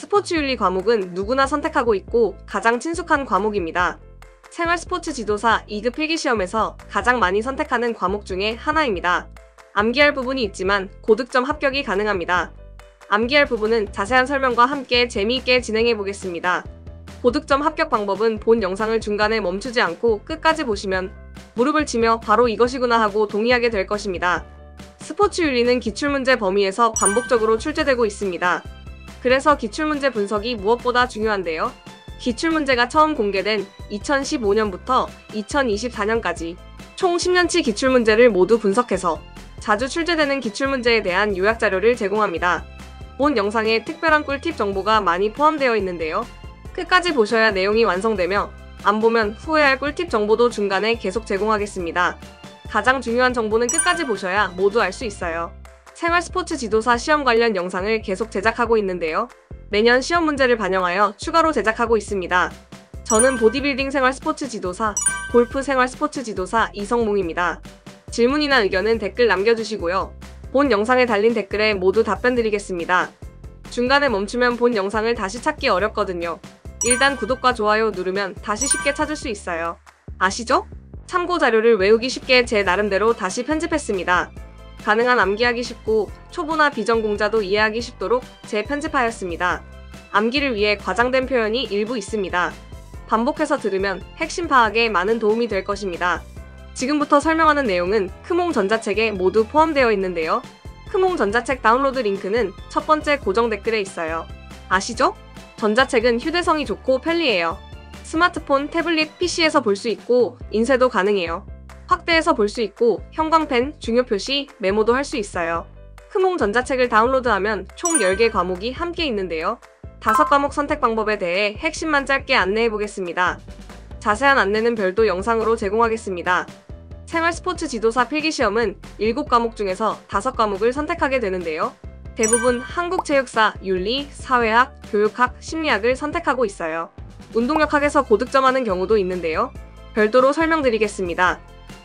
스포츠윤리 과목은 누구나 선택하고 있고 가장 친숙한 과목입니다. 생활 스포츠 지도사 2급 필기시험에서 가장 많이 선택하는 과목 중에 하나입니다. 암기할 부분이 있지만 고득점 합격이 가능합니다. 암기할 부분은 자세한 설명과 함께 재미있게 진행해 보겠습니다. 고득점 합격 방법은 본 영상을 중간에 멈추지 않고 끝까지 보시면 무릎을 치며 바로 이것이구나 하고 동의하게 될 것입니다. 스포츠 윤리는 기출문제 범위에서 반복적으로 출제되고 있습니다. 그래서 기출문제 분석이 무엇보다 중요한데요. 기출문제가 처음 공개된 2015년부터 2024년까지 총 10년치 기출문제를 모두 분석해서 자주 출제되는 기출문제에 대한 요약자료를 제공합니다. 본 영상에 특별한 꿀팁 정보가 많이 포함되어 있는데요. 끝까지 보셔야 내용이 완성되며 안 보면 후회할 꿀팁 정보도 중간에 계속 제공하겠습니다. 가장 중요한 정보는 끝까지 보셔야 모두 알 수 있어요. 생활 스포츠 지도사 시험 관련 영상을 계속 제작하고 있는데요. 매년 시험 문제를 반영하여 추가로 제작하고 있습니다. 저는 보디빌딩 생활 스포츠 지도사, 골프 생활 스포츠 지도사 이성몽입니다. 질문이나 의견은 댓글 남겨주시고요. 본 영상에 달린 댓글에 모두 답변 드리겠습니다. 중간에 멈추면 본 영상을 다시 찾기 어렵거든요. 일단 구독과 좋아요 누르면 다시 쉽게 찾을 수 있어요. 아시죠? 참고 자료를 외우기 쉽게 제 나름대로 다시 편집했습니다. 가능한 암기하기 쉽고 초보나 비전공자도 이해하기 쉽도록 재편집하였습니다. 암기를 위해 과장된 표현이 일부 있습니다. 반복해서 들으면 핵심 파악에 많은 도움이 될 것입니다. 지금부터 설명하는 내용은 크몽 전자책에 모두 포함되어 있는데요. 크몽 전자책 다운로드 링크는 첫 번째 고정 댓글에 있어요. 아시죠? 전자책은 휴대성이 좋고 편리해요. 스마트폰, 태블릿, PC에서 볼 수 있고 인쇄도 가능해요. 확대해서 볼 수 있고 형광펜, 중요 표시, 메모도 할 수 있어요. 크몽 전자책을 다운로드하면 총 10개 과목이 함께 있는데요. 5과목 선택 방법에 대해 핵심만 짧게 안내해 보겠습니다. 자세한 안내는 별도 영상으로 제공하겠습니다. 생활 스포츠 지도사 필기시험은 7과목 중에서 5과목을 선택하게 되는데요. 대부분 한국체육사, 윤리, 사회학, 교육학, 심리학을 선택하고 있어요. 운동역학에서 고득점하는 경우도 있는데요. 별도로 설명드리겠습니다.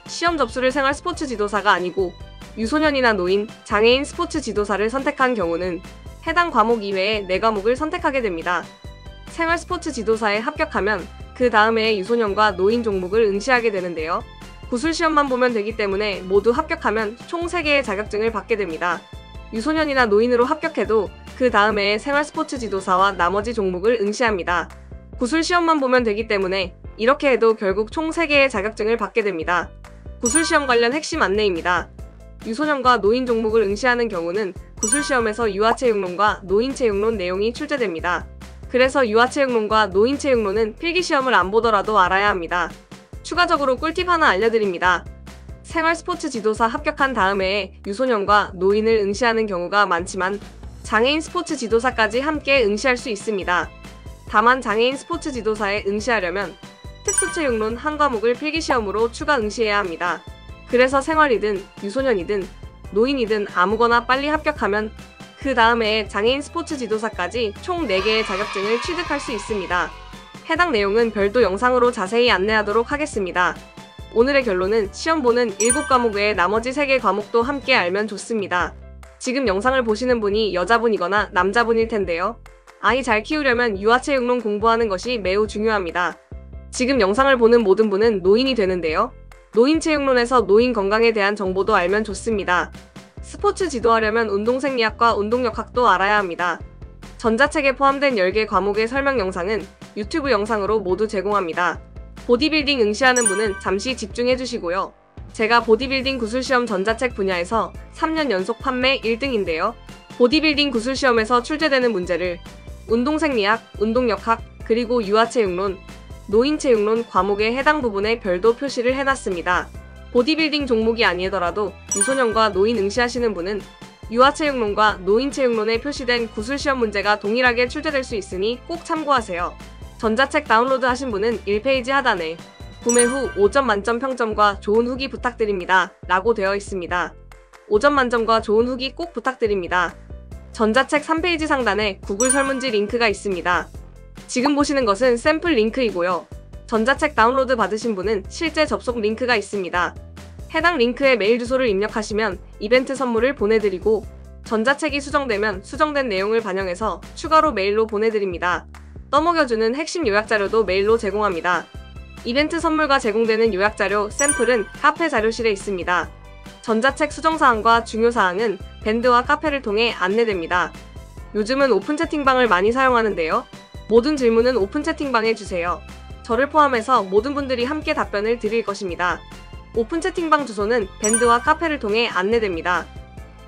시험 접수를 생활 스포츠 지도사가 아니고 유소년이나 노인, 장애인 스포츠 지도사를 선택한 경우는 해당 과목 이외에 4과목을 선택하게 됩니다. 생활 스포츠 지도사에 합격하면 그 다음 해에 유소년과 노인 종목을 응시하게 되는데요. 구술시험만 보면 되기 때문에 모두 합격하면 총 3개의 자격증을 받게 됩니다. 유소년이나 노인으로 합격해도 그 다음 해에 생활 스포츠 지도사와 나머지 종목을 응시합니다. 구술시험만 보면 되기 때문에 이렇게 해도 결국 총 3개의 자격증을 받게 됩니다. 구술시험 관련 핵심 안내입니다. 유소년과 노인 종목을 응시하는 경우는 구술시험에서 유아체육론과 노인체육론 내용이 출제됩니다. 그래서 유아체육론과 노인체육론은 필기시험을 안 보더라도 알아야 합니다. 추가적으로 꿀팁 하나 알려드립니다. 생활 스포츠 지도사 합격한 다음 해에 유소년과 노인을 응시하는 경우가 많지만 장애인 스포츠 지도사까지 함께 응시할 수 있습니다. 다만 장애인 스포츠 지도사에 응시하려면 특수체육론 한 과목을 필기시험으로 추가 응시해야 합니다. 그래서 생활이든 유소년이든 노인이든 아무거나 빨리 합격하면 그 다음 해에 장애인 스포츠 지도사까지 총 4개의 자격증을 취득할 수 있습니다. 해당 내용은 별도 영상으로 자세히 안내하도록 하겠습니다. 오늘의 결론은 시험 보는 7과목 외에 나머지 3개 과목도 함께 알면 좋습니다. 지금 영상을 보시는 분이 여자분이거나 남자분일 텐데요. 아이 잘 키우려면 유아체육론 공부하는 것이 매우 중요합니다. 지금 영상을 보는 모든 분은 노인이 되는데요. 노인체육론에서 노인 건강에 대한 정보도 알면 좋습니다. 스포츠 지도하려면 운동생리학과 운동역학도 알아야 합니다. 전자책에 포함된 10개 과목의 설명 영상은 유튜브 영상으로 모두 제공합니다. 보디빌딩 응시하는 분은 잠시 집중해 주시고요. 제가 보디빌딩 구술시험 전자책 분야에서 3년 연속 판매 1등인데요. 보디빌딩 구술시험에서 출제되는 문제를 운동생리학, 운동역학, 그리고 유아체육론, 노인체육론 과목의 해당 부분에 별도 표시를 해놨습니다. 보디빌딩 종목이 아니더라도 유소년과 노인 응시하시는 분은 유아체육론과 노인체육론에 표시된 구술시험 문제가 동일하게 출제될 수 있으니 꼭 참고하세요. 전자책 다운로드 하신 분은 1페이지 하단에 구매 후 5점 만점 평점과 좋은 후기 부탁드립니다 라고 되어 있습니다. 5점 만점과 좋은 후기 꼭 부탁드립니다. 전자책 3페이지 상단에 구글 설문지 링크가 있습니다. 지금 보시는 것은 샘플 링크이고요. 전자책 다운로드 받으신 분은 실제 접속 링크가 있습니다. 해당 링크에 메일 주소를 입력하시면 이벤트 선물을 보내드리고 전자책이 수정되면 수정된 내용을 반영해서 추가로 메일로 보내드립니다. 떠먹여주는 핵심 요약자료도 메일로 제공합니다. 이벤트 선물과 제공되는 요약자료, 샘플은 카페 자료실에 있습니다. 전자책 수정사항과 중요사항은 밴드와 카페를 통해 안내됩니다. 요즘은 오픈 채팅방을 많이 사용하는데요. 모든 질문은 오픈 채팅방에 주세요. 저를 포함해서 모든 분들이 함께 답변을 드릴 것입니다. 오픈 채팅방 주소는 밴드와 카페를 통해 안내됩니다.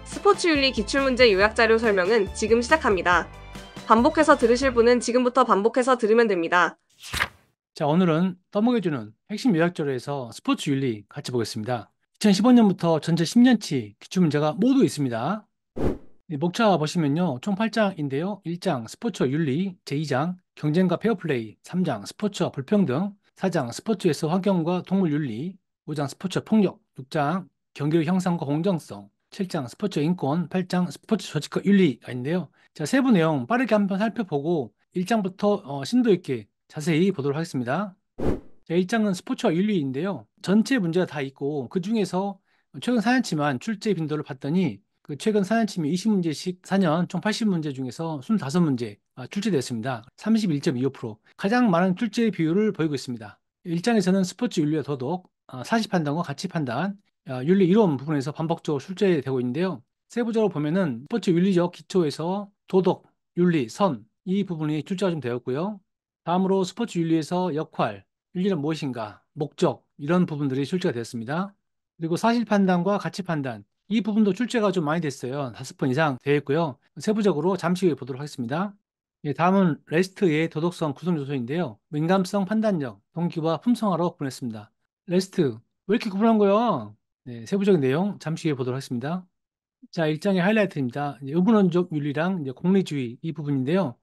스포츠 윤리 기출문제 요약자료 설명은 지금 시작합니다. 반복해서 들으실 분은 지금부터 반복해서 들으면 됩니다. 자, 오늘은 떠먹여주는 핵심 요약자료에서 스포츠 윤리 같이 보겠습니다. 2015년부터 전체 10년치 기출문제가 모두 있습니다. 목차 보시면요, 총 8장인데요. 1장 스포츠와 윤리, 제2장 경쟁과 페어플레이, 3장 스포츠와 불평등, 4장 스포츠에서 환경과 동물 윤리, 5장 스포츠와 폭력, 6장 경기력 향상과 공정성, 7장 스포츠 인권, 8장 스포츠 조직과 윤리가 있는데요. 자, 세부 내용 빠르게 한번 살펴보고 1장부터 심도 있게 자세히 보도록 하겠습니다. 자, 1장은 스포츠와 윤리인데요. 전체 문제가 다 있고 그 중에서 최근 4년치만 출제 빈도를 봤더니 그 최근 4년치면 20문제씩 4년 총 80문제 중에서 25문제 출제되었습니다. 31.25%. 가장 많은 출제 비율을 보이고 있습니다. 1장에서는 스포츠 윤리와 도덕, 사실 판단과 가치 판단, 윤리 이론 부분에서 반복적으로 출제되고 있는데요. 세부적으로 보면은 스포츠 윤리적 기초에서 도덕, 윤리, 선, 이 부분이 출제가 좀 되었고요. 다음으로 스포츠 윤리에서 역할, 윤리는 무엇인가, 목적, 이런 부분들이 출제가 되었습니다. 그리고 사실 판단과 가치 판단, 이 부분도 출제가 좀 많이 됐어요. 5번 이상 되어 있고요. 세부적으로 잠시 후에 보도록 하겠습니다. 예, 다음은 레스트의 도덕성 구성 요소인데요. 민감성, 판단력, 동기와 품성화로 구분했습니다. 레스트, 왜 이렇게 구분한 거예요? 네, 세부적인 내용 잠시 후에 보도록 하겠습니다. 자, 1장의 하이라이트입니다. 이제 의문론적 윤리랑 이제 공리주의 이 부분인데요.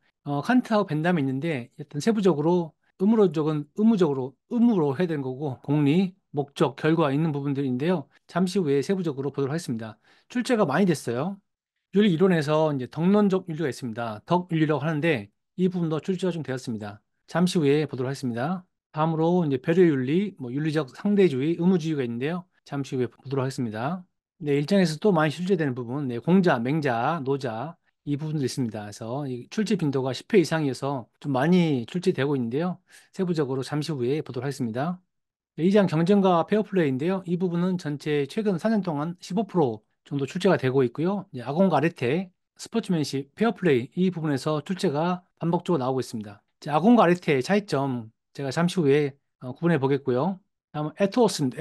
칸트하고 벤담이 있는데 일단 세부적으로 의무론적은 의무로 해야 되는 거고 공리, 목적, 결과 있는 부분들인데요. 잠시 후에 세부적으로 보도록 하겠습니다. 출제가 많이 됐어요. 윤리 이론에서 이제 덕론적 윤리가 있습니다. 덕윤리라고 하는데 이 부분도 출제가 좀 되었습니다. 잠시 후에 보도록 하겠습니다. 다음으로 이제 배려윤리, 윤리적 상대주의, 의무주의가 있는데요. 잠시 후에 보도록 하겠습니다. 네, 일장에서 또 많이 출제되는 부분, 네, 공자, 맹자, 노자 이 부분도 있습니다. 그래서 이 출제 빈도가 10회 이상이어서 좀 많이 출제되고 있는데요. 세부적으로 잠시 후에 보도록 하겠습니다. 네, 2장 경쟁과 페어플레이인데요. 이 부분은 전체 최근 4년 동안 15% 정도 출제가 되고 있고요. 이제 아공과 아르테, 스포츠맨십, 페어플레이 이 부분에서 출제가 반복적으로 나오고 있습니다. 이제 아공과 아르테의 차이점 제가 잠시 후에 구분해 보겠고요. 다음은 에토스입니다.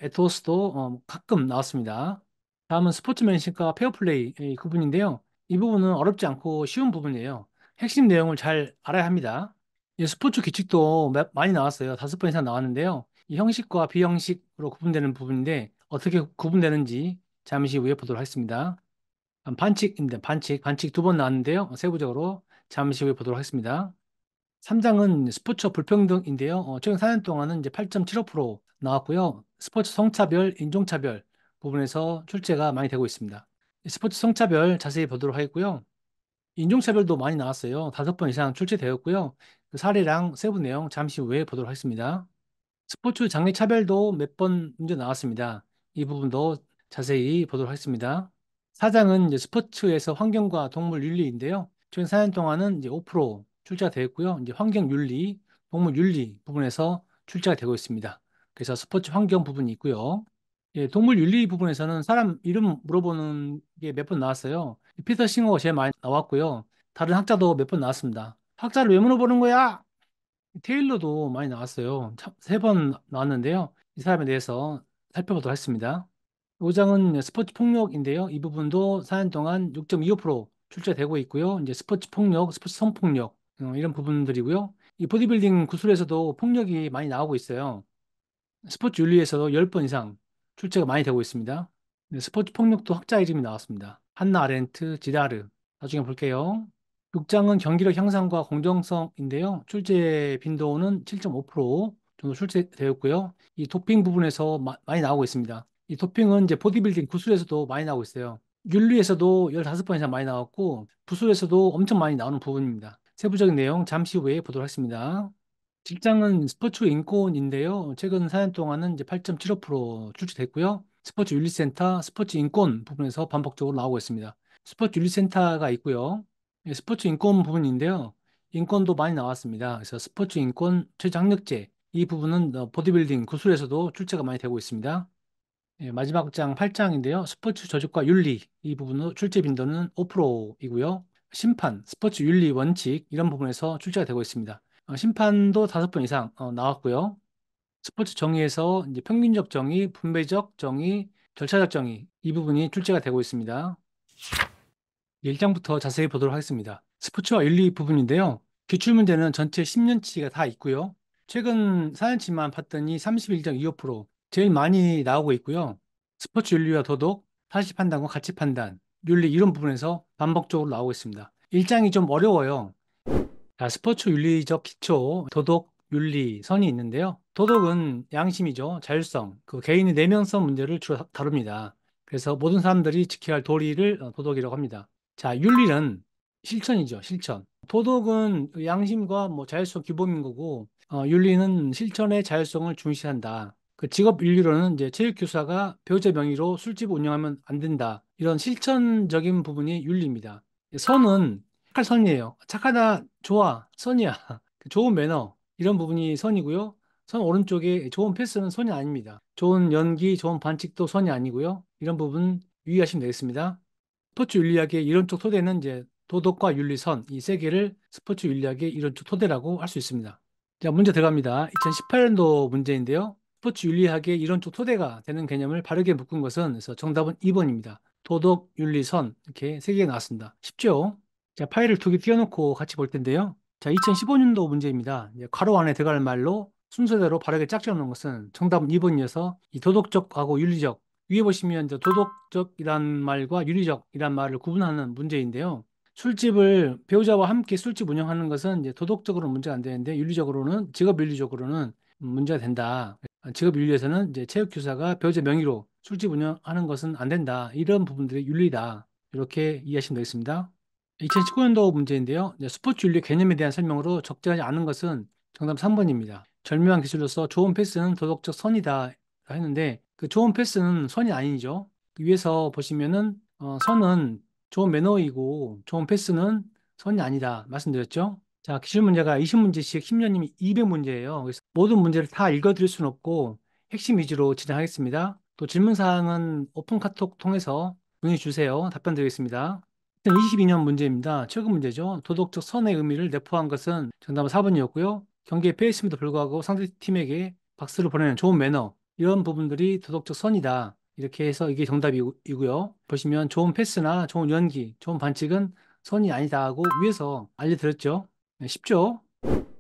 에토스도 가끔 나왔습니다. 다음은 스포츠맨십과 페어플레이 이 구분인데요. 이 부분은 어렵지 않고 쉬운 부분이에요. 핵심 내용을 잘 알아야 합니다. 이 스포츠 규칙도 많이 나왔어요. 5번 이상 나왔는데요. 이 형식과 비형식으로 구분되는 부분인데 어떻게 구분되는지 잠시 후에 보도록 하겠습니다. 반칙입니다. 반칙 2번 나왔는데요. 세부적으로 잠시 후에 보도록 하겠습니다. 3장은 스포츠 불평등인데요. 최근 4년 동안은 이제 8.75% 나왔고요. 스포츠 성차별, 인종차별 부분에서 출제가 많이 되고 있습니다. 스포츠 성차별 자세히 보도록 하겠고요. 인종차별도 많이 나왔어요. 5번 이상 출제되었고요. 그 사례랑 세부 내용 잠시 후에 보도록 하겠습니다. 스포츠 장래 차별도 몇 번 문제 나왔습니다. 이 부분도 자세히 보도록 하겠습니다. 4장은 이제 스포츠에서 환경과 동물 윤리인데요. 최근 4년 동안은 이제 5% 출제가 되었고요. 이제 환경 윤리, 동물 윤리 부분에서 출제가 되고 있습니다. 그래서 스포츠 환경 부분이 있고요. 예, 동물 윤리 부분에서는 사람 이름 물어보는 게 몇 번 나왔어요. 피터 싱어가 제일 많이 나왔고요. 다른 학자도 몇 번 나왔습니다. 학자를 왜 물어보는 거야? 테일러도 많이 나왔어요. 3번 나왔는데요. 이 사람에 대해서 살펴보도록 하겠습니다. 5장은 스포츠 폭력인데요. 이 부분도 4년 동안 6.25% 출제되고 있고요. 이제 스포츠 폭력, 스포츠 성폭력 이런 부분들이고요. 이 보디빌딩 구술에서도 폭력이 많이 나오고 있어요. 스포츠 윤리에서도 10번 이상 출제가 많이 되고 있습니다. 네, 스포츠 폭력도 학자 이름이 나왔습니다. 한나 아렌트, 지다르. 나중에 볼게요. 6장은 경기력 향상과 공정성인데요. 출제 빈도는 7.5% 정도 출제되었고요. 이 도핑 부분에서 많이 나오고 있습니다. 이 도핑은 이제 보디빌딩 구술에서도 많이 나오고 있어요. 윤리에서도 15번 이상 많이 나왔고 부술에서도 엄청 많이 나오는 부분입니다. 세부적인 내용 잠시 후에 보도록 하겠습니다. 직장은 스포츠 인권인데요. 최근 4년 동안은 이제 8.75% 출시됐고요. 스포츠 윤리센터, 스포츠 인권 부분에서 반복적으로 나오고 있습니다. 스포츠 윤리센터가 있고요. 예, 스포츠 인권 부분인데요. 인권도 많이 나왔습니다. 그래서 스포츠 인권 최저학력제 이 부분은 보디빌딩 구술에서도 출제가 많이 되고 있습니다. 예, 마지막 장 8장인데요. 스포츠 조직과 윤리 이 부분은 출제 빈도는 5%이고요. 심판, 스포츠 윤리 원칙 이런 부분에서 출제가 되고 있습니다. 심판도 5번 이상 나왔고요. 스포츠 정의에서 이제 평균적 정의, 분배적 정의, 절차적 정의 이 부분이 출제가 되고 있습니다. 1장부터 자세히 보도록 하겠습니다. 스포츠와 윤리 부분인데요. 기출문제는 전체 10년치가 다 있고요. 최근 4년치만 봤더니 31.25% 제일 많이 나오고 있고요. 스포츠 윤리와 도덕, 사실 판단과 가치 판단, 윤리 이런 부분에서 반복적으로 나오고 있습니다. 1장이 좀 어려워요. 자, 스포츠 윤리적 기초, 도덕, 윤리, 선이 있는데요. 도덕은 양심이죠. 자율성, 그 개인의 내면성 문제를 주로 다룹니다. 그래서 모든 사람들이 지켜야 할 도리를 도덕이라고 합니다. 자, 윤리는 실천이죠. 실천. 도덕은 양심과 뭐 자율성 기본인 거고, 윤리는 실천의 자율성을 중시한다. 그 직업 윤리로는 이제 체육교사가 배우자 명의로 술집 운영하면 안 된다. 이런 실천적인 부분이 윤리입니다. 선은 착할 선이에요. 착하다, 좋아, 선이야. 좋은 매너, 이런 부분이 선이고요. 선 오른쪽에 좋은 패스는 선이 아닙니다. 좋은 연기, 좋은 반칙도 선이 아니고요. 이런 부분 유의하시면 되겠습니다. 스포츠 윤리학의 이론적 토대는 이제 도덕과 윤리선, 이 세 개를 스포츠 윤리학의 이론적 토대라고 할 수 있습니다. 자, 문제 들어갑니다. 2018년도 문제인데요. 스포츠 윤리학의 이론적 토대가 되는 개념을 바르게 묶은 것은, 그래서 정답은 2번입니다. 도덕, 윤리, 선 이렇게 세 개가 나왔습니다. 쉽죠? 자, 파일을 두 개 띄워놓고 같이 볼 텐데요. 자, 2015년도 문제입니다. 이제 괄호 안에 들어갈 말로 순서대로 바르게 짝지어 놓은 것은 정답은 2번이어서 이 도덕적하고 윤리적, 위에 보시면 이제 도덕적이란 말과 윤리적이란 말을 구분하는 문제인데요. 술집을 배우자와 함께 술집 운영하는 것은 이제 도덕적으로는 문제가 안 되는데 윤리적으로는 직업 윤리적으로는 문제가 된다. 직업 윤리에서는 이제 체육교사가 배우자 명의로 술집 운영하는 것은 안 된다. 이런 부분들이 윤리다. 이렇게 이해하시면 되겠습니다. 2019년도 문제인데요. 이제 스포츠 윤리 개념에 대한 설명으로 적절하지 않은 것은 정답 3번입니다. 절묘한 기술로서 좋은 패스는 도덕적 선이다 했는데 그 좋은 패스는 선이 아니죠. 위에서 보시면은 선은 좋은 매너이고 좋은 패스는 선이 아니다 말씀드렸죠. 자, 기출 문제가 20문제씩 10년이면 200문제예요. 그래서 모든 문제를 다 읽어드릴 수는 없고 핵심 위주로 진행하겠습니다. 또 질문 사항은 오픈 카톡 통해서 문의 주세요. 답변 드리겠습니다. 2022년 문제입니다. 최근 문제죠. 도덕적 선의 의미를 내포한 것은 정답은 4번이었고요. 경기에 패했음에도 불구하고 상대팀에게 박수를 보내는 좋은 매너, 이런 부분들이 도덕적 선이다. 이렇게 해서 이게 정답이고요. 보시면 좋은 패스나 좋은 연기, 좋은 반칙은 선이 아니다 하고 위에서 알려드렸죠. 네, 쉽죠?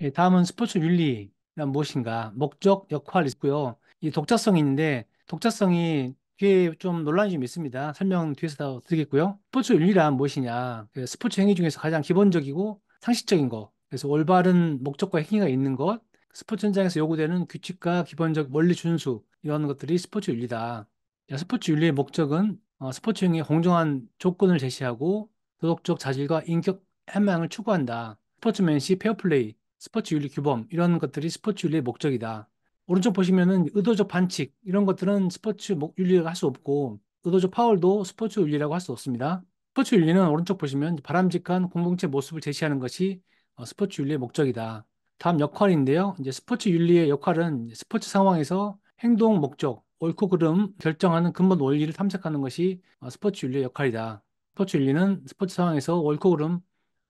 예, 다음은 스포츠 윤리란 무엇인가? 목적, 역할 있고요. 이 독자성이 있는데 독자성이 꽤 좀 논란이 좀 있습니다. 설명 뒤에서 더 드리겠고요. 스포츠 윤리란 무엇이냐? 그 스포츠 행위 중에서 가장 기본적이고 상식적인 것. 그래서 올바른 목적과 행위가 있는 것. 스포츠 현장에서 요구되는 규칙과 기본적 원리 준수. 이런 것들이 스포츠 윤리다. 자, 스포츠 윤리의 목적은 스포츠 행위에 공정한 조건을 제시하고 도덕적 자질과 인격 함양을 추구한다. 스포츠맨십, 페어플레이, 스포츠 윤리 규범 이런 것들이 스포츠 윤리의 목적이다. 오른쪽 보시면은 의도적 반칙 이런 것들은 스포츠 윤리라고 할 수 없고 의도적 파울도 스포츠 윤리라고 할 수 없습니다. 스포츠 윤리는 오른쪽 보시면 바람직한 공동체 모습을 제시하는 것이 스포츠 윤리의 목적이다. 다음 역할인데요. 이제 스포츠 윤리의 역할은 스포츠 상황에서 행동 목적, 옳고 그름 결정하는 근본 원리를 탐색하는 것이 스포츠 윤리의 역할이다. 스포츠 윤리는 스포츠 상황에서 옳고 그름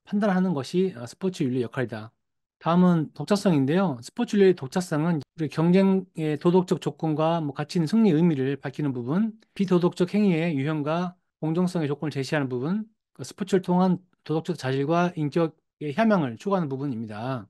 판단하는 것이 스포츠 윤리의 역할이다. 다음은 독자성인데요. 스포츠의 독자성은 우리 경쟁의 도덕적 조건과 뭐 가치 있는 승리의 의미를 밝히는 부분, 비도덕적 행위의 유형과 공정성의 조건을 제시하는 부분, 그 스포츠를 통한 도덕적 자질과 인격의 향망을 추구하는 부분입니다.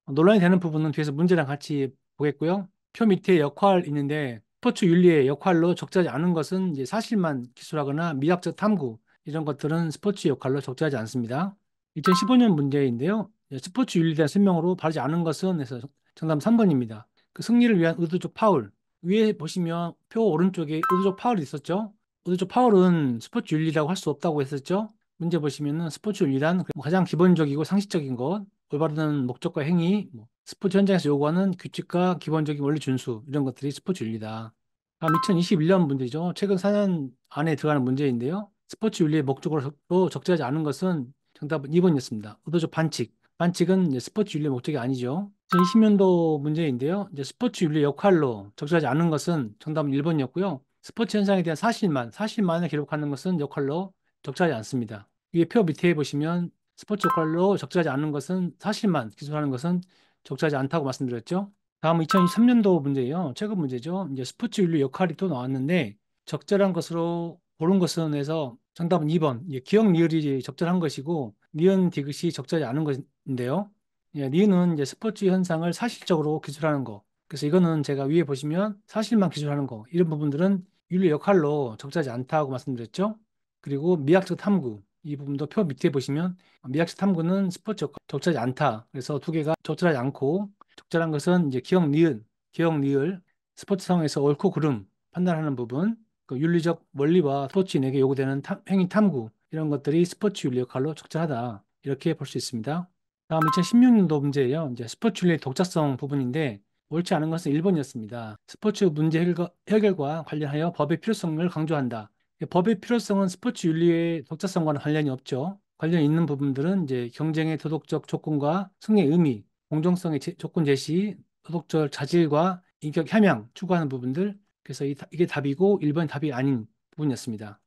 논란이 되는 부분은 뒤에서 문제랑 같이 보겠고요. 표 밑에 역할 있는데 스포츠 윤리의 역할로 적절하지 않은 것은 이제 사실만 기술하거나 미학적 탐구 이런 것들은 스포츠 역할로 적절하지 않습니다. 2015년 문제인데요. 스포츠 윤리에 대한 설명으로 바르지 않은 것은 해서 정답 3번입니다. 그 승리를 위한 의도적 파울. 위에 보시면 표 오른쪽에 의도적 파울이 있었죠. 의도적 파울은 스포츠 윤리라고 할 수 없다고 했었죠. 문제 보시면은 스포츠 윤리란 가장 기본적이고 상식적인 것, 올바른 목적과 행위, 스포츠 현장에서 요구하는 규칙과 기본적인 원리 준수 이런 것들이 스포츠 윤리다. 다음 2021년 문제죠. 최근 4년 안에 들어가는 문제인데요. 스포츠 윤리의 목적으로 적절하지 않은 것은 정답은 2번이었습니다. 의도적 반칙. 반칙은 이제 스포츠 윤리의 목적이 아니죠. 2020년도 문제인데요. 이제 스포츠 윤리 역할로 적절하지 않은 것은 정답은 1번이었고요. 스포츠 현상에 대한 사실만을 기록하는 것은 역할로 적절하지 않습니다. 위에 표 밑에 보시면 스포츠 역할로 적절하지 않은 것은 사실만 기술하는 것은 적절하지 않다고 말씀드렸죠. 다음은 2023년도 문제예요. 최근 문제죠. 이제 스포츠 윤리 역할이 또 나왔는데 적절한 것으로 고른 것은 해서 정답은 2번. 예, 기억 니을이 적절한 것이고 니은 디귿이 적절하지 않은 것인데요. 예, 니은은 이제 스포츠 현상을 사실적으로 기술하는 거. 그래서 이거는 제가 위에 보시면 사실만 기술하는 거. 이런 부분들은 윤리 역할로 적절하지 않다고 말씀드렸죠. 그리고 미학적 탐구. 이 부분도 표 밑에 보시면 미학적 탐구는 스포츠 역할 적절하지 않다. 그래서 두 개가 적절하지 않고 적절한 것은 이제 기억 니을, 스포츠 상황에서 옳고 그름 판단하는 부분, 그 윤리적 원리와 스포츠인에게 요구되는 행위 탐구 이런 것들이 스포츠 윤리 역할로 적절하다. 이렇게 볼 수 있습니다. 다음 2016년도 문제예요. 이제 스포츠 윤리의 독자성 부분인데 옳지 않은 것은 1번이었습니다. 스포츠 문제 해결과 관련하여 법의 필요성을 강조한다. 법의 필요성은 스포츠 윤리의 독자성과는 관련이 없죠. 관련 있는 부분들은 이제 경쟁의 도덕적 조건과 승리의 의미, 공정성의 조건 제시, 도덕적 자질과 인격 함양 추구하는 부분들. 그래서 이게 답이고 1번이 답이 아닌 부분이었습니다.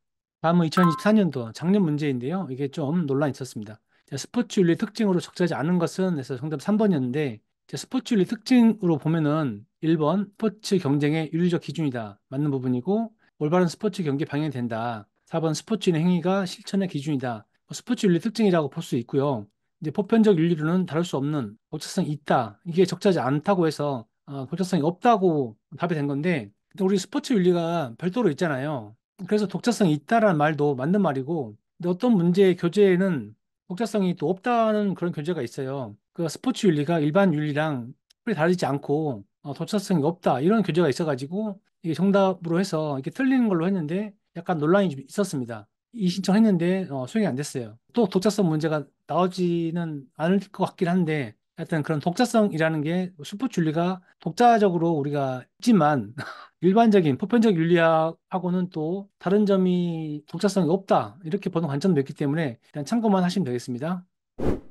다음은 2024년도 작년 문제인데요. 이게 좀 논란이 있었습니다. 자, 스포츠 윤리 특징으로 적절하지 않은 것은 해서 정답 3번이었는데 스포츠 윤리 특징으로 보면은 1번 스포츠 경쟁의 윤리적 기준이다. 맞는 부분이고 올바른 스포츠 경기 방향이 된다. 4번 스포츠인의 행위가 실천의 기준이다. 스포츠 윤리 특징이라고 볼 수 있고요. 이제 보편적 윤리로는 다룰 수 없는 독자성이 있다. 이게 적절하지 않다고 해서 독자성이 없다고 답이 된 건데 근데 우리 스포츠 윤리가 별도로 있잖아요. 그래서 독자성이 있다라는 말도 맞는 말이고 근데 어떤 문제의 교재에는 독자성이 또 없다는 그런 교재가 있어요. 그 스포츠 윤리가 일반 윤리랑 특별히 다르지 않고 독자성이 없다 이런 교재가 있어가지고 이게 정답으로 해서 이렇게 틀리는 걸로 했는데 약간 논란이 좀 있었습니다. 이 신청했는데 수행이 안 됐어요. 또 독자성 문제가 나오지는 않을 것 같긴 한데 하여튼 그런 독자성이라는 게 스포츠 윤리가 독자적으로 우리가 있지만 일반적인 보편적 윤리학하고는 또 다른 점이 독자성이 없다 이렇게 보는 관점도 있기 때문에 일단 참고만 하시면 되겠습니다.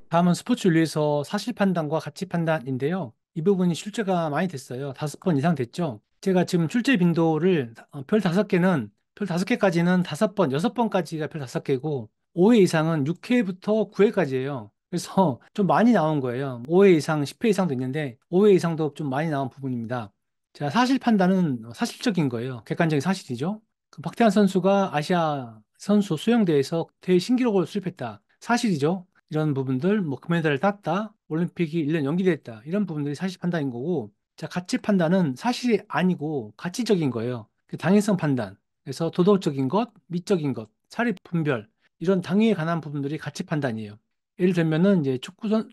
다음은 스포츠 윤리에서 사실 판단과 가치 판단인데요. 이 부분이 출제가 많이 됐어요. 5번 이상 됐죠. 제가 지금 출제 빈도를 별 5개는 별 5개까지는 5번, 6번까지가 별 5개고 5회 이상은 6회부터 9회까지예요. 그래서 좀 많이 나온 거예요. 5회 이상, 10회 이상도 있는데 5회 이상도 좀 많이 나온 부분입니다. 자, 사실 판단은 사실적인 거예요. 객관적인 사실이죠. 그 박태환 선수가 아시아 선수 수영대회에서 대회 신기록을 수립했다. 사실이죠. 이런 부분들, 뭐 금메달을 땄다, 올림픽이 1년 연기됐다, 이런 부분들이 사실 판단인 거고, 자, 가치 판단은 사실이 아니고 가치적인 거예요. 그 당위성 판단. 그래서 도덕적인 것, 미적인 것, 사리 분별, 이런 당위에 관한 부분들이 가치 판단이에요. 예를 들면은 이제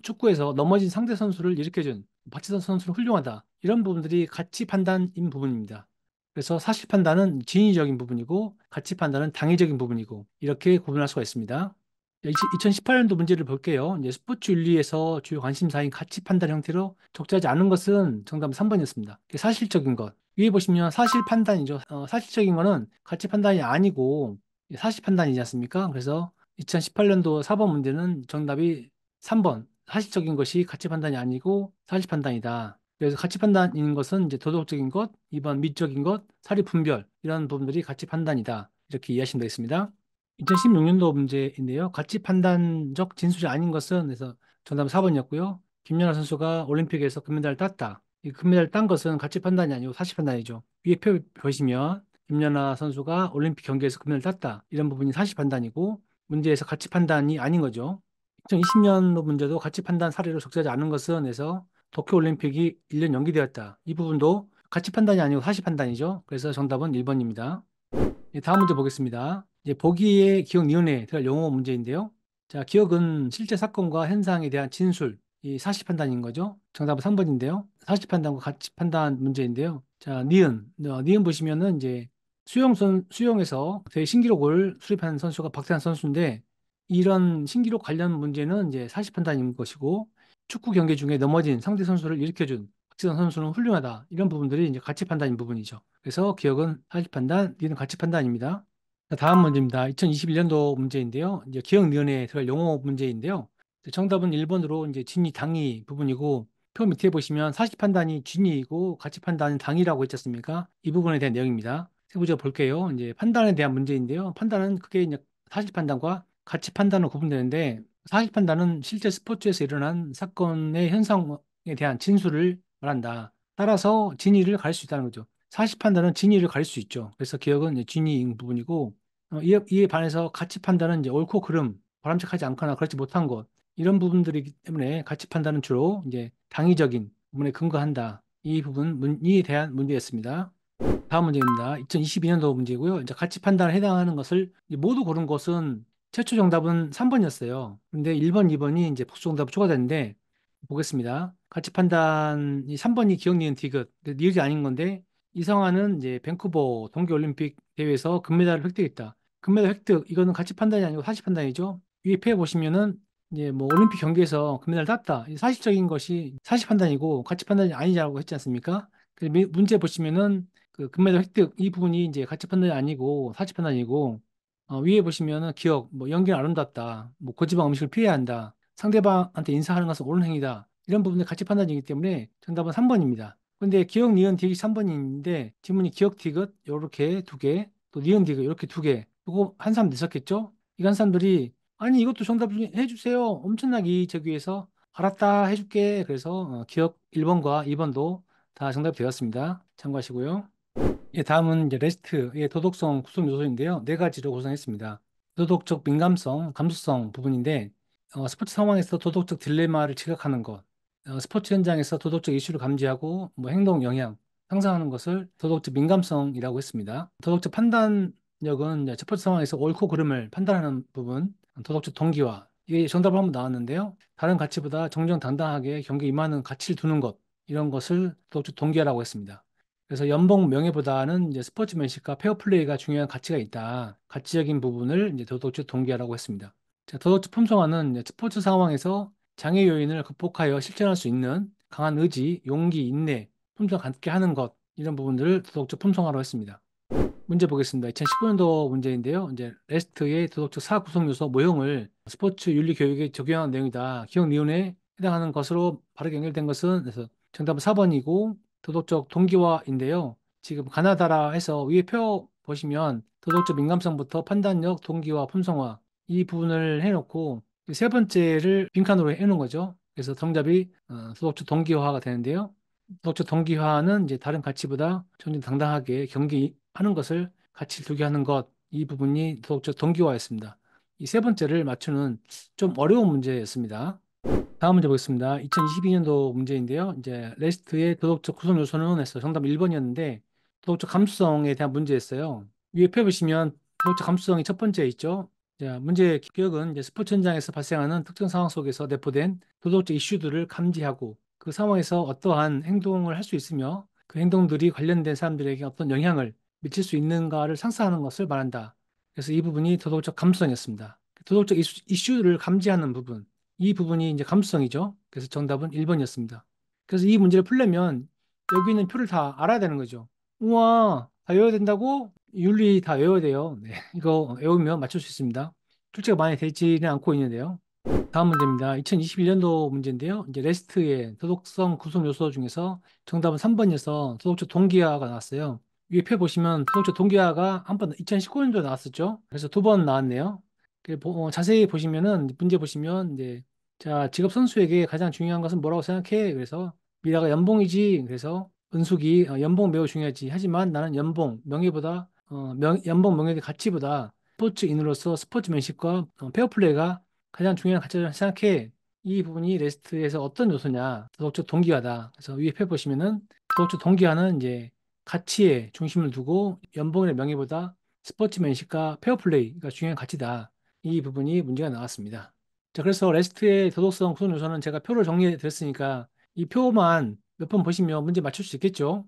축구에서 넘어진 상대 선수를 일으켜준 박지성 선수는 훌륭하다. 이런 부분들이 가치 판단인 부분입니다. 그래서 사실 판단은 진위적인 부분이고 가치 판단은 당위적인 부분이고 이렇게 구분할 수가 있습니다. 2018년도 문제를 볼게요. 이제 스포츠 윤리에서 주요 관심사인 가치 판단 형태로 적절하지 않은 것은 정답은 3번이었습니다. 사실적인 것. 위에 보시면 사실 판단이죠. 사실적인 거는 가치 판단이 아니고 사실 판단이지 않습니까? 그래서 2018년도 4번 문제는 정답이 3번. 사실적인 것이 가치 판단이 아니고 사실 판단이다. 그래서 가치 판단인 것은 이제 도덕적인 것, 2번 미적인 것, 사리 분별 이런 부분들이 가치 판단이다. 이렇게 이해하시면 되겠습니다. 2016년도 문제인데요. 가치 판단적 진술이 아닌 것은 그래서 정답은 4번이었고요. 김연아 선수가 올림픽에서 금메달을 땄다. 이 금메달을 딴 것은 가치 판단이 아니고 사실 판단이죠. 위에 표 보시면 김연아 선수가 올림픽 경기에서 금메달을 땄다. 이런 부분이 사실 판단이고 문제에서 가치 판단이 아닌 거죠. 2020년도 문제도 가치 판단 사례로 적절하지 않은 것은 해서 도쿄올림픽이 1년 연기되었다. 이 부분도 가치 판단이 아니고 사실 판단이죠. 그래서 정답은 1번입니다. 다음 문제 보겠습니다. 이제 보기에 기억 니은에 들어갈 용어 문제인데요. 자, 기억은 실제 사건과 현상에 대한 진술, 이 사실 판단인 거죠. 정답은 3번인데요. 사실 판단과 가치 판단 문제인데요. 자, 니은 보시면은 이제 수영에서 대회 신기록을 수립한 선수가 박태환 선수인데 이런 신기록 관련 문제는 이제 사실 판단인 것이고 축구 경기 중에 넘어진 상대 선수를 일으켜준 박지성 선수는 훌륭하다. 이런 부분들이 이제 가치 판단인 부분이죠. 그래서 기억은 사실 판단, 니은 가치 판단입니다. 자, 다음 문제입니다. 2021년도 문제인데요. 이제 기억 니은에 들어갈 용어 문제인데요. 정답은 1번으로 이제 진위 당위 부분이고 표 밑에 보시면 사실 판단이 진위이고 가치 판단은 당위라고 했지 않습니까? 이 부분에 대한 내용입니다. 세부적으로 볼게요. 이제 판단에 대한 문제인데요. 판단은 크게 이제 사실 판단과 가치 판단으로 구분되는데 사실 판단은 실제 스포츠에서 일어난 사건의 현상에 대한 진술을 말한다. 따라서 진위를 가릴 수 있다는 거죠. 사실 판단은 진위를 가릴 수 있죠. 그래서 기억은 이제 진위인 부분이고 이에 반해서 가치 판단은 이제 옳고 그름, 바람직하지 않거나 그렇지 못한 것 이런 부분들이기 때문에 가치 판단은 주로 이제 당위적인 부분에 근거한다. 이 부분에 대한 문제였습니다. 다음 문제입니다. 2022년도 문제고요. 이제 가치 판단에 해당하는 것을 이제 모두 고른 것은 최초 정답은 3번이었어요. 근데 1번, 2번이 이제 복수 정답 추가됐는데 보겠습니다. 가치 판단이 3번이 기억 니은 디귿, 근데 니은이 아닌 건데 이성화는 이제 밴쿠버 동계올림픽 대회에서 금메달을 획득했다. 금메달 획득 이거는 가치 판단이 아니고 사실 판단이죠. 위에 표 보시면은 이제 뭐 올림픽 경기에서 금메달 땄다. 이 사실적인 것이 사실 판단이고 가치 판단이 아니냐고 했지 않습니까? 그 문제 보시면은 그 금메달 획득 이 부분이 이제 가치 판단이 아니고 사치 판단이고 위에 보시면은 기억 뭐 연기는 아름답다 뭐 고지방 음식을 피해야 한다 상대방한테 인사하는 것은 옳은 행위다 이런 부분이 가치 판단이기 때문에 정답은 3번입니다. 근데 기억 니은 디귿 3번인데 지문이 기억 디귿 요렇게 두 개 또 니은 디귿 이렇게 두 개 그거 한 사람 있었겠죠? 이거 한 사람들이 아니 이것도 정답 해주세요 엄청나게 이의제기 위해서 알았다 해줄게 그래서 기억 1번과 2번도 다 정답되었습니다. 참고하시고요. 예, 다음은 이제 레스트의 도덕성 구성 요소인데요. 네 가지로 구성했습니다. 도덕적 민감성, 감수성 부분인데 스포츠 상황에서 도덕적 딜레마를 지각하는 것, 스포츠 현장에서 도덕적 이슈를 감지하고 뭐 행동 영향, 상상하는 것을 도덕적 민감성이라고 했습니다. 도덕적 판단력은 이제 스포츠 상황에서 옳고 그름을 판단하는 부분, 도덕적 동기화, 이게 정답으로 한번 나왔는데요. 다른 가치보다 정정당당하게 경기에 임하는 가치를 두는 것, 이런 것을 도덕적 동기화라고 했습니다. 그래서 연봉 명예보다는 이제 스포츠맨십과 페어플레이가 중요한 가치가 있다. 가치적인 부분을 이제 도덕적 동기화라고 했습니다. 자, 도덕적 품성화는 이제 스포츠 상황에서 장애 요인을 극복하여 실천할 수 있는 강한 의지, 용기, 인내, 품성 갖게 하는 것 이런 부분들을 도덕적 품성화로 했습니다. 문제 보겠습니다. 2019년도 문제인데요. 이제 레스트의 도덕적 사구성 요소 모형을 스포츠 윤리 교육에 적용한 내용이다. 기억 니은에 해당하는 것으로 바르게 연결된 것은 그래서 정답은 4번이고 도덕적 동기화인데요. 지금 가나다라 해서 위에 표 보시면 도덕적 민감성부터 판단력, 동기화, 품성화 이 부분을 해놓고 세 번째를 빈칸으로 해놓은 거죠. 그래서 정답이 도덕적 동기화가 되는데요. 도덕적 동기화는 이제 다른 가치보다 정정당당하게 경기하는 것을 가치를 두게 하는 것, 이 부분이 도덕적 동기화였습니다. 이 세 번째를 맞추는 좀 어려운 문제였습니다. 다음 문제 보겠습니다. 2022년도 문제인데요. 이제 레스트의 도덕적 구성 요소는 해서 정답 1번이었는데 도덕적 감수성에 대한 문제였어요. 위에 펴 보시면 도덕적 감수성이 첫 번째 있죠. 자, 문제의 기억은 이제 스포츠 현장에서 발생하는 특정 상황 속에서 내포된 도덕적 이슈들을 감지하고 그 상황에서 어떠한 행동을 할 수 있으며 그 행동들이 관련된 사람들에게 어떤 영향을 미칠 수 있는가를 상상하는 것을 말한다. 그래서 이 부분이 도덕적 감수성이었습니다. 도덕적 이슈를 감지하는 부분. 이 부분이 이제 감수성이죠. 그래서 정답은 1번이었습니다. 그래서 이 문제를 풀려면 여기 있는 표를 다 알아야 되는 거죠. 우와, 다 외워야 된다고? 윤리 다 외워야 돼요. 네, 이거 외우면 맞출 수 있습니다. 출제가 많이 되지는 않고 있는데요. 다음 문제입니다. 2021년도 문제인데요. 이제 레스트의 도덕성 구성 요소 중에서 정답은 3번이어서 도덕적 동기화가 나왔어요. 위에 표 보시면 도덕적 동기화가 한 번 2019년도에 나왔었죠. 그래서 두 번 나왔네요. 자세히 보시면은 문제 보시면 이제 자 직업 선수에게 가장 중요한 것은 뭐라고 생각해? 그래서 미라가 연봉이지. 그래서 은숙이 연봉 매우 중요하지. 하지만 나는 연봉 명예보다 연봉 명예의 가치보다 스포츠인으로서 스포츠맨십과 페어플레이가 가장 중요한 가치를 생각해. 이 부분이 레스트에서 어떤 요소냐? 도덕적 동기화다. 그래서 위에 펴 보시면은 도덕적 동기화는 이제 가치에 중심을 두고 연봉의 명예보다 스포츠맨십과 페어플레이가 중요한 가치다. 이 부분이 문제가 나왔습니다. 자, 그래서 레스트의 도덕성 구성 요소는 제가 표를 정리해 드렸으니까 이 표만 몇 번 보시면 문제 맞출 수 있겠죠?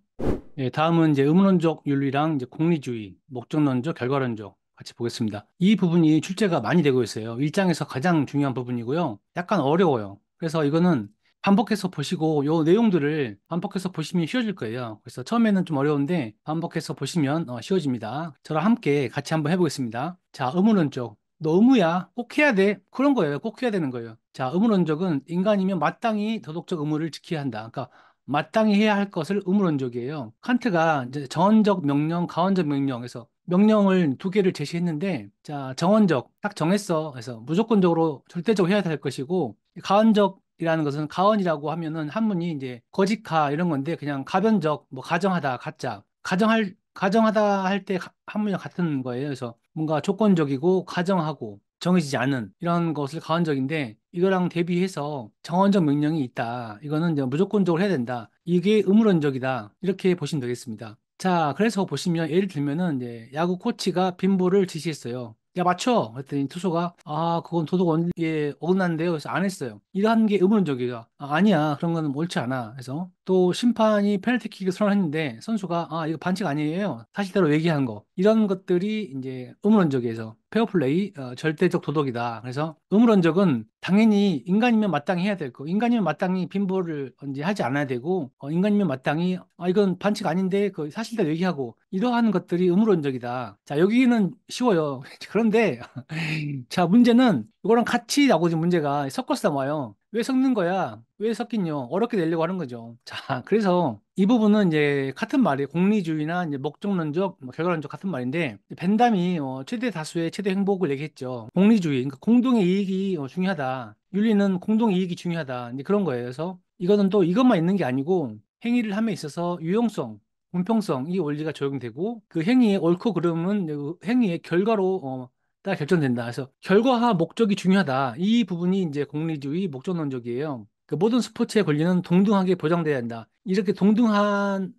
네, 다음은 이제 의문론적 윤리랑 이제 공리주의, 목적론적, 결과론적 같이 보겠습니다. 이 부분이 출제가 많이 되고 있어요. 1장에서 가장 중요한 부분이고요. 약간 어려워요. 그래서 이거는 반복해서 보시고 요 내용들을 반복해서 보시면 쉬워질 거예요. 그래서 처음에는 좀 어려운데 반복해서 보시면 쉬워집니다. 저랑 함께 같이 한번 해보겠습니다. 자, 의문원적. 너 의무야. 꼭 해야 돼. 그런 거예요. 꼭 해야 되는 거예요. 자, 의문원적은 인간이면 마땅히 도덕적 의무를 지켜야 한다. 그러니까 마땅히 해야 할 것을 의무론적이에요. 칸트가 이제 정언적 명령, 가언적 명령에서 명령을 두 개를 제시했는데, 자, 정언적, 딱 정했어. 그래서 무조건적으로 절대적으로 해야 될 것이고, 가언적이라는 것은 가언이라고 하면은 한문이 이제 거짓가 이런 건데, 그냥 가변적, 뭐 가정하다, 가짜. 가정하다 할 때 한문이랑 같은 거예요. 그래서 뭔가 조건적이고 가정하고 정해지지 않은 이런 것을 가언적인데 이거랑 대비해서 정언적 명령이 있다. 이거는 이제 무조건적으로 해야 된다. 이게 의무론적이다. 이렇게 보시면 되겠습니다. 자, 그래서 보시면 예를 들면은 이제 야구 코치가 빈볼을 지시했어요. 야, 맞춰. 그랬더니 투수가 그건 도덕 원리에 어긋나는데요. 그래서 안 했어요. 이러한 게 의무론적이다. 아니야. 그런 거는 옳지 않아. 그래서 또 심판이 페널티킥을 선언했는데 선수가 이거 반칙 아니에요. 사실대로 얘기한 거. 이런 것들이 이제 의무론적이어서 페어플레이, 절대적 도덕이다. 그래서 의무론적은 당연히 인간이면 마땅히 해야 될 거. 인간이면 마땅히 빈볼을 이제 하지 않아야 되고, 인간이면 마땅히, 이건 반칙 아닌데, 그 사실대로 얘기하고, 이러한 것들이 의무론적이다. 자, 여기는 쉬워요. 그런데, 자, 문제는 이거랑 같이 나오지 문제가 섞어서 나와요. 왜 섞는 거야? 왜 섞긴요? 어렵게 내려고 하는 거죠. 자, 그래서 이 부분은 이제 같은 말이에요. 공리주의나 이제 목적론적, 뭐 결과론적 같은 말인데, 벤담이 최대 다수의 최대 행복을 얘기했죠. 공리주의, 그러니까 공동의 이익이 중요하다. 윤리는 공동의 이익이 중요하다. 이제 그런 거예요. 그래서 이거는 또 이것만 있는 게 아니고 행위를 함에 있어서 유용성, 공평성 이 원리가 적용되고 그 행위의 옳고 그름은 그 행위의 결과로 따라 결정된다. 그래서 결과와 목적이 중요하다. 이 부분이 이제 공리주의 목적론적이에요. 그 모든 스포츠의 권리는 동등하게 보장돼야 한다. 이렇게 동등한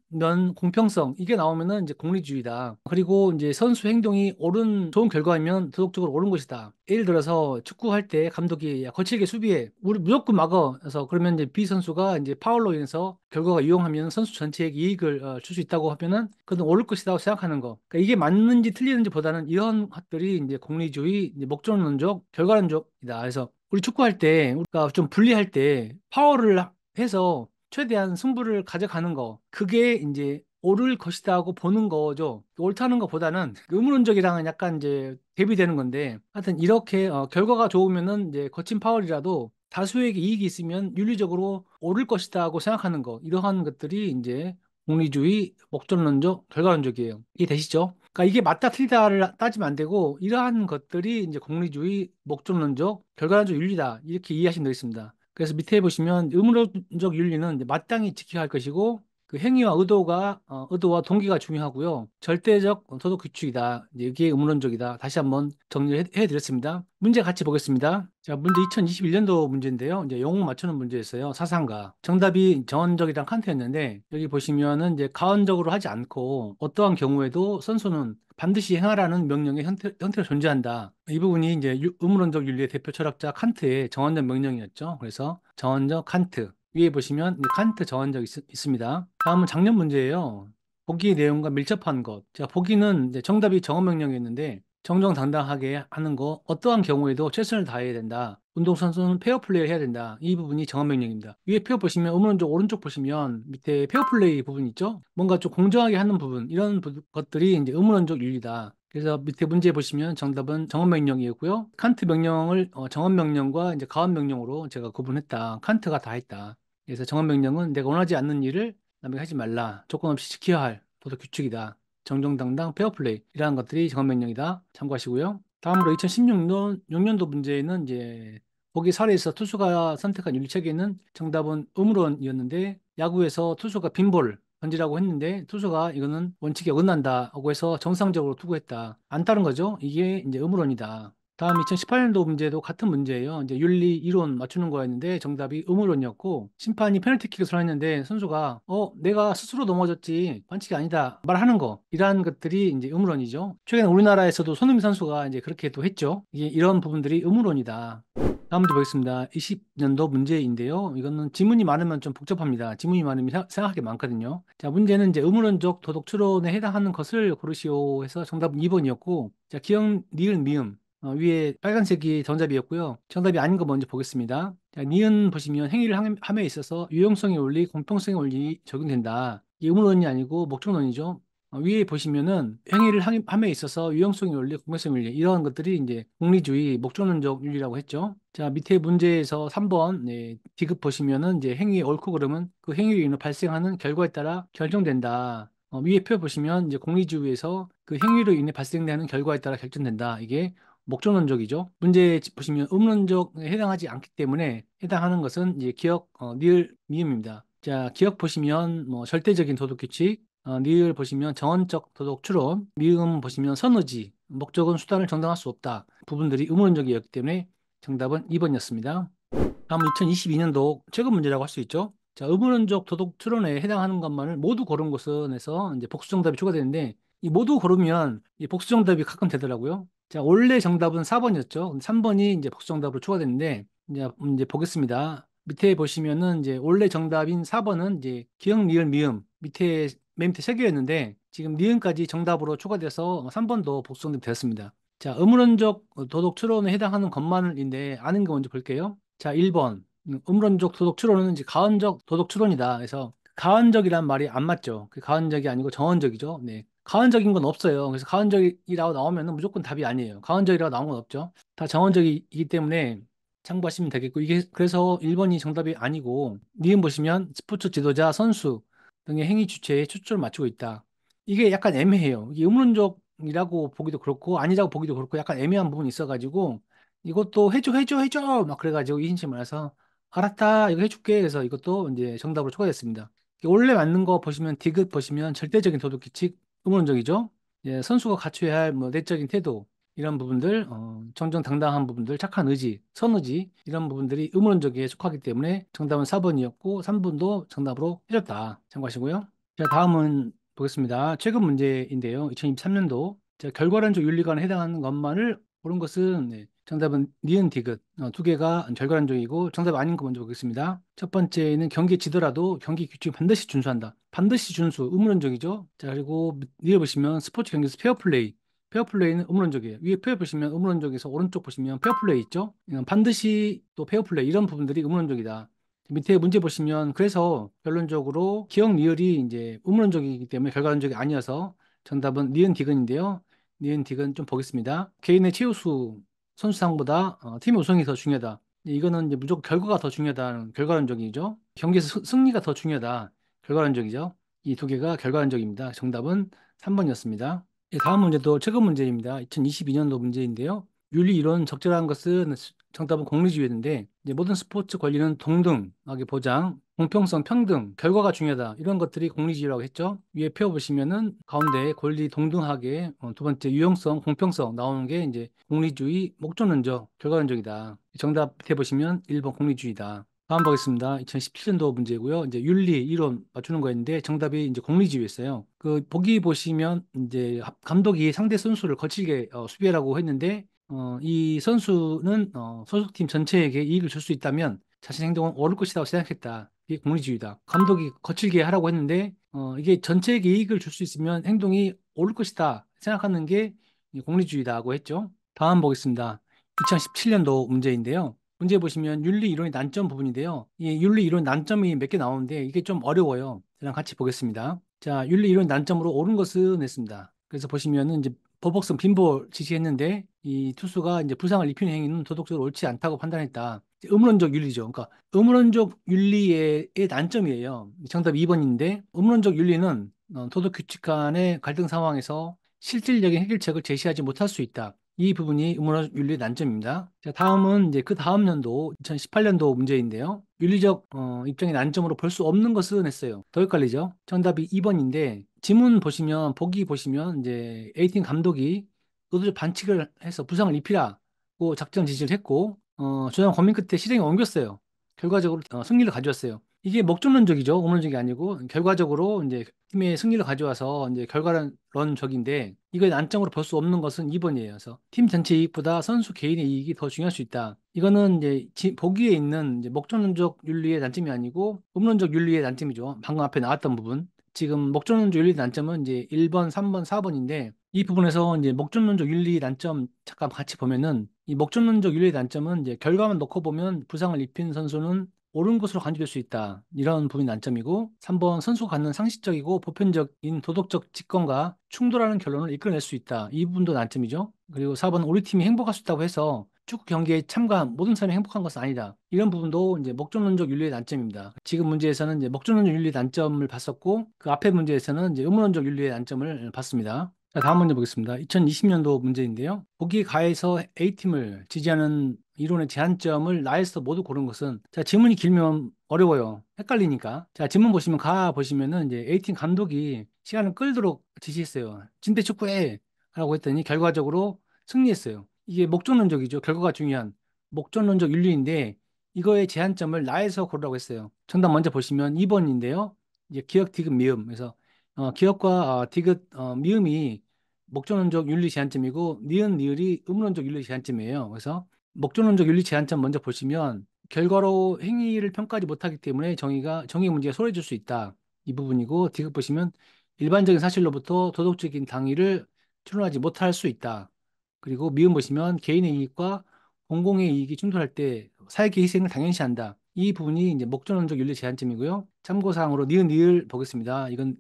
공평성 이게 나오면은 이제 공리주의다. 그리고 이제 선수 행동이 옳은 좋은 결과이면 도덕적으로 옳은 것이다. 예를 들어서 축구할 때 감독이 야, 거칠게 수비해. 우리 무조건 막어. 그래서 그러면 이제 B 선수가 이제 파울로 인해서 결과가 유용하면 선수 전체에게 이익을 줄 수 있다고 하면은 그건 옳을 것이라고 생각하는 거. 그러니까 이게 맞는지 틀리는지 보다는 이런 것들이 이제 공리주의, 이제 목적론적, 결과론적이다. 그래서 우리 축구할 때 우리가 좀 분리할 때 파울을 해서 최대한 승부를 가져가는 거 그게 이제 옳을 것이다 하고 보는 거죠. 옳다는 것보다는 의무론적이랑은 약간 이제 대비되는 건데 하여튼 이렇게 결과가 좋으면은 이제 거친 파울이라도 다수에게 이익이 있으면 윤리적으로 옳을 것이다 하고 생각하는 거 이러한 것들이 이제 공리주의, 목적론적, 결과론적이에요. 이해되시죠? 그러니까 이게 맞다 틀리다를 따지면 안 되고 이러한 것들이 이제 공리주의, 목적론적, 결과론적 윤리다 이렇게 이해하시면 되겠습니다. 그래서 밑에 보시면 의무론적 윤리는 이제 마땅히 지켜야 할 것이고 그 행위와 의도와 동기가 중요하고요. 절대적 도덕 규칙이다. 이제 이게 의무론적이다. 다시 한번 정리해 드렸습니다. 문제 같이 보겠습니다. 자, 문제 2021년도 문제인데요. 이제 영웅 맞추는 문제였어요. 사상가. 정답이 정언적이랑 칸트였는데 여기 보시면은 이제 가언적으로 하지 않고 어떠한 경우에도 선수는 반드시 행하라는 명령의 형태로 존재한다. 이 부분이 이제 의무론적 윤리의 대표 철학자 칸트의 정언적 명령이었죠. 그래서 정언적 칸트. 위에 보시면 이제 칸트 정언적 있습니다. 다음은 작년 문제예요. 보기의 내용과 밀접한 것. 자, 보기는 이제 정답이 정언 명령이었는데 정정당당하게 하는 거, 어떠한 경우에도 최선을 다해야 된다. 운동선수는 페어플레이를 해야 된다. 이 부분이 정언 명령입니다. 위에 페어 보시면 오른쪽 오른쪽 보시면 밑에 페어플레이 부분 있죠? 뭔가 좀 공정하게 하는 부분 이런 것들이 이제 의무론적 윤리다. 그래서 밑에 문제 보시면 정답은 정언 명령이었고요. 칸트 명령을 정언 명령과 이제 가언 명령으로 제가 구분했다. 칸트가 다 했다. 그래서 정언 명령은 내가 원하지 않는 일을 남에게 하지 말라. 조건 없이 지켜야 할 도덕 규칙이다. 정정당당 페어플레이 이러한 것들이 정언명령이다. 참고하시고요. 다음으로 2016년도 문제는 이제 보기 사례에서 투수가 선택한 윤리체계는 정답은 의무론이었는데 야구에서 투수가 빈볼 던지라고 했는데 투수가 이거는 원칙에 어긋난다고 해서 정상적으로 투구했다. 안 따른 거죠. 이게 이제 의무론이다. 다음 2018년도 문제도 같은 문제예요. 이제 윤리 이론 맞추는 거였는데 정답이 의무론이었고 심판이 페널티킥을 선언했는데 선수가 내가 스스로 넘어졌지 반칙이 아니다 말하는 거 이러한 것들이 이제 의무론이죠. 최근 우리나라에서도 손흥민 선수가 이제 그렇게 또 했죠. 이게 이런 부분들이 의무론이다. 다음 문제 보겠습니다. 20년도 문제인데요. 이거는 지문이 많으면 좀 복잡합니다. 지문이 많으면 생각할 게 많거든요. 자, 문제는 이제 의무론적 도덕 추론에 해당하는 것을 고르시오 해서 정답은 2번이었고, 자, 기억, 니은, 미음. 위에 빨간색이 정답이었고요. 정답이 아닌 거 먼저 보겠습니다. 자, 니은 보시면 행위를 함에 있어서 유용성의 원리, 공평성의 원리 적용된다. 이 의문론이 아니고 목적론이죠. 위에 보시면은 행위를 함에 있어서 유용성의 원리, 공평성의 원리 이런 것들이 이제 공리주의, 목적론적 윤리라고 했죠. 자, 밑에 문제에서 3번 디귿 보시면은 이제 행위의 옳고 그름은 그 행위로 인해 발생하는 결과에 따라 결정된다. 위에 표 보시면 이제 공리주의에서 그 행위로 인해 발생되는 결과에 따라 결정된다. 이게 목적론적이죠. 문제 보시면 음론적에 해당하지 않기 때문에 해당하는 것은 이제 기억, 니을, 미음입니다. 자, 기억 보시면 뭐 절대적인 도덕 규칙, 니을 보시면 정언적 도덕 추론, 미음 보시면 선의지, 목적은 수단을 정당할 수 없다. 부분들이 음론적이었기 때문에 정답은 2번이었습니다. 다음 2022년도 최근 문제라고 할 수 있죠. 자, 의문문적 도덕 추론에 해당하는 것만을 모두 고른 것은에서 이제 복수 정답이 추가되는데 이 모두 고르면 이 복수 정답이 가끔 되더라고요. 자, 원래 정답은 4번이었죠. 3번이 이제 복수 정답으로 추가됐는데 이제 보겠습니다. 밑에 보시면은 이제 원래 정답인 4번은 이제 기억, 니을, 미음 밑에 맨 밑에 세 개였는데 지금 니은까지 정답으로 추가돼서 3번도 복수 정답이 되었습니다. 자, 의문문적 도덕 추론에 해당하는 것만인데 아는 거 먼저 볼게요. 자, 1번. 음론적 도덕 추론은 이제 가언적 도덕 추론이다. 그래서 가언적이란 말이 안 맞죠. 그 가언적이 아니고 정언적이죠. 네. 가언적인 건 없어요. 그래서 가언적이라고 나오면 무조건 답이 아니에요. 가언적이라고 나온 건 없죠. 다 정언적이기 때문에 참고하시면 되겠고 이게 그래서 1번이 정답이 아니고 니은 보시면 스포츠 지도자, 선수 등의 행위 주체에 초점을 맞추고 있다. 이게 약간 애매해요. 이게 음론적이라고 보기도 그렇고 아니라고 보기도 그렇고 약간 애매한 부분이 있어가지고 이것도 해줘 막 그래가지고 이인식 말해서 알았다 이거 해줄게 그래서 이것도 이제 정답으로 초과됐습니다. 원래 맞는 거 보시면 디귿 보시면 절대적인 도덕 규칙 의문적이죠. 예, 선수가 갖춰야 할 뭐 내적인 태도 이런 부분들 정정당당한 부분들 착한 의지 선의지 이런 부분들이 의문적에 속하기 때문에 정답은 4번이었고 3번도 정답으로 해줬다 참고하시고요. 자, 다음은 보겠습니다. 최근 문제인데요. 2023년도 결과론적 윤리관에 해당하는 것만을 고른 것은 정답은 니은 디귿 두 개가 결과론적이고 정답 아닌 거 먼저 보겠습니다. 첫 번째는 경기에 지더라도 경기 규칙 반드시 준수한다. 반드시 준수 의문론적이죠. 자, 그리고 위에 보시면 스포츠 경기에서 페어플레이 페어플레이는 의문론적이에요. 위에 페어 보시면 의문론적에서 오른쪽 보시면 페어플레이 있죠. 반드시 또 페어플레이 이런 부분들이 의문론적이다. 밑에 문제 보시면 그래서 결론적으로 기억 니을이 이제 의문론적이기 때문에 결과론적이 아니어서 정답은 니은 디귿인데요. 니은 디귿 좀 보겠습니다. 개인의 최우수 선수상보다 팀 우승이 더 중요하다. 이거는 이제 무조건 결과가 더 중요하다는 결과론적이죠. 경기에서 승리가 더 중요하다. 결과론적이죠. 이 두 개가 결과론적입니다. 정답은 3번이었습니다. 다음 문제도 최근 문제입니다. 2022년도 문제인데요. 윤리 이론 적절한 것은 정답은 공리주의였는데 이제 모든 스포츠 권리는 동등하게 보장, 공평성, 평등, 결과가 중요하다. 이런 것들이 공리주의라고 했죠. 위에 표 보시면은 가운데 권리 동등하게 두 번째 유용성, 공평성 나오는 게 이제 공리주의, 목적론적, 결과론적이다. 정답 밑에 보시면 1번 공리주의다. 다음 보겠습니다. 2017년도 문제고요. 이제 윤리, 이론 맞추는 거였는데 정답이 이제 공리주의였어요. 그 보기 보시면 이제 감독이 상대 선수를 거칠게 수비하라고 했는데 이 선수는 소속팀 전체에게 이익을 줄 수 있다면 자신 행동은 옳을 것이라고 생각했다. 이게 공리주의다. 감독이 거칠게 하라고 했는데 이게 전체에게 이익을 줄 수 있으면 행동이 옳을 것이다 생각하는 게 공리주의다고 했죠. 다음 보겠습니다. 2017년도 문제인데요. 문제 보시면 윤리 이론의 난점 부분인데요. 이 윤리 이론 난점이 몇 개 나오는데 이게 좀 어려워요. 저랑 같이 보겠습니다. 자, 윤리 이론 난점으로 옳은 것은 했습니다. 그래서 보시면은 이제 보복성 빈볼 지시했는데 이 투수가 이제 부상을 입히는 행위는 도덕적으로 옳지 않다고 판단했다. 의문론적 윤리죠. 그러니까 의문론적 윤리의 난점이에요. 정답 2번인데 의문론적 윤리는 도덕 규칙 간의 갈등 상황에서 실질적인 해결책을 제시하지 못할 수 있다. 이 부분이 의문론적 윤리의 난점입니다. 자, 다음은 이제 그 다음 연도 2018년도 문제인데요. 윤리적 입장의 난점으로 볼 수 없는 것은 했어요. 더 헷갈리죠? 정답이 2번인데 지문 보시면 보기 보시면 이제 A팀 감독이 의도적 반칙을 해서 부상을 입히라고 작전 지시를 했고 조장 고민 끝에 실행에 옮겼어요. 결과적으로 승리를 가져왔어요. 이게 목적론적이죠. 의문론적이 아니고 결과적으로 이제 팀의 승리를 가져와서 이제 결과론적인데 이거의 난점으로 볼 수 없는 것은 2번이에요. 그래서 팀 전체 이익보다 선수 개인의 이익이 더 중요할 수 있다. 이거는 이제 보기에 있는 이제 목적론적 윤리의 난점이 아니고 음론적 윤리의 난점이죠. 방금 앞에 나왔던 부분. 지금 목적론적 윤리의 난점은 이제 1번, 3번, 4번인데 이 부분에서 이제 목전론적 윤리 단점 잠깐 같이 보면은 이 목전론적 윤리 단점은 이제 결과만 놓고 보면 부상을 입힌 선수는 옳은 것으로 간주될 수 있다. 이런 부분이 난점이고 3번 선수가 갖는 상식적이고 보편적인 도덕적 직관과 충돌하는 결론을 이끌어낼 수 있다. 이 부분도 난점이죠. 그리고 4번 우리 팀이 행복할 수 있다고 해서 축구 경기에 참가한 모든 사람이 행복한 것은 아니다. 이런 부분도 이제 목전론적 윤리의 난점입니다. 지금 문제에서는 이제 목전론적 윤리의 난점을 봤었고 그 앞에 문제에서는 이제 의문론적 윤리의 난점을 봤습니다. 자, 다음 문제 보겠습니다. 2020년도 문제인데요. 보기 가에서 A팀을 지지하는 이론의 제한점을 나에서 모두 고른 것은 자, 지문이 길면 어려워요. 헷갈리니까. 자, 지문 보시면 가 보시면은 이제 A팀 감독이 시간을 끌도록 지시했어요. 진대 축구해! 라고 했더니 결과적으로 승리했어요. 이게 목적론적이죠. 결과가 중요한 목적론적 윤리인데 이거의 제한점을 나에서 고르라고 했어요. 정답 먼저 보시면 2번인데요. 이제 기억, 디귿, 미음. 그래서 기억과 디귿, 미음이 목적론적 윤리 제한점이고 니은, 니을이 의문론적 윤리 제한점이에요. 그래서 목적론적 윤리 제한점 먼저 보시면 결과로 행위를 평가하지 못하기 때문에 정의 문제가 소홀해질 수 있다. 이 부분이고 디귿 보시면 일반적인 사실로부터 도덕적인 당위를 추론하지 못할 수 있다. 그리고 미음 보시면 개인의 이익과 공공의 이익이 충돌할 때 사회의 희생을 당연시한다. 이 부분이 이제 목적론적 윤리 제한점이고요. 참고사항으로 니은, 니을 보겠습니다. 이거는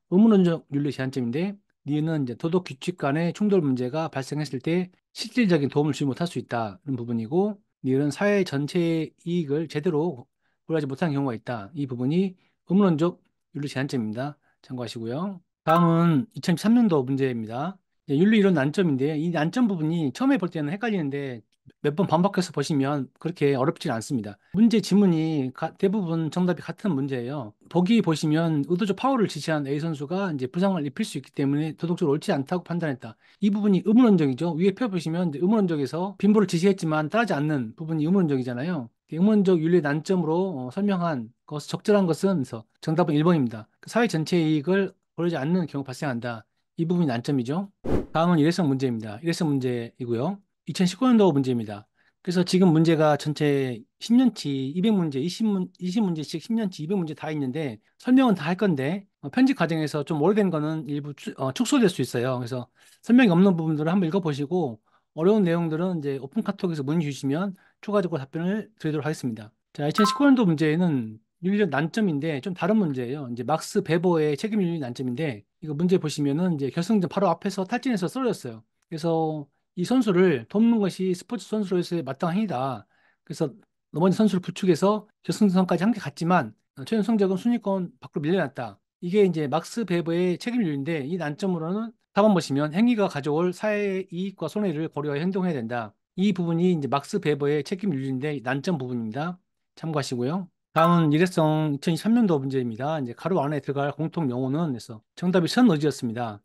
의문론적 윤리 제한점인데 니은은 이제 도덕 규칙 간의 충돌 문제가 발생했을 때 실질적인 도움을 주지 못할 수 있다는 부분이고 니은은 사회 전체의 이익을 제대로 고려하지 못한 경우가 있다. 이 부분이 의문론적 윤리 제한점입니다. 참고하시고요. 다음은 2013년도 문제입니다. 윤리 이론 난점인데 이 난점 부분이 처음에 볼 때는 헷갈리는데 몇 번 반복해서 보시면 그렇게 어렵지는 않습니다. 문제 지문이 대부분 정답이 같은 문제예요. 보기 보시면 의도적 파울을 지시한 A 선수가 이제 부상을 입힐 수 있기 때문에 도덕적으로 옳지 않다고 판단했다. 이 부분이 의문론적이죠. 위에 표 보시면 이제 의문론적에서 빈보를 지시했지만 따르지 않는 부분이 의문론적이잖아요. 의문적 윤리의 난점으로 설명한 것은 적절한 것은 그래서 정답은 1번입니다. 사회 전체의 이익을 고려하지 않는 경우 발생한다. 이 부분이 난점이죠. 다음은 일회성 문제입니다. 일회성 문제이고요. 2019년도 문제입니다. 그래서 지금 문제가 전체 10년치 200문제, 20문제씩 10년치 200문제 다 있는데 설명은 다 할 건데 편집 과정에서 좀 오래된 거는 일부 축소될 수 있어요. 그래서 설명이 없는 부분들을 한번 읽어보시고 어려운 내용들은 이제 오픈 카톡에서 문의 주시면 추가적으로 답변을 드리도록 하겠습니다. 자, 2019년도 문제는 윤리적 난점인데 좀 다른 문제예요. 이제 막스 베버의 책임 윤리 난점인데 이거 문제 보시면은 이제 결승전 바로 앞에서 탈진해서 쓰러졌어요. 그래서 이 선수를 돕는 것이 스포츠 선수로서의 마땅한 행위다. 그래서 넘어진 선수를 부축해서 결승선까지 함께 갔지만 최종 성적은 순위권 밖으로 밀려났다. 이게 이제 막스 베버의 책임 윤리인데 이 난점으로는 4번 보시면 행위가 가져올 사회의 이익과 손해를 고려해 행동해야 된다. 이 부분이 이제 막스 베버의 책임 윤리인데 난점 부분입니다. 참고하시고요. 다음은 일회성 2023년도 문제입니다. 이제 가로 안에 들어갈 공통 용어는 그래서 정답이 선의지였습니다.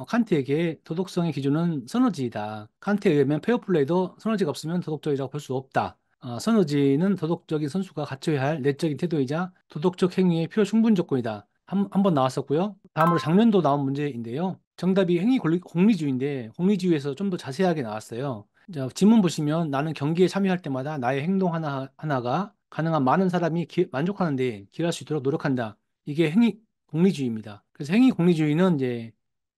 칸트에게 도덕성의 기준은 선의지이다. 칸트에 의하면 페어플레이도 선의지가 없으면 도덕적이라고 볼 수 없다. 선의지는 도덕적인 선수가 갖춰야 할 내적인 태도이자 도덕적 행위의 필요 충분 조건이다. 한 번 나왔었고요. 다음으로 작년도 나온 문제인데요. 정답이 공리주의인데 공리주의에서 좀 더 자세하게 나왔어요. 자, 지문 보시면 나는 경기에 참여할 때마다 나의 행동 하나가 가능한 많은 사람이 만족하는데 기여할 수 있도록 노력한다. 이게 행위 공리주의입니다. 그래서 행위 공리주의는 이제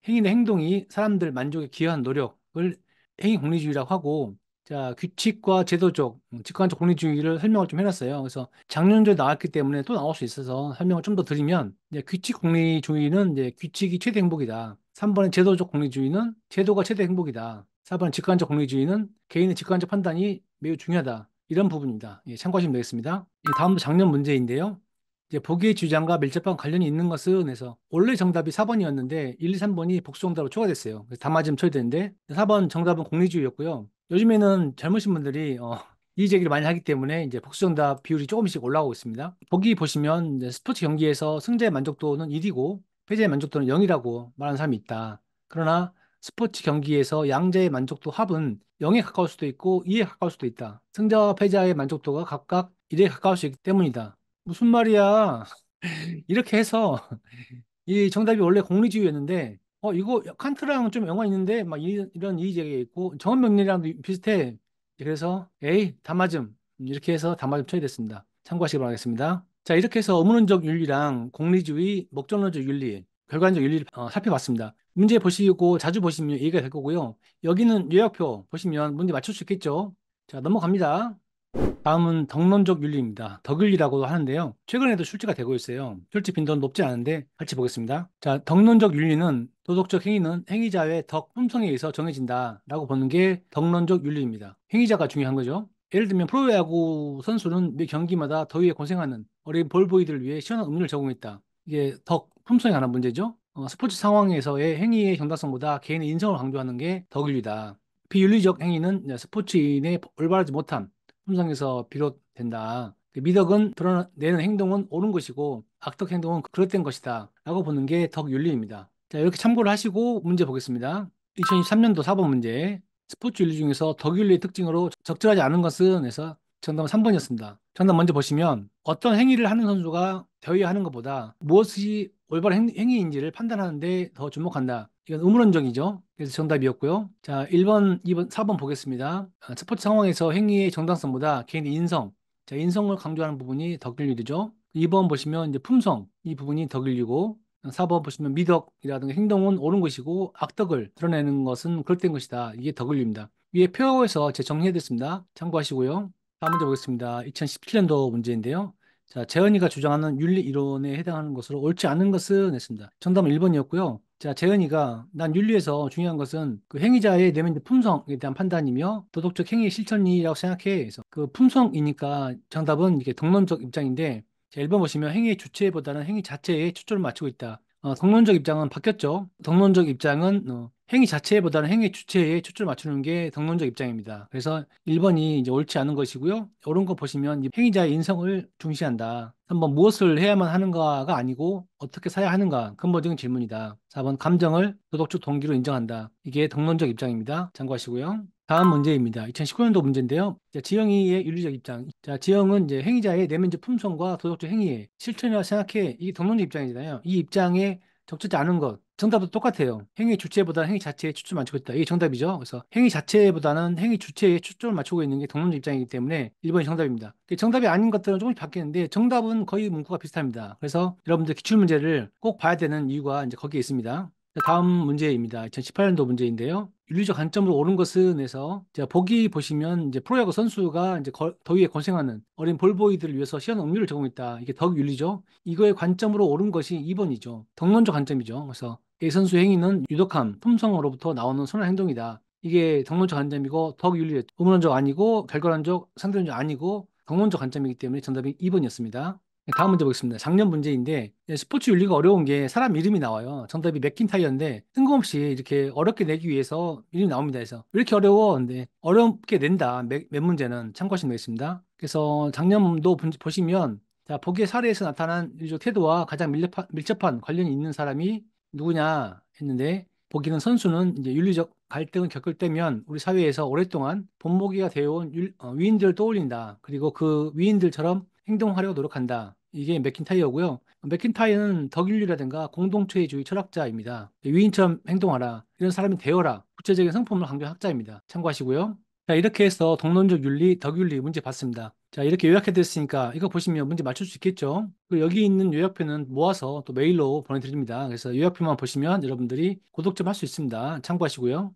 행위나 행동이 사람들 만족에 기여한 노력을 행위 공리주의라고 하고 자, 규칙과 제도적, 직관적 공리주의를 설명을 좀 해놨어요. 그래서 작년도에 나왔기 때문에 또 나올 수 있어서 설명을 좀 더 드리면 이제 규칙 공리주의는 이제 규칙이 최대 행복이다. 3번의 제도적 공리주의는 제도가 최대 행복이다. 4번 직관적 공리주의는 개인의 직관적 판단이 매우 중요하다. 이런 부분입니다. 예, 참고하시면 되겠습니다. 다음도 작년 문제인데요. 이제 보기의 주장과 밀접한 관련이 있는 것은 해서 원래 정답이 4번이었는데 1, 2, 3번이 복수 정답으로 추가됐어요. 그래서 다 맞으면 쳐야 되는데 4번 정답은 공리주의였고요. 요즘에는 젊으신 분들이 이의 제기를 많이 하기 때문에 이제 복수 정답 비율이 조금씩 올라가고 있습니다. 보기 보시면 이제 스포츠 경기에서 승자의 만족도는 1이고 패자의 만족도는 0이라고 말하는 사람이 있다. 그러나 스포츠 경기에서 양자의 만족도 합은 0에 가까울 수도 있고 2에 가까울 수도 있다. 승자와 패자의 만족도가 각각 1에 가까울 수 있기 때문이다. 무슨 말이야? 이렇게 해서 이 정답이 원래 공리주의였는데 이거 칸트랑 좀 연관 있는데 막 이런 이의제기가 있고 정원명리랑도 비슷해. 그래서 에이 다 맞음 이렇게 해서 다 맞음 처리됐습니다. 참고하시기 바라겠습니다. 자, 이렇게 해서 의문론적 윤리랑 공리주의, 목적론적 윤리, 결과론적 윤리를 살펴봤습니다. 문제 보시고 자주 보시면 이해가 될 거고요. 여기는 요약표 보시면 문제 맞출 수 있겠죠. 자, 넘어갑니다. 다음은 덕론적 윤리입니다. 덕윤리라고도 하는데요. 최근에도 출제가 되고 있어요. 출제 빈도는 높지 않은데 같이 보겠습니다. 자, 덕론적 윤리는 도덕적 행위는 행위자의 덕, 품성에 의해서 정해진다라고 보는 게 덕론적 윤리입니다. 행위자가 중요한 거죠. 예를 들면 프로야구 선수는 매 경기마다 더위에 고생하는 어린 볼보이들을 위해 시원한 음료를 제공했다. 이게 덕, 품성에 관한 문제죠. 스포츠 상황에서의 행위의 정당성보다 개인의 인성을 강조하는 게 덕윤리다. 비윤리적 행위는 스포츠인의 올바르지 못함, 품성에서 비롯된다. 그 미덕은 드러내는 행동은 옳은 것이고 악덕 행동은 그릇된 것이다. 라고 보는 게 덕윤리입니다. 자, 이렇게 참고를 하시고 문제 보겠습니다. 2023년도 4번 문제. 스포츠 윤리 중에서 덕윤리의 특징으로 적절하지 않은 것은 해서 정답은 3번이었습니다. 정답 먼저 보시면 어떤 행위를 하는 선수가 대회하는 것보다 무엇이 올바른 행위인지를 판단하는데 더 주목한다. 이건 의문론적이죠. 그래서 정답이었고요. 자, 1번, 2번, 4번 보겠습니다. 스포츠 상황에서 행위의 정당성보다 개인의 인성, 자, 인성을 강조하는 부분이 덕윤리죠. 2번 보시면 이제 품성, 이 부분이 덕윤리고, 4번 보시면 미덕이라든가 행동은 옳은 것이고 악덕을 드러내는 것은 그릇된 것이다. 이게 덕윤리입니다. 위에 표에서 제 정리해뒀습니다. 참고하시고요. 다음 문제 보겠습니다. 2017년도 문제인데요. 자, 재현이가 주장하는 윤리 이론에 해당하는 것으로 옳지 않은 것은 했습니다. 정답은 1번이었고요. 자, 재현이가 난 윤리에서 중요한 것은 그 행위자의 내면의 품성에 대한 판단이며 도덕적 행위 실천이라고 생각해. 그래서 그 품성이니까 정답은 이게 동론적 입장인데 자, 1번 보시면 행위의 주체보다는 행위 자체에 초점을 맞추고 있다. 동론적 입장은 바뀌었죠. 동론적 입장은 행위 자체보다는 행위 주체에 초점을 맞추는 게 동론적 입장입니다. 그래서 1번이 이제 옳지 않은 것이고요. 옳은 거 보시면 이 행위자의 인성을 중시한다. 3번 무엇을 해야만 하는가가 아니고 어떻게 사야 하는가 근본적인 질문이다. 4번 감정을 도덕적 동기로 인정한다. 이게 동론적 입장입니다. 참고하시고요. 다음 문제입니다. 2019년도 문제인데요. 자, 지영이의 윤리적 입장. 자, 지영은 이제 행위자의 내면적 품성과 도덕적 행위의 실천이라고 생각해. 이게 동론적 입장이잖아요. 이 입장에 적절치 않은 것. 정답도 똑같아요. 행위 주체보다는 행위 자체에 초점을 맞추고 있다. 이게 정답이죠. 그래서 행위 자체보다는 행위 주체에 초점을 맞추고 있는 게 동론적 입장이기 때문에 1번이 정답입니다. 정답이 아닌 것들은 조금씩 바뀌는데 정답은 거의 문구가 비슷합니다. 그래서 여러분들 기출문제를 꼭 봐야 되는 이유가 이제 거기에 있습니다. 자, 다음 문제입니다. 2018년도 문제인데요. 윤리적 관점으로 옳은 것은 해서 제가 보기 보시면 이제 프로야구 선수가 이제 더위에 고생하는 어린 볼보이들을 위해서 시원한 음료를 제공했다. 이게 덕윤리죠. 이거의 관점으로 옳은 것이 2번이죠. 덕론적 관점이죠. 그래서 A 선수 행위는 유독함, 품성으로부터 나오는 선한 행동이다. 이게 덕론적 관점이고 덕윤리, 의문론적 아니고 결과론적, 상대론적 아니고 덕론적 관점이기 때문에 정답이 2번이었습니다. 다음 문제 보겠습니다. 작년 문제인데 스포츠 윤리가 어려운 게 사람 이름이 나와요. 정답이 맥킨타이어인데 뜬금없이 이렇게 어렵게 내기 위해서 이름이 나옵니다. 그래서 왜 이렇게 어려워? 근데 어렵게 낸다. 몇 문제는 참고하시면 되겠습니다. 그래서 작년도 보시면 자, 보기의 사례에서 나타난 윤리적 태도와 가장 밀접한 관련이 있는 사람이 누구냐 했는데 보기는 선수는 이제 윤리적 갈등을 겪을 때면 우리 사회에서 오랫동안 본보기가 되어온 위인들을 떠올린다. 그리고 그 위인들처럼 행동하려고 노력한다. 이게 맥킨타이어고요. 맥킨타이어는 덕윤리라든가 공동체주의 철학자입니다. 위인처럼 행동하라. 이런 사람이 되어라. 구체적인 성품을 강조한 학자입니다. 참고하시고요. 자, 이렇게 해서 동론적 윤리, 덕윤리 문제 봤습니다. 자, 이렇게 요약해드렸으니까 이거 보시면 문제 맞출 수 있겠죠? 그리고 여기 있는 요약표는 모아서 또 메일로 보내드립니다. 그래서 요약표만 보시면 여러분들이 고독 좀 할 수 있습니다. 참고하시고요.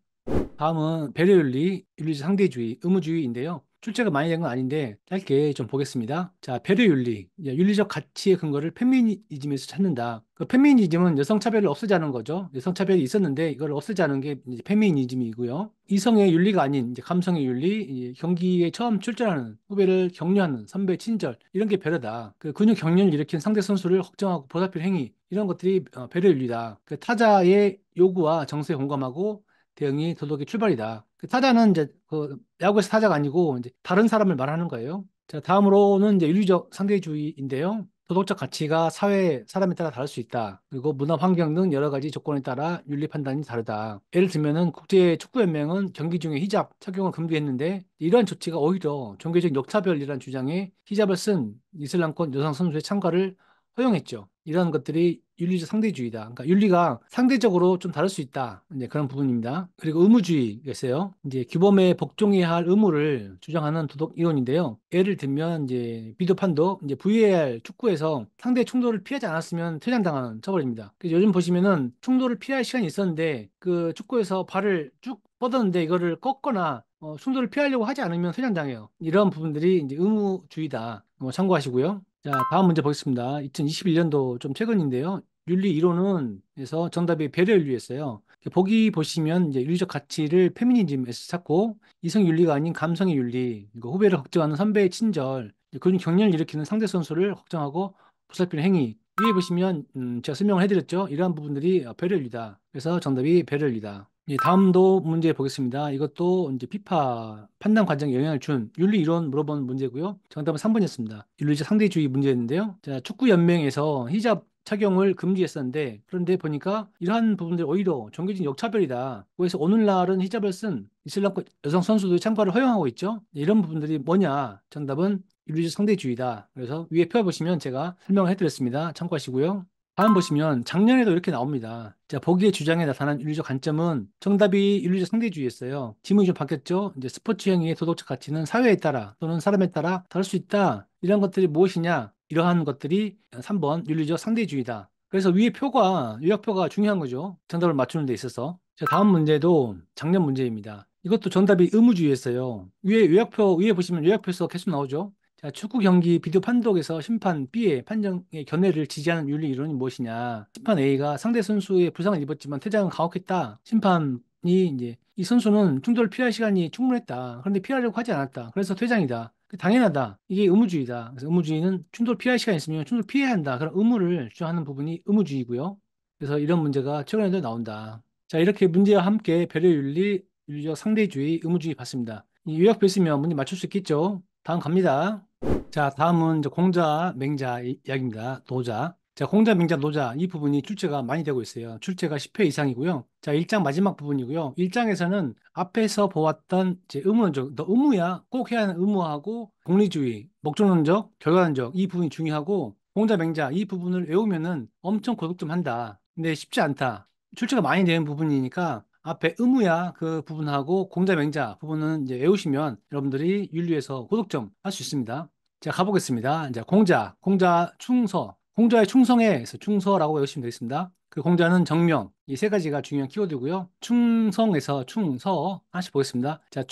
다음은 배려윤리, 윤리적 상대주의, 의무주의인데요. 출제가 많이 된 건 아닌데 짧게 좀 보겠습니다. 자, 배려윤리, 윤리적 가치의 근거를 페미니즘에서 찾는다. 그 페미니즘은 여성차별을 없애자는 거죠. 여성차별이 있었는데 이걸 없애자는 게 이제 페미니즘이고요. 이성의 윤리가 아닌 이제 감성의 윤리, 이제 경기에 처음 출전하는 후배를 격려하는 선배 친절 이런 게 배려다. 그 근육 경련을 일으킨 상대 선수를 걱정하고 보살필 행위 이런 것들이 배려윤리다. 그 타자의 요구와 정서에 공감하고 대응이 도덕의 출발이다. 그 타자는 이제 그 야구에서 타자가 아니고 이제 다른 사람을 말하는 거예요. 자, 다음으로는 이제 윤리적 상대주의인데요. 도덕적 가치가 사회 사람에 따라 다를 수 있다. 그리고 문화 환경 등 여러 가지 조건에 따라 윤리 판단이 다르다. 예를 들면은 국제 축구 연맹은 경기 중에 히잡 착용을 금기했는데 이러한 조치가 오히려 종교적 역차별이라는 주장에 히잡을 쓴 이슬람권 여성 선수의 참가를 허용했죠. 이런 것들이 윤리적 상대주의다. 그러니까 윤리가 상대적으로 좀 다를 수 있다. 이제 그런 부분입니다. 그리고 의무주의가 있어요. 이제 규범에 복종해야 할 의무를 주장하는 도덕 이론인데요. 예를 들면 이제 비디오 판독, 이제 VAR 축구에서 상대 충돌을 피하지 않았으면 퇴장당하는 처벌입니다. 그래서 요즘 보시면은 충돌을 피할 시간이 있었는데 그 축구에서 발을 쭉 뻗었는데 이거를 꺾거나 충돌을 피하려고 하지 않으면 퇴장당해요. 이런 부분들이 이제 의무주의다. 참고하시고요. 자, 다음 문제 보겠습니다. 2021년도 좀 최근인데요. 윤리 이론은에서 정답이 배려 윤리였어요. 보기 보시면 이제 윤리적 가치를 페미니즘에서 찾고 이성 윤리가 아닌 감성의 윤리, 그리고 후배를 걱정하는 선배의 친절, 그런 격려를 일으키는 상대 선수를 걱정하고 보살피는 행위. 위에 보시면 제가 설명을 해드렸죠. 이러한 부분들이 배려 윤리다. 그래서 정답이 배려 윤리다. 다음도 문제 보겠습니다. 이것도 이제 피파 판단 과정에 영향을 준 윤리 이론 물어본 문제고요. 정답은 3번이었습니다. 윤리적 상대주의 문제였는데요. 자, 축구 연맹에서 히잡 착용을 금지했었는데 그런데 보니까 이러한 부분들이 오히려 종교적 역차별이다. 그래서 오늘날은 히잡을 쓴 이슬람권 여성 선수들 참가를 허용하고 있죠. 이런 부분들이 뭐냐? 정답은 윤리적 상대주의다. 그래서 위에 펴보시면 제가 설명을 해드렸습니다. 참고하시고요. 다음 보시면 작년에도 이렇게 나옵니다. 자, 보기의 주장에 나타난 윤리적 관점은 정답이 윤리적 상대주의였어요. 지문이 좀 바뀌었죠? 이제 스포츠 행위의 도덕적 가치는 사회에 따라 또는 사람에 따라 다를 수 있다. 이런 것들이 무엇이냐? 이러한 것들이 3번 윤리적 상대주의다. 그래서 위에 표가 요약표가 중요한 거죠. 정답을 맞추는 데 있어서. 자, 다음 문제도 작년 문제입니다. 이것도 정답이 의무주의였어요. 위에 요약표 위에 보시면 요약표에서 계속 나오죠. 자, 축구 경기 비디오 판독에서 심판 B의 판정의 견해를 지지하는 윤리 이론이 무엇이냐? 심판 A가 상대 선수의 부상을 입었지만 퇴장은 가혹했다. 심판이 이제 이 선수는 충돌을 피할 시간이 충분했다. 그런데 피하려고 하지 않았다. 그래서 퇴장이다. 당연하다. 이게 의무주의다. 그래서 의무주의는 충돌 피할 시간이 있으면 충돌 피해야 한다. 그런 의무를 주장하는 부분이 의무주의고요. 그래서 이런 문제가 최근에도 나온다. 자, 이렇게 문제와 함께 배려윤리, 윤리적 상대주의, 의무주의 봤습니다. 이 요약표 있으면 문제 맞출 수 있겠죠? 다음 갑니다. 자, 다음은 이제 공자, 맹자 이야기입니다. 노자. 자, 공자, 맹자, 노자 이 부분이 출제가 많이 되고 있어요. 출제가 10회 이상이고요. 자, 1장 마지막 부분이고요. 1장에서는 앞에서 보았던 이제 의무론적, 너 의무야? 꼭 해야 하는 의무하고 공리주의, 목적론적, 결과론적 이 부분이 중요하고 공자, 맹자 이 부분을 외우면은 엄청 고득점 한다. 근데 쉽지 않다. 출제가 많이 되는 부분이니까 앞에 의무야 그 부분하고 공자, 맹자 부분은 이제 외우시면 여러분들이 윤리에서 고득점 할 수 있습니다. 자, 가보겠습니다. 이제 공자 충서, 공자의 충성에서 충서라고 외우시면 되겠습니다. 그 공자는 정명, 이 세 가지가 중요한 키워드고요. 충성에서 충서 하나씩 보겠습니다. 자,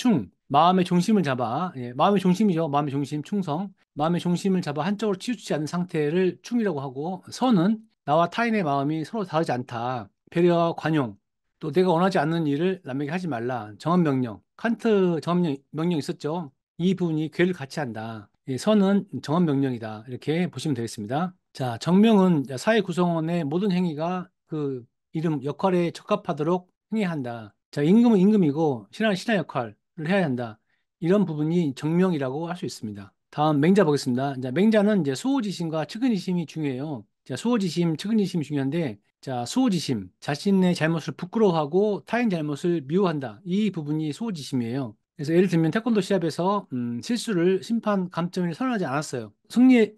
마음의 중심을 잡아, 마음의 중심이죠. 마음의 중심, 충성. 마음의 중심을 잡아 한쪽으로 치우치지 않는 상태를 충이라고 하고, 서는 나와 타인의 마음이 서로 다르지 않다. 배려와 관용, 또 내가 원하지 않는 일을 남에게 하지 말라. 정언명령, 칸트 정언명령 있었죠. 이 부분이 괴를 같이 한다. 선은 정언명령이다. 이렇게 보시면 되겠습니다. 자, 정명은 사회 구성원의 모든 행위가 그 이름 역할에 적합하도록 행해야 한다. 자, 임금은 임금이고 신하는 신하 역할을 해야 한다. 이런 부분이 정명이라고 할 수 있습니다. 다음 맹자 보겠습니다. 자, 맹자는 이제 수호지심과 측은지심이 중요해요. 자, 수호지심, 측은지심이 중요한데, 자, 수호지심, 자신의 잘못을 부끄러워하고 타인 잘못을 미워한다. 이 부분이 수호지심이에요. 그래서 예를 들면 태권도 시합에서 실수를 심판 감점을 선언하지 않았어요.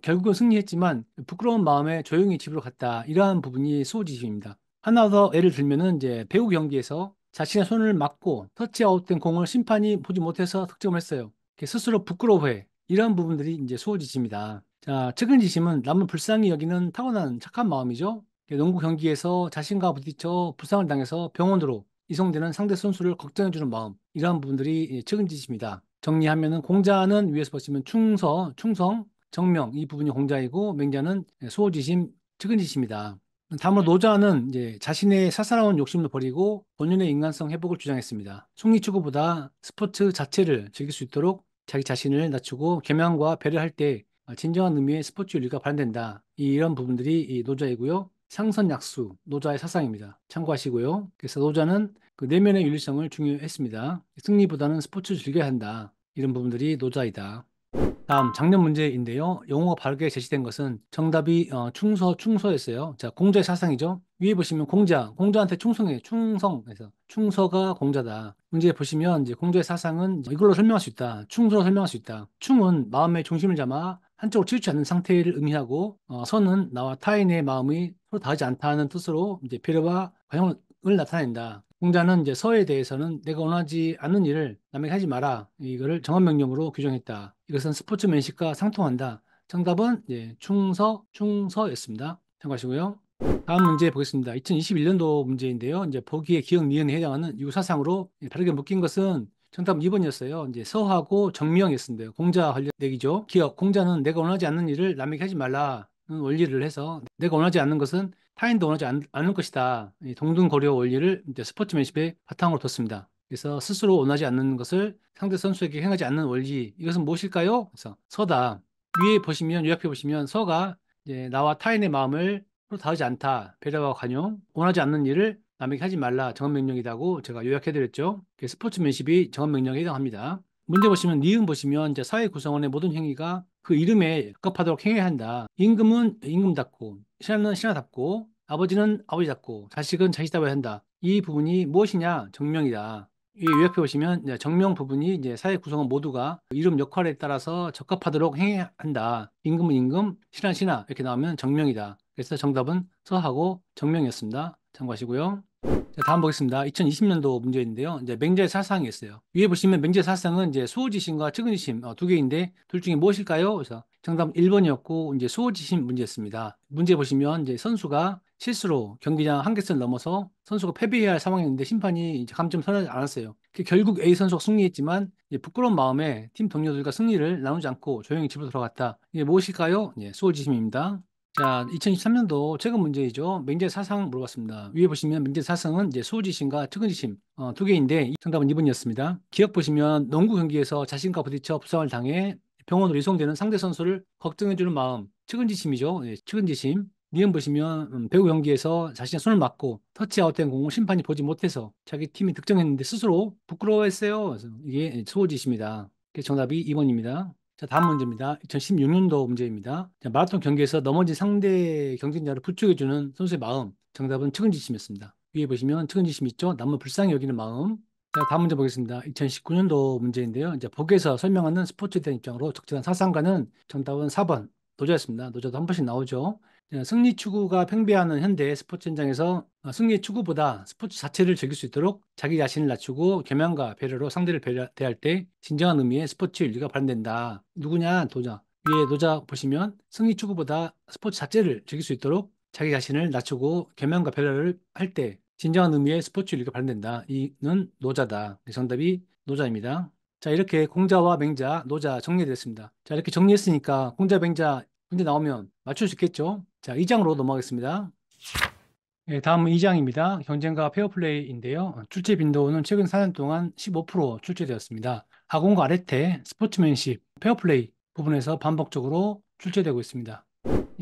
결국은 승리했지만 부끄러운 마음에 조용히 집으로 갔다. 이러한 부분이 수호지심입니다. 하나 더 예를 들면은 이제 배구 경기에서 자신의 손을 맞고 터치아웃된 공을 심판이 보지 못해서 득점을 했어요. 스스로 부끄러워해. 이러한 부분들이 이제 수호지심이다. 자, 측은지심은 남을 불쌍히 여기는 타고난 착한 마음이죠. 농구 경기에서 자신과 부딪혀 부상을 당해서 병원으로 이송되는 상대 선수를 걱정해주는 마음, 이러한 부분들이 측은지심이다. 정리하면은 공자는 위에서 보시면 충성, 정명 이 부분이 공자이고 맹자는 수호지심, 측은지심이다. 다음으로 노자는 이제 자신의 사사로운 욕심을 버리고 본연의 인간성 회복을 주장했습니다. 승리 추구보다 스포츠 자체를 즐길 수 있도록 자기 자신을 낮추고 겸양과 배려할 때 진정한 의미의 스포츠 윤리가 발현된다. 이런 부분들이 이 노자이고요. 상선약수, 노자의 사상입니다. 참고하시고요. 그래서 노자는 그 내면의 윤리성을 중요했습니다. 승리보다는 스포츠를 즐겨야 한다. 이런 부분들이 노자이다. 다음 작년 문제인데요. 용어가 바르게 제시된 것은 정답이 충서였어요. 자, 공자의 사상이죠. 위에 보시면 공자한테 충성해, 충성해서 충서가 공자다. 문제 보시면 이제 공자의 사상은 이걸로 설명할 수 있다. 충서로 설명할 수 있다. 충은 마음의 중심을 잡아 한쪽으로 치우치 않는 상태를 의미하고 선은 나와 타인의 마음이 서로 다르지 않다는 뜻으로 이제 배려와 관용을 나타낸다. 공자는 이제 서에 대해서는 내가 원하지 않는 일을 남에게 하지 마라. 이거를 정한명령으로 규정했다. 이것은 스포츠맨십과 상통한다. 정답은 충서였습니다. 참고하시고요. 다음 문제 보겠습니다. 2021년도 문제인데요. 이제 보기의 기억 니은에 해당하는 유사상으로 다르게 묶인 것은 정답 2번이었어요. 이제 서하고 정명이었습니다. 공자 관련 얘기죠. 기억, 공자는 내가 원하지 않는 일을 남에게 하지 말라는 원리를 해서 내가 원하지 않는 것은 타인도 원하지 않을 것이다. 이 동등고려 원리를 이제 스포츠맨십의 바탕으로 뒀습니다. 그래서 스스로 원하지 않는 것을 상대 선수에게 행하지 않는 원리, 이것은 무엇일까요? 그래서 서다. 위에 보시면, 요약해 보시면 서가 이제 나와 타인의 마음을 서로 다르지 않다. 배려와 관용, 원하지 않는 일을 남에게 하지 말라. 정언명령이라고 제가 요약해드렸죠. 스포츠맨십이 정언명령에 해당합니다. 문제 보시면 니은 보시면 이제 사회 구성원의 모든 행위가 그 이름에 적합하도록 행해야 한다. 임금은 임금답고, 신하는 신하답고, 아버지는 아버지답고, 자식은 자식답아야 한다. 이 부분이 무엇이냐? 정명이다. 이 요약해 보시면 이제 정명 부분이 이제 사회 구성원 모두가 이름 역할에 따라서 적합하도록 행해야 한다. 임금은 임금, 신하는 신하 이렇게 나오면 정명이다. 그래서 정답은 서하고 정명이었습니다. 참고하시고요. 자, 다음 보겠습니다. 2020년도 문제인데요. 이제 맹자의 사상이 있어요. 위에 보시면 맹자의 사상은 이제 수호지심과 측은지심 두 개인데 둘 중에 무엇일까요? 그래서 정답은 1번이었고 이제 수호지심 문제였습니다. 문제 보시면 이제 선수가 실수로 경기장 한계선을 넘어서 선수가 패배해야 할 상황이었는데 심판이 이제 감점 선언하지 않았어요. 결국 A 선수가 승리했지만 이제 부끄러운 마음에 팀 동료들과 승리를 나누지 않고 조용히 집으로 돌아갔다. 이게 무엇일까요? 수호지심입니다. 자, 2023년도 최근 문제이죠. 맹제 사상 물어봤습니다. 위에 보시면 맹제 사상은 이제 수호지심과 측은지심 두 개인데 정답은 2번이었습니다. 기억 보시면 농구 경기에서 자신과 부딪혀 부상을 당해 병원으로 이송되는 상대 선수를 걱정해주는 마음, 측은지심이죠. 측은지심. 니은 보시면 배구 경기에서 자신의 손을 맞고 터치아웃된 공을 심판이 보지 못해서 자기 팀이 득점했는데 스스로 부끄러워했어요. 그래서 이게 수호지심이다. 정답이 2번입니다. 자, 다음 문제입니다. 2016년도 문제입니다. 자, 마라톤 경기에서 넘어진 상대 경쟁자를 부축해주는 선수의 마음. 정답은 측은지심이었습니다. 위에 보시면 측은지심 있죠? 남을 불쌍히 여기는 마음. 자, 다음 문제 보겠습니다. 2019년도 문제인데요. 이제 복에서 설명하는 스포츠에 대한 입장으로 적절한 사상가는 정답은 4번. 노자였습니다. 노자도 한 번씩 나오죠. 승리 추구가 팽배하는 현대 스포츠 현장에서 승리 추구보다 스포츠 자체를 즐길 수 있도록 자기 자신을 낮추고 겸양과 배려로 상대를 대할 때 진정한 의미의 스포츠 윤리가 발현된다. 누구냐? 노자. 위에 노자 보시면 승리 추구보다 스포츠 자체를 즐길 수 있도록 자기 자신을 낮추고 겸양과 배려를 할 때 진정한 의미의 스포츠 윤리가 발현된다. 이는 노자다. 정답이 노자입니다. 자, 이렇게 공자와 맹자, 노자 정리됐습니다. 자, 이렇게 정리했으니까 공자, 맹자 문제 나오면 맞출 수 있겠죠? 자, 2장으로 넘어가겠습니다. 네, 다음은 2장입니다. 경쟁과 페어플레이인데요. 출제 빈도는 최근 4년 동안 15% 출제되었습니다. 아공과 아레테, 스포츠맨십, 페어플레이 부분에서 반복적으로 출제되고 있습니다.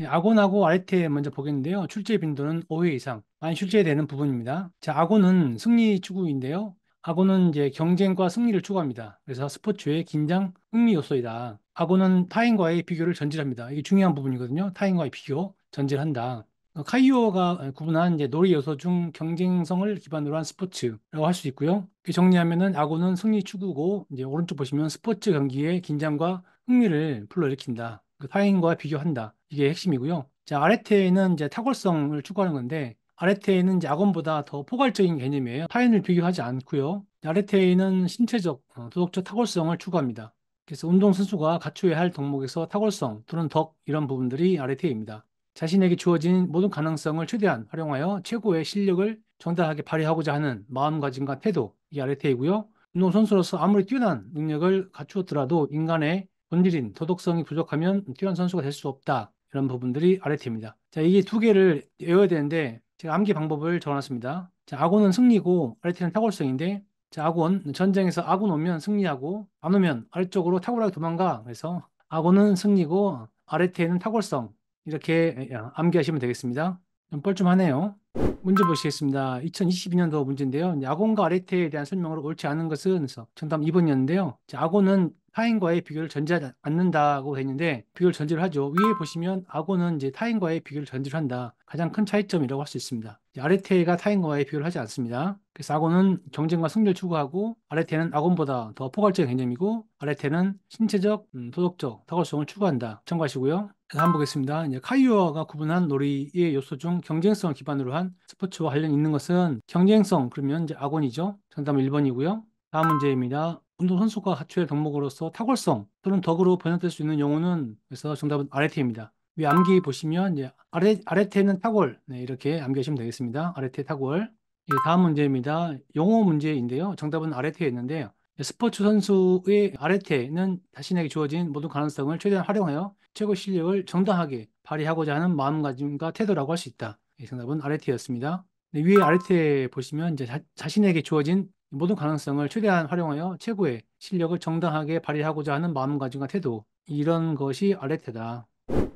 아곤하고 아레테 먼저 보겠는데요. 출제 빈도는 5회 이상 많이 출제되는 부분입니다. 자, 아곤은 승리 추구인데요. 아곤은 이제 경쟁과 승리를 추구합니다. 그래서 스포츠의 긴장, 흥미 요소이다. 아곤은 타인과의 비교를 전제합니다. 이게 중요한 부분이거든요. 타인과의 비교, 전제한다. 카이오가 구분한 이제 놀이 요소 중 경쟁성을 기반으로 한 스포츠라고 할 수 있고요. 정리하면은 아고는 승리 추구고 이제 오른쪽 보시면 스포츠 경기의 긴장과 흥미를 불러일으킨다. 타인과 비교한다. 이게 핵심이고요. 자, 아레테는 이제 탁월성을 추구하는 건데 아레테는 이제 아곤보다 더 포괄적인 개념이에요. 타인을 비교하지 않고요. 아레테는 신체적, 도덕적 탁월성을 추구합니다. 그래서 운동선수가 갖춰야 할 덕목에서 탁월성 또는 덕 이런 부분들이 아레테입니다. 자신에게 주어진 모든 가능성을 최대한 활용하여 최고의 실력을 정당하게 발휘하고자 하는 마음가짐과 태도, 이 아레테이고요. 운동선수로서 아무리 뛰어난 능력을 갖추었더라도 인간의 본질인 도덕성이 부족하면 뛰어난 선수가 될 수 없다. 이런 부분들이 아레테입니다. 자, 이게 두 개를 외워야 되는데 제가 암기 방법을 적어놨습니다. 자, 아곤은 승리고 아레테는 탁월성인데 자, 아곤 전쟁에서 아군 오면 승리하고 안 오면 아래쪽으로 탁월하게 도망가. 그래서 아곤은 승리고 아레테는 탁월성. 이렇게 암기하시면 되겠습니다. 좀 뻘쭘하네요. 문제 보시겠습니다. 2022년도 문제인데요. 아곤과 아레테에 대한 설명으로 옳지 않은 것은 정답 2번이었는데요. 아곤은 타인과의 비교를 전제하지 않는다고 돼 있는데 비교를 전제를 하죠. 위에 보시면 악어는 이제 타인과의 비교를 전제를 한다. 가장 큰 차이점이라고 할 수 있습니다. 아르테가 타인과의 비교를 하지 않습니다. 그래서 악어는 경쟁과 승리를 추구하고 아르테는 악어보다 더 포괄적인 개념이고 아르테는 신체적, 도덕적 탁월성을 추구한다. 참고하시고요. 다음 보겠습니다. 이제 카이오와가 구분한 놀이의 요소 중 경쟁성을 기반으로 한 스포츠와 관련 있는 것은 경쟁성 그러면 이제 악원이죠. 정답은 1번이고요. 다음 문제입니다. 운동선수가 갖춰야 할 덕목으로서 탁월성 또는 덕으로 번역될 수 있는 용어는 그래서 정답은 아레테입니다. 위 암기 보시면 이제 아레테는 탁월 네, 이렇게 암기하시면 되겠습니다. 아레테 탁월. 예, 다음 문제입니다. 용어 문제인데요. 정답은 아레테였는데요. 스포츠 선수의 아레테는 자신에게 주어진 모든 가능성을 최대한 활용하여 최고 실력을 정당하게 발휘하고자 하는 마음가짐과 태도라고 할 수 있다. 예, 정답은 아레테였습니다. 네, 위에 아래테 보시면 이제 자신에게 주어진 모든 가능성을 최대한 활용하여 최고의 실력을 정당하게 발휘하고자 하는 마음가짐과 태도 이런 것이 아레테다.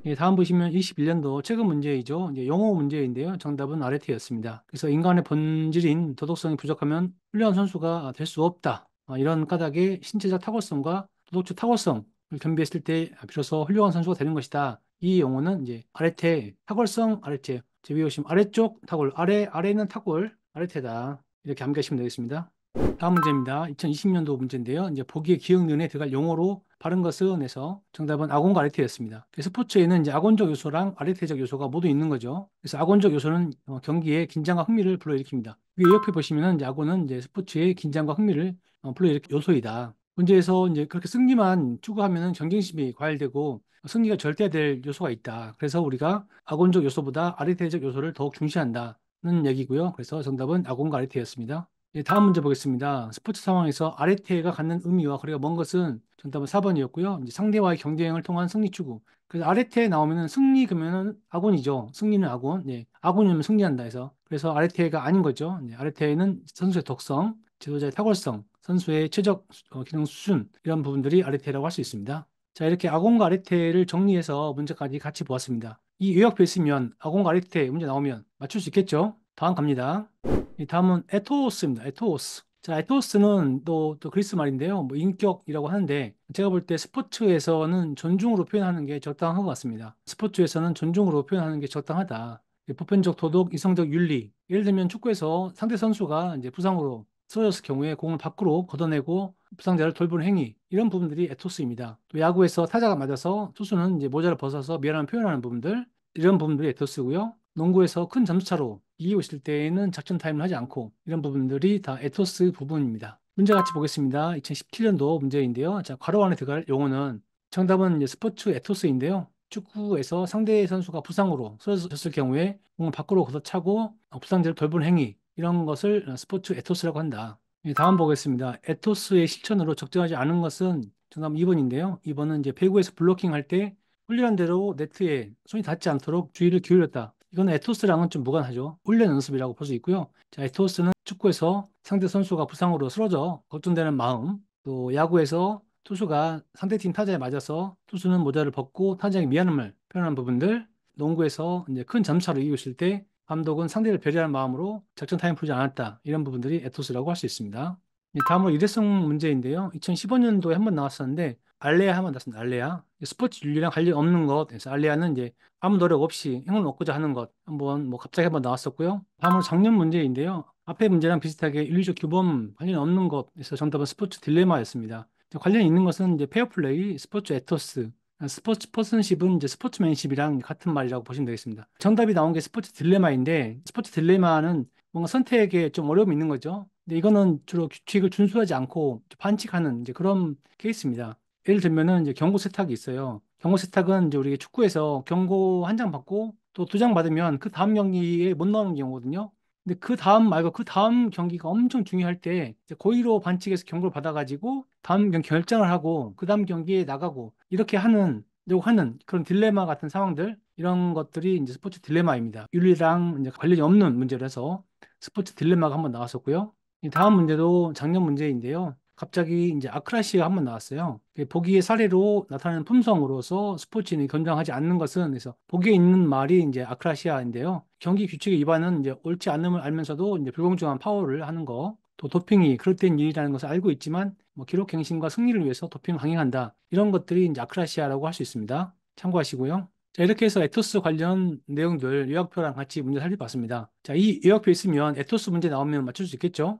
예, 다음 보시면 21년도 최근 문제이죠. 이제 영어 문제인데요. 정답은 아레테였습니다. 그래서 인간의 본질인 도덕성이 부족하면 훌륭한 선수가 될 수 없다. 이런 까닭에 신체적 탁월성과 도덕적 탁월성을 겸비했을 때 비로소 훌륭한 선수가 되는 것이다. 이 용어는 이제 아레테, 탁월성 아레테. 제 위에 보시면 아래쪽 탁월, 아래는 탁월, 아레테다. 이렇게 암기하시면 되겠습니다. 다음 문제입니다. 2020년도 문제인데요. 이제 보기의 기억 니은에 들어갈 용어로 바른 것은 에서 정답은 악원과 아르테였습니다. 스포츠에는 이제 악원적 요소랑 아르테적 요소가 모두 있는 거죠. 그래서 악원적 요소는 경기에 긴장과 흥미를 불러일으킵니다. 위에 옆에 보시면은 이제 악원은 이제 스포츠의 긴장과 흥미를 불러일으키는 요소이다. 문제에서 이제 그렇게 승리만 추구하면은 경쟁심이 과열되고 승리가 절대될 요소가 있다. 그래서 우리가 악원적 요소보다 아르테적 요소를 더욱 중시한다는 얘기고요. 그래서 정답은 악원과 아르테였습니다. 네, 다음 문제 보겠습니다. 스포츠 상황에서 아르테가 갖는 의미와 거리가 먼 것은 정답은 4번이었고요. 이제 상대와의 경쟁을 통한 승리 추구. 그래서 아르테 나오면은 승리 그러면은 악원이죠. 승리는 악원. 네, 악원이면 승리한다 해서. 그래서 아르테가 아닌 거죠. 네, 아르테는 선수의 독성, 지도자의 탁월성, 선수의 최적 기능 수준 이런 부분들이 아르테라고 할 수 있습니다. 자, 이렇게 악원과 아르테를 정리해서 문제까지 같이 보았습니다. 이 요약표 있으면 악원과 아르테 문제 나오면 맞출 수 있겠죠? 다음 갑니다. 이 다음은 에토스입니다. 에토스. 자, 에토스는 또 그리스 말인데요. 뭐 인격이라고 하는데 제가 볼 때 스포츠에서는 존중으로 표현하는 게 적당한 것 같습니다. 스포츠에서는 존중으로 표현하는 게 적당하다. 보편적 도덕, 이성적 윤리. 예를 들면 축구에서 상대 선수가 이제 부상으로 쓰러졌을 경우에 공을 밖으로 걷어내고 부상자를 돌보는 행위. 이런 부분들이 에토스입니다. 또 야구에서 타자가 맞아서 투수는 이제 모자를 벗어서 미안함을 표현하는 부분들. 이런 부분들이 에토스고요. 농구에서 큰 점수차로 이기고 있을 때에는 작전 타임을 하지 않고 이런 부분들이 다 에토스 부분입니다. 문제 같이 보겠습니다. 2017년도 문제인데요. 자, 괄호 안에 들어갈 용어는 정답은 이제 스포츠 에토스인데요. 축구에서 상대 선수가 부상으로 쓰러졌을 경우에 공을 밖으로 걷어차고 부상자를 돌보는 행위 이런 것을 스포츠 에토스라고 한다. 다음 보겠습니다. 에토스의 실천으로 적정하지 않은 것은 정답 2번인데요. 2번은 이제 배구에서 블로킹 할 때 훈련한 대로 네트에 손이 닿지 않도록 주의를 기울였다. 이건 에토스랑은 좀 무관하죠. 훈련 연습이라고 볼 수 있고요. 자, 에토스는 축구에서 상대 선수가 부상으로 쓰러져 걱정되는 마음, 또 야구에서 투수가 상대팀 타자에 맞아서 투수는 모자를 벗고 타자에게 미안함을 표현한 부분들, 농구에서 이제 큰 점차로 이기고 있을 때 감독은 상대를 배려하는 마음으로 작전 타임 풀지 않았다. 이런 부분들이 에토스라고 할 수 있습니다. 다음으로 일회성 문제인데요. 2015년도에 한 번 나왔었는데 알레아 한 번 나왔습니다. 알레아. 스포츠 윤리랑 관련 없는 것. 그래서 알레아는 이제 아무 노력 없이 행운을 얻고자 하는 것. 한번 뭐 갑자기 한 번 나왔었고요. 다음으로 작년 문제인데요. 앞에 문제랑 비슷하게 윤리적 규범 관련 없는 것. 그래서 정답은 스포츠 딜레마였습니다. 관련 있는 것은 이제 페어플레이, 스포츠 에토스, 스포츠 퍼슨십은 이제 스포츠맨십이랑 같은 말이라고 보시면 되겠습니다. 정답이 나온 게 스포츠 딜레마인데 스포츠 딜레마는 뭔가 선택에 좀 어려움이 있는 거죠. 근데 이거는 주로 규칙을 준수하지 않고 반칙하는 이제 그런 케이스입니다. 예를 들면은 이제 경고 세탁이 있어요. 경고 세탁은 이제 우리 축구에서 경고 한 장 받고 또 두 장 받으면 그 다음 경기에 못 나오는 경우거든요. 근데 그 다음 말고 그 다음 경기가 엄청 중요할 때 이제 고의로 반칙해서 경고를 받아가지고 다음 경기 결장을 하고 그 다음 경기에 나가고 이렇게 하는 그런 딜레마 같은 상황들 이런 것들이 이제 스포츠 딜레마입니다. 윤리랑 이제 관련이 없는 문제라서 스포츠 딜레마가 한번 나왔었고요. 이 다음 문제도 작년 문제인데요. 갑자기 이제 아크라시가 한번 나왔어요. 보기의 사례로 나타나는 품성으로서 스포츠인이 견장하지 않는 것은 그래서 보기에 있는 말이 이제 아크라시아인데요. 경기 규칙의 위반은 이제 옳지 않음을 알면서도 이제 불공정한 파울을 하는 거. 또 도핑이 그릇된 일이라는 것을 알고 있지만 뭐 기록 갱신과 승리를 위해서 도핑을 강행한다. 이런 것들이 이제 아크라시아라고 할 수 있습니다. 참고하시고요. 자, 이렇게 해서 에토스 관련 내용들 요약표랑 같이 문제 살펴봤습니다. 자, 이 요약표 있으면 에토스 문제 나오면 맞출 수 있겠죠?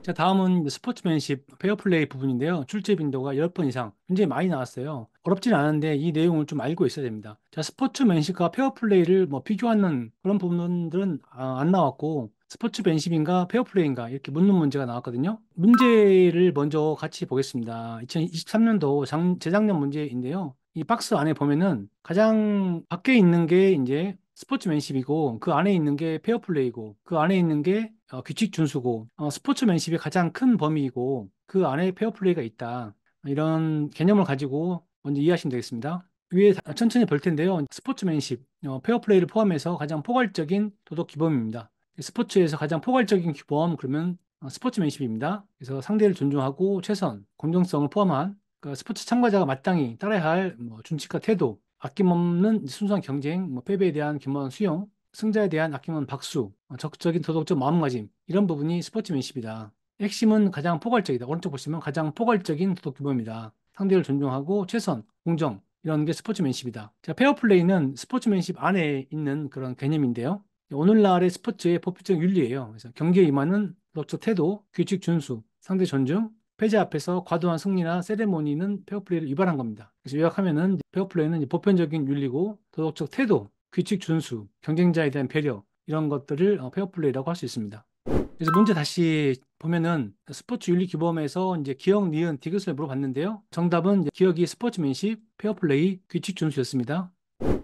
자, 다음은 스포츠맨십, 페어플레이 부분인데요. 출제 빈도가 10번 이상 굉장히 많이 나왔어요. 어렵진 않은데 이 내용을 좀 알고 있어야 됩니다. 자, 스포츠맨십과 페어플레이를 뭐 비교하는 그런 부분들은 안 나왔고 스포츠맨십인가 페어플레이인가 이렇게 묻는 문제가 나왔거든요. 문제를 먼저 같이 보겠습니다. 2023년도 재작년 문제인데요. 이 박스 안에 보면은 가장 밖에 있는 게 이제 스포츠맨십이고 그 안에 있는 게 페어플레이고 그 안에 있는 게 규칙 준수고 스포츠맨십이 가장 큰 범위이고 그 안에 페어플레이가 있다. 이런 개념을 가지고 먼저 이해하시면 되겠습니다. 위에 천천히 볼 텐데요. 스포츠맨십, 페어플레이를 포함해서 가장 포괄적인 도덕 규범입니다. 스포츠에서 가장 포괄적인 규범 그러면 스포츠맨십입니다. 그래서 상대를 존중하고 최선, 공정성을 포함한 그 스포츠 참가자가 마땅히 따라야 할 준칙과 태도, 아낌없는 순수한 경쟁, 패배에 대한 겸허한 수용, 승자에 대한 아낌없는 박수, 적극적인 도덕적 마음가짐 이런 부분이 스포츠맨십이다. 핵심은 가장 포괄적이다. 오른쪽 보시면 가장 포괄적인 도덕 규범이다. 상대를 존중하고 최선, 공정 이런 게 스포츠맨십이다. 자, 페어플레이는 스포츠맨십 안에 있는 그런 개념인데요. 오늘날의 스포츠의 보편적 윤리예요. 그래서 경기에 임하는 도덕적 태도, 규칙 준수, 상대 존중, 패자 앞에서 과도한 승리나 세레모니는 페어플레이를 위반한 겁니다. 그래서 요약하면은 페어플레이는 이제 보편적인 윤리고 도덕적 태도, 규칙 준수, 경쟁자에 대한 배려 이런 것들을 페어플레이라고 할 수 있습니다. 그래서 문제 다시 보면은 스포츠 윤리 규범에서 이제 기억, 니은, 디귿을 물어봤는데요. 정답은 이제 기억이 스포츠맨십, 페어플레이, 규칙 준수였습니다.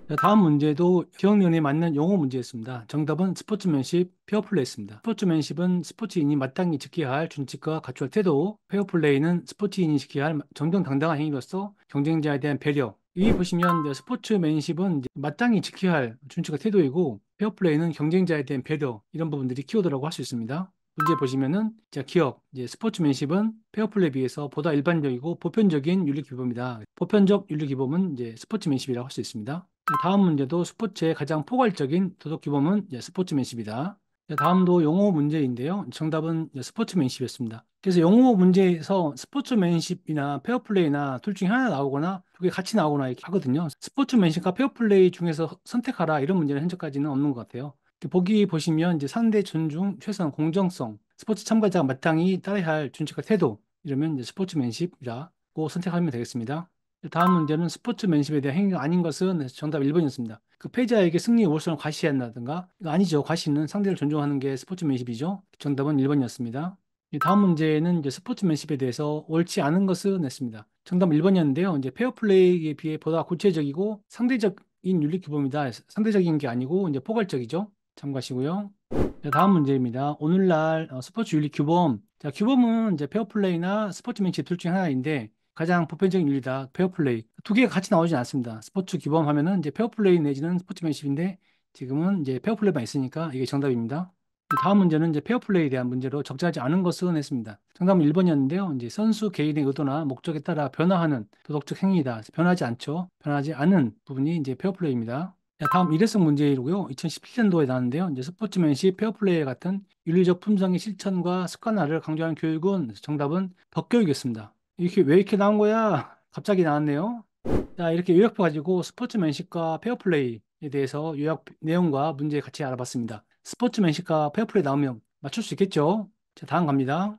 자, 다음 문제도 기억력에 맞는 용어 문제였습니다. 정답은 스포츠맨십, 페어플레이였습니다. 스포츠맨십은 스포츠인이 마땅히 지켜야 할 준칙과 갖춰야 할 태도, 페어플레이는 스포츠인이 지켜야 할 정정당당한 행위로서 경쟁자에 대한 배려. 여기 보시면 이제 스포츠맨십은 이제 마땅히 지켜야 할 준칙과 태도이고, 페어플레이는 경쟁자에 대한 배려, 이런 부분들이 키워드라고 할 수 있습니다. 문제 보시면은 자, 기억, 이제 스포츠맨십은 페어플레이에 비해서 보다 일반적이고 보편적인 윤리 규범이다. 보편적 윤리 규범은 이제 스포츠맨십이라고 할 수 있습니다. 다음 문제도 스포츠의 가장 포괄적인 도덕 규범은 스포츠맨십이다. 다음도 용어 문제인데요. 정답은 스포츠맨십이었습니다. 그래서 용어 문제에서 스포츠맨십이나 페어플레이나 둘 중에 하나 나오거나 두 개 같이 나오거나 이렇게 하거든요. 스포츠맨십과 페어플레이 중에서 선택하라 이런 문제는 현재까지는 없는 것 같아요. 보기 보시면 이제 상대 존중, 최선, 공정성, 스포츠 참가자가 마땅히 따라야 할 준칙과 태도 이러면 이제 스포츠맨십이라고 선택하면 되겠습니다. 다음 문제는 스포츠맨십에 대한 행위가 아닌 것은 정답 1번이었습니다. 그 패자에게 승리의 우월성을 과시한다든가 이거 아니죠. 과시는 상대를 존중하는 게 스포츠맨십이죠. 정답은 1번이었습니다. 다음 문제는 이제 스포츠맨십에 대해서 옳지 않은 것은 냈습니다. 정답 1번이었는데요. 이제 페어플레이에 비해 보다 구체적이고 상대적인 윤리 규범이다. 상대적인 게 아니고 이제 포괄적이죠. 참고하시고요. 자, 다음 문제입니다. 오늘날 스포츠 윤리 규범. 자, 규범은 이제 페어플레이나 스포츠맨십 둘 중에 하나인데 가장 보편적인 윤리다. 페어플레이. 두 개가 같이 나오진 않습니다. 스포츠 규범 하면은 이제 페어플레이 내지는 스포츠맨십인데 지금은 이제 페어플레이만 있으니까 이게 정답입니다. 다음 문제는 이제 페어플레이에 대한 문제로 적절하지 않은 것은 했습니다. 정답은 1번이었는데요. 이제 선수 개인의 의도나 목적에 따라 변화하는 도덕적 행위이다. 변하지 않죠. 변하지 않은 부분이 이제 페어플레이입니다. 자, 다음 일회성 문제이고요. 2017년도에 나왔는데요. 이제 스포츠맨십, 페어플레이 같은 윤리적 품성의 실천과 습관화를 강조하는 교육은 정답은 덕교육이었습니다. 이렇게 왜 이렇게 나온 거야? 갑자기 나왔네요. 자, 이렇게 요약표 가지고 스포츠맨십과 페어플레이에 대해서 요약 내용과 문제 같이 알아봤습니다. 스포츠맨십과 페어플레이 나오면 맞출 수 있겠죠? 자, 다음 갑니다.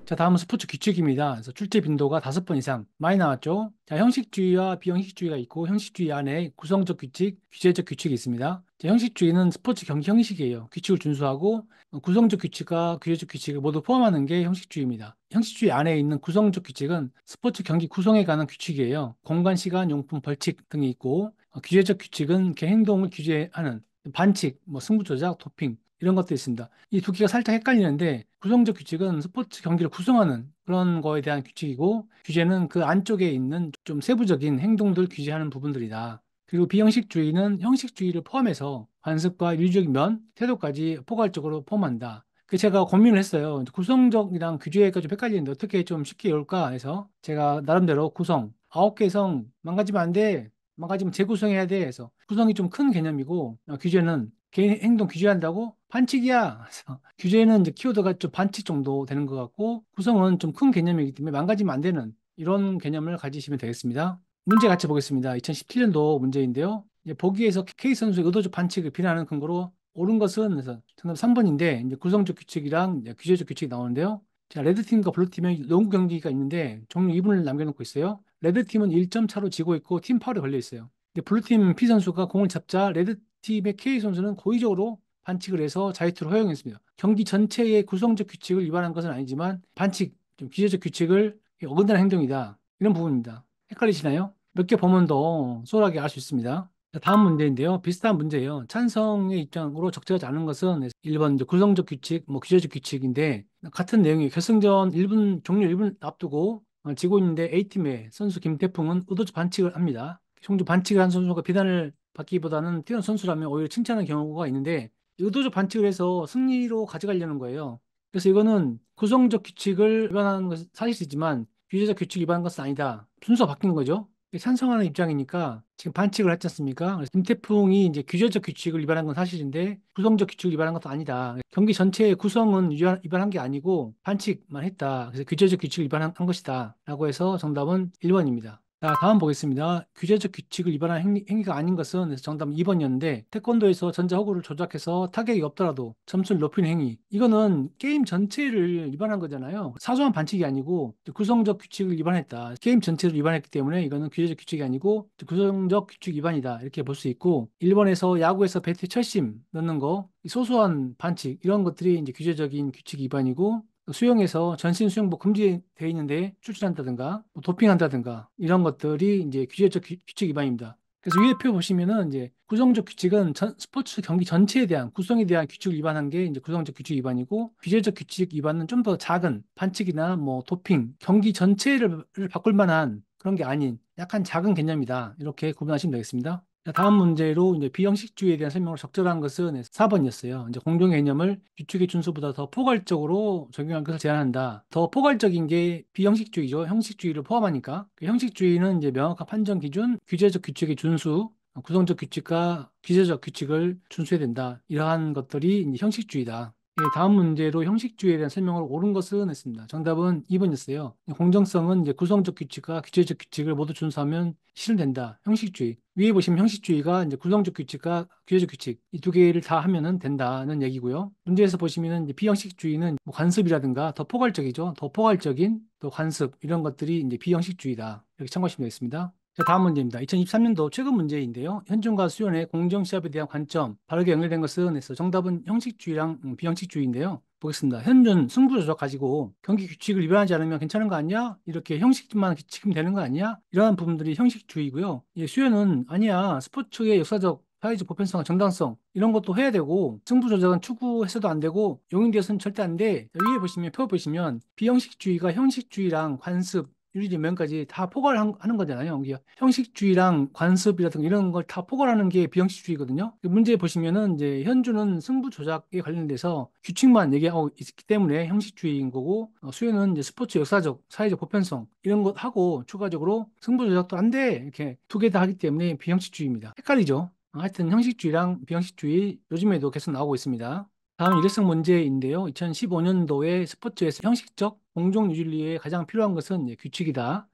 자, 다음은 스포츠 규칙입니다. 그래서 출제 빈도가 5번 이상 많이 나왔죠. 자, 형식주의와 비형식주의가 있고 형식주의 안에 구성적 규칙, 규제적 규칙이 있습니다. 자, 형식주의는 스포츠 경기 형식이에요. 규칙을 준수하고 구성적 규칙과 규제적 규칙을 모두 포함하는 게 형식주의입니다. 형식주의 안에 있는 구성적 규칙은 스포츠 경기 구성에 관한 규칙이에요. 공간, 시간, 용품, 벌칙 등이 있고 규제적 규칙은 개 행동을 규제하는 반칙, 승부 조작, 도핑 이런 것도 있습니다. 이 두 개가 살짝 헷갈리는데 구성적 규칙은 스포츠 경기를 구성하는 그런 거에 대한 규칙이고 규제는 그 안쪽에 있는 좀 세부적인 행동들 규제하는 부분들이다. 그리고 비형식주의는 형식주의를 포함해서 관습과 윤리적인 면, 태도까지 포괄적으로 포함한다. 그 제가 고민을 했어요. 구성적이랑 규제가 좀 헷갈리는데 어떻게 좀 쉽게 외울까 해서 제가 나름대로 구성, 9개 성 망가지면 안 돼. 망가지면 재구성해야 돼 해서 구성이 좀 큰 개념이고 규제는 개인 행동 규제한다고 반칙이야. 그래서 규제는 이제 키워드가 좀 반칙 정도 되는 것 같고 구성은 좀 큰 개념이기 때문에 망가지면 안 되는 이런 개념을 가지시면 되겠습니다. 문제 같이 보겠습니다. 2017년도 문제인데요. 이제 보기에서 K 선수의 의도적 반칙을 비난하는 근거로 옳은 것은 그래서 정답 3번인데 이제 구성적 규칙이랑 이제 규제적 규칙이 나오는데요. 자, 레드팀과 블루팀의 농구 경기가 있는데 종료 2분을 남겨놓고 있어요. 레드팀은 1점 차로 지고 있고 팀 파울에 걸려 있어요. 근데 블루팀 P 선수가 공을 잡자 레드팀의 K 선수는 고의적으로 반칙을 해서 자유투를 허용했습니다. 경기 전체의 구성적 규칙을 위반한 것은 아니지만 반칙, 좀 규제적 규칙을 어긋나는 행동이다. 이런 부분입니다. 헷갈리시나요? 몇 개 보면 더 소홀하게 알 수 있습니다. 자, 다음 문제인데요. 비슷한 문제예요. 찬성의 입장으로 적절하지 않은 것은 1번 이제 구성적 규칙, 뭐 규제적 규칙인데 같은 내용이 결승전 1분 종료 1분 앞두고 지고 있는데 A팀의 선수 김태풍은 의도적 반칙을 합니다. 종주 반칙을 한 선수가 비난을 받기보다는 뛰어난 선수라면 오히려 칭찬하는 경우가 있는데 의도적 반칙을 해서 승리로 가져가려는 거예요. 그래서 이거는 구성적 규칙을 위반하는 것은 사실이지만 규제적 규칙 위반한 것은 아니다. 순서가 바뀐 거죠. 찬성하는 입장이니까 지금 반칙을 했지 않습니까? 그래서 김태풍이 이제 규제적 규칙을 위반한 건 사실인데 구성적 규칙을 위반한 것도 아니다. 경기 전체의 구성은 위반한 게 아니고 반칙만 했다. 그래서 규제적 규칙을 위반한 것이다. 라고 해서 정답은 1번입니다. 자, 다음 보겠습니다. 규제적 규칙을 위반한 행위가 아닌 것은 그래서 정답은 2번이었는데 태권도에서 전자허구를 조작해서 타격이 없더라도 점수를 높이는 행위. 이거는 게임 전체를 위반한 거잖아요. 사소한 반칙이 아니고 구성적 규칙을 위반했다. 게임 전체를 위반했기 때문에 이거는 규제적 규칙이 아니고 구성적 규칙 위반이다. 이렇게 볼 수 있고 1번에서 야구에서 배트에 철심 넣는 거 소소한 반칙 이런 것들이 이제 규제적인 규칙 위반이고 수영에서 전신 수영복 금지되어 있는데 출전한다든가 뭐 도핑한다든가 이런 것들이 이제 규제적 규칙 위반입니다. 그래서 위에 표 보시면은 이제 구성적 규칙은 스포츠 경기 전체에 대한 구성에 대한 규칙을 위반한 게 이제 구성적 규칙 위반이고 규제적 규칙 위반은 좀 더 작은 반칙이나 뭐 도핑 경기 전체를 바꿀 만한 그런 게 아닌 약간 작은 개념이다. 이렇게 구분하시면 되겠습니다. 자, 다음 문제로 이제 비형식주의에 대한 설명을 적절한 것은 4번이었어요. 이제 공동 개념을 규칙의 준수보다 더 포괄적으로 적용할 것을 제한한다. 더 포괄적인 게 비형식주의죠. 형식주의를 포함하니까. 그 형식주의는 이제 명확한 판정 기준, 규제적 규칙의 준수, 구성적 규칙과 규제적 규칙을 준수해야 된다. 이러한 것들이 이제 형식주의다. 예, 다음 문제로 형식주의에 대한 설명을 옳은 것은 했습니다. 정답은 2번이었어요. 공정성은 이제 구성적 규칙과 규제적 규칙을 모두 준수하면 실현된다. 형식주의. 위에 보시면 형식주의가 이제 구성적 규칙과 규제적 규칙 이 두 개를 다 하면은 된다는 얘기고요. 문제에서 보시면은 이제 비형식주의는 뭐 관습이라든가 더 포괄적이죠. 더 포괄적인 또 관습 이런 것들이 이제 비형식주의다. 이렇게 참고하시면 되겠습니다. 자, 다음 문제입니다. 2023년도 최근 문제인데요. 현준과 수연의 공정시합에 대한 관점, 바르게 연결된 것은 해서 정답은 형식주의랑 비형식주의인데요. 보겠습니다. 현준 승부 조작 가지고 경기 규칙을 위반하지 않으면 괜찮은 거 아니야? 이렇게 형식만 지키면 되는 거 아니야? 이러한 부분들이 형식주의고요. 예, 수연은 아니야. 스포츠의 역사적 사회적 보편성, 정당성 이런 것도 해야 되고 승부 조작은 추구해서도 안 되고 용인되어서는 절대 안 돼. 위에 보시면 표 보시면 비형식주의가 형식주의랑 관습 윤리적 면까지 다 포괄하는 거잖아요. 이게 형식주의랑 관습이라든가 이런 걸 다 포괄하는 게 비형식주의거든요. 문제 보시면은 이제 현주는 승부 조작에 관련돼서 규칙만 얘기하고 있기 때문에 형식주의인 거고 수혜는 이제 스포츠 역사적, 사회적 보편성 이런 것 하고 추가적으로 승부 조작도 안 돼. 이렇게 두 개 다 하기 때문에 비형식주의입니다. 헷갈리죠? 하여튼 형식주의랑 비형식주의 요즘에도 계속 나오고 있습니다. 다음 일회성 문제인데요. 2015년도에 스포츠에서 형식적 공정유진리에 가장 필요한 것은 규칙이다.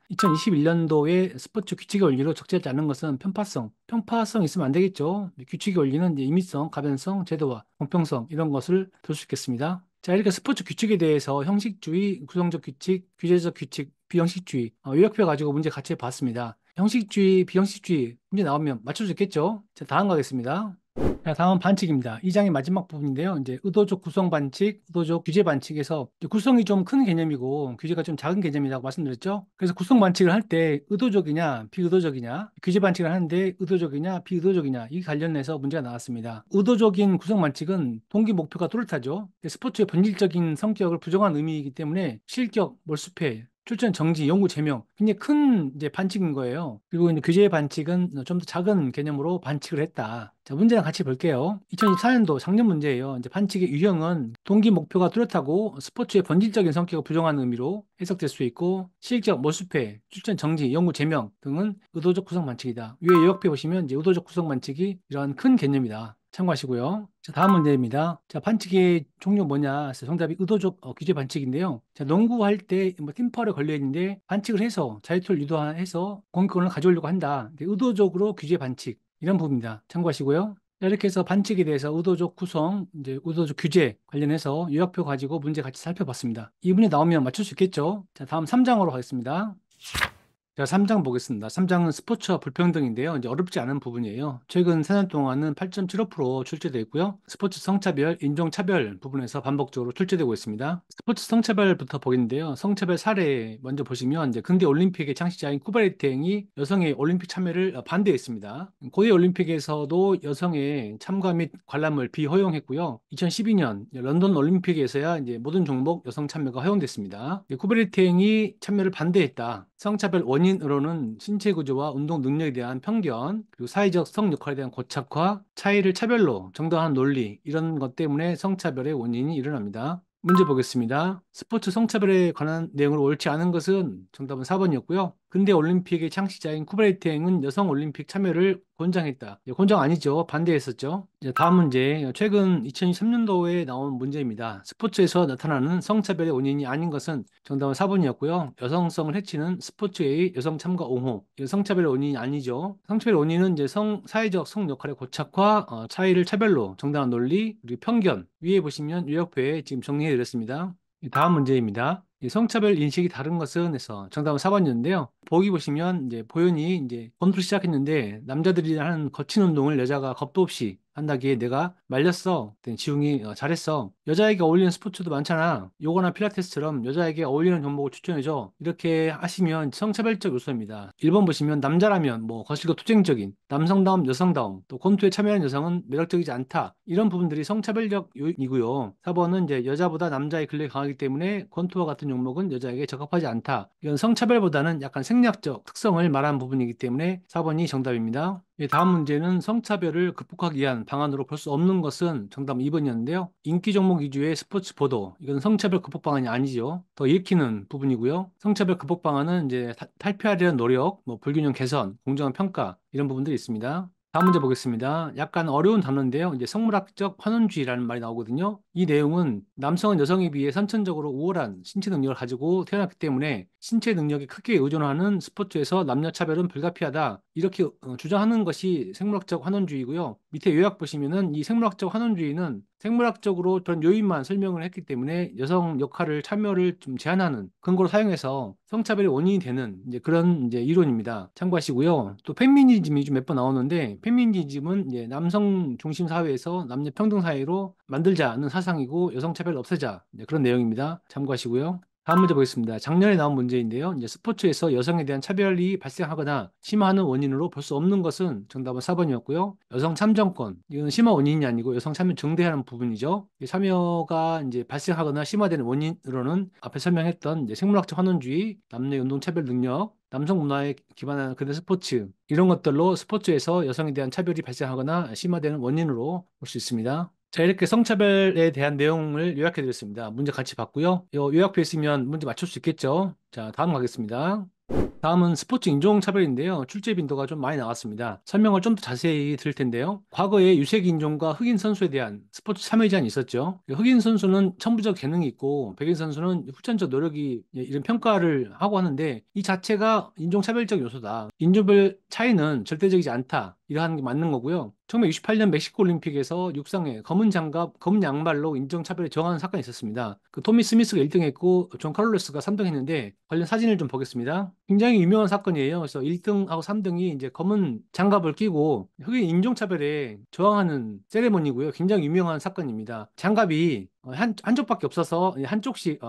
2021년도에 스포츠 규칙의 원리로 적절하지 않은 것은 편파성. 편파성 있으면 안 되겠죠. 규칙의 원리는 이제 임의성, 가변성, 제도화, 공평성 이런 것을 들 수 있겠습니다. 자, 이렇게 스포츠 규칙에 대해서 형식주의, 구성적 규칙, 규제적 규칙, 비형식주의 요약표 가지고 문제 같이 봤습니다. 형식주의, 비형식주의 문제 나오면 맞춰 주겠죠? 자, 다음 가겠습니다. 자, 다음은 반칙입니다. 이 장의 마지막 부분인데요. 이제 의도적 구성 반칙, 의도적 규제 반칙에서 이제 구성이 좀 큰 개념이고 규제가 좀 작은 개념이라고 말씀드렸죠. 그래서 구성 반칙을 할 때 의도적이냐, 비의도적이냐, 규제 반칙을 하는데 의도적이냐, 비의도적이냐 이 관련해서 문제가 나왔습니다. 의도적인 구성 반칙은 동기 목표가 뚜렷하죠. 스포츠의 본질적인 성격을 부정한 의미이기 때문에 실격, 몰수패, 출전 정지, 연구 제명 굉장히 큰 이제 반칙인 거예요. 그리고 이제 규제 반칙은 좀 더 작은 개념으로 반칙을 했다. 자, 문제랑 같이 볼게요. 2024년도 작년 문제예요. 이제 반칙의 유형은 동기 목표가 뚜렷하고 스포츠의 본질적인 성격을 부정하는 의미로 해석될 수 있고 실격, 몰수패, 출전 정지, 연구 제명 등은 의도적 구성 반칙이다. 위에 요약표 보시면 이제 의도적 구성 반칙이 이러한 큰 개념이다. 참고하시고요. 자, 다음 문제입니다. 자, 반칙의 종류 뭐냐? 그래서 정답이 의도적 규제 반칙인데요. 자, 농구할 때 뭐 팀파울에 걸려 있는데 반칙을 해서 자유투를 유도해서 공격권을 가져오려고 한다. 의도적으로 규제 반칙 이런 부분입니다. 참고하시고요. 자, 이렇게 해서 반칙에 대해서 의도적 구성, 이제 의도적 규제 관련해서 요약표 가지고 문제 같이 살펴봤습니다. 이 문제 나오면 맞출 수 있겠죠? 자, 다음 3장으로 가겠습니다. 제가 3장 보겠습니다. 3장은 스포츠와 불평등인데요. 이제 어렵지 않은 부분이에요. 최근 4년 동안은 8.75% 출제되어 있고요. 스포츠 성차별, 인종차별 부분에서 반복적으로 출제되고 있습니다. 스포츠 성차별부터 보겠는데요. 성차별 사례 먼저 보시면 이제 근대 올림픽의 창시자인 쿠베르탱이 여성의 올림픽 참여를 반대했습니다. 고대 올림픽에서도 여성의 참가 및 관람을 비허용했고요. 2012년 런던 올림픽에서야 이제 모든 종목 여성 참여가 허용됐습니다. 쿠베르탱이 참여를 반대했다. 성차별 원인으로는 신체 구조와 운동 능력에 대한 편견, 그리고 사회적 성 역할에 대한 고착화, 차이를 차별로 정당화하는 논리, 이런 것 때문에 성차별의 원인이 일어납니다. 문제 보겠습니다. 스포츠 성차별에 관한 내용으로 옳지 않은 것은 정답은 4번이었고요. 근대 올림픽의 창시자인 쿠베르탱은 여성 올림픽 참여를 권장했다. 권장 아니죠. 반대했었죠. 이제 다음 문제. 최근 2023년도에 나온 문제입니다. 스포츠에서 나타나는 성차별의 원인이 아닌 것은 정답은 4번이었고요. 여성성을 해치는 스포츠의 여성 참가 옹호. 이거 성차별의 원인이 아니죠. 성차별의 원인은 이제 사회적 성 역할의 고착화, 차이를 차별로 정당한 논리, 그리고 편견. 위에 보시면 요약표에 지금 정리해 드렸습니다. 다음 문제입니다. 이 성차별 인식이 다른 것은 해서 정답은 4번이었는데요. 보기 보시면 이제 보현이 이제 권투를 시작했는데 남자들이 하는 거친 운동을 여자가 겁도 없이 한다기에 내가 말렸어. 그랬더니 지웅이 잘했어. 여자에게 어울리는 스포츠도 많잖아. 요거나 필라테스처럼 여자에게 어울리는 종목을 추천해줘. 이렇게 하시면 성차별적 요소입니다. 1번 보시면 남자라면 뭐 거칠고 투쟁적인 남성다움 여성다움 또 권투에 참여하는 여성은 매력적이지 않다. 이런 부분들이 성차별적 요인이고요. 4번은 이제 여자보다 남자의 근력이 강하기 때문에 권투와 같은 종목은 여자에게 적합하지 않다. 이건 성차별보다는 약간 생략적 특성을 말하는 부분이기 때문에 4번이 정답입니다. 다음 문제는 성차별을 극복하기 위한 방안으로 볼 수 없는 것은 정답 2번이었는데요. 인기 종목 위주의 스포츠 보도. 이건 성차별 극복 방안이 아니죠. 더 읽히는 부분이고요. 성차별 극복 방안은 이제 탈피하려는 노력, 뭐 불균형 개선, 공정한 평가 이런 부분들이 있습니다. 다음 문제 보겠습니다. 약간 어려운 단어인데요. 이제 성물학적 환원주의라는 말이 나오거든요. 이 내용은 남성은 여성에 비해 선천적으로 우월한 신체 능력을 가지고 태어났기 때문에 신체 능력에 크게 의존하는 스포츠에서 남녀 차별은 불가피하다. 이렇게 주장하는 것이 생물학적 환원주의고요. 밑에 요약 보시면은 이 생물학적 환원주의는 생물학적으로 그런 요인만 설명을 했기 때문에 여성 역할을 참여를 좀 제한하는 근거로 사용해서 성차별의 원인이 되는 이제 그런 이제 이론입니다. 참고하시고요. 또 페미니즘이 좀 몇 번 나오는데 페미니즘은 이제 남성 중심 사회에서 남녀 평등 사회로 만들자는 사상이고 여성 차별을 없애자 이제 그런 내용입니다. 참고하시고요. 다음 문제 보겠습니다. 작년에 나온 문제인데요. 이제 스포츠에서 여성에 대한 차별이 발생하거나 심화하는 원인으로 볼 수 없는 것은 정답은 4번이었고요. 여성 참정권. 이건 심화 원인이 아니고 여성 참여 증대하는 부분이죠. 이 참여가 이제 발생하거나 심화되는 원인으로는 앞에 설명했던 이제 생물학적 환원주의, 남녀 운동 차별 능력, 남성 문화에 기반한 근대 스포츠 이런 것들로 스포츠에서 여성에 대한 차별이 발생하거나 심화되는 원인으로 볼 수 있습니다. 자, 이렇게 성차별에 대한 내용을 요약해 드렸습니다. 문제 같이 봤고요. 요 요약표 있으면 문제 맞출 수 있겠죠? 자, 다음 가겠습니다. 다음은 스포츠 인종차별인데요. 출제 빈도가 좀 많이 나왔습니다. 설명을 좀 더 자세히 드릴 텐데요. 과거에 유색 인종과 흑인 선수에 대한 스포츠 참여 제한이 있었죠. 흑인 선수는 천부적 재능이 있고 백인 선수는 후천적 노력이 이런 평가를 하고 하는데 이 자체가 인종차별적 요소다. 인종별 차이는 절대적이지 않다. 이러한 게 맞는 거고요. 1968년 멕시코 올림픽에서 육상에 검은 장갑, 검은 양말로 인종차별에 저항하는 사건이 있었습니다. 그 토미 스미스가 1등했고 존 카를로스가 3등했는데 관련 사진을 좀 보겠습니다. 굉장히 유명한 사건이에요. 그래서 1등하고 3등이 이제 검은 장갑을 끼고 흑인 인종차별에 저항하는 세레모니고요. 굉장히 유명한 사건입니다. 장갑이 한쪽밖에 없어서 한쪽씩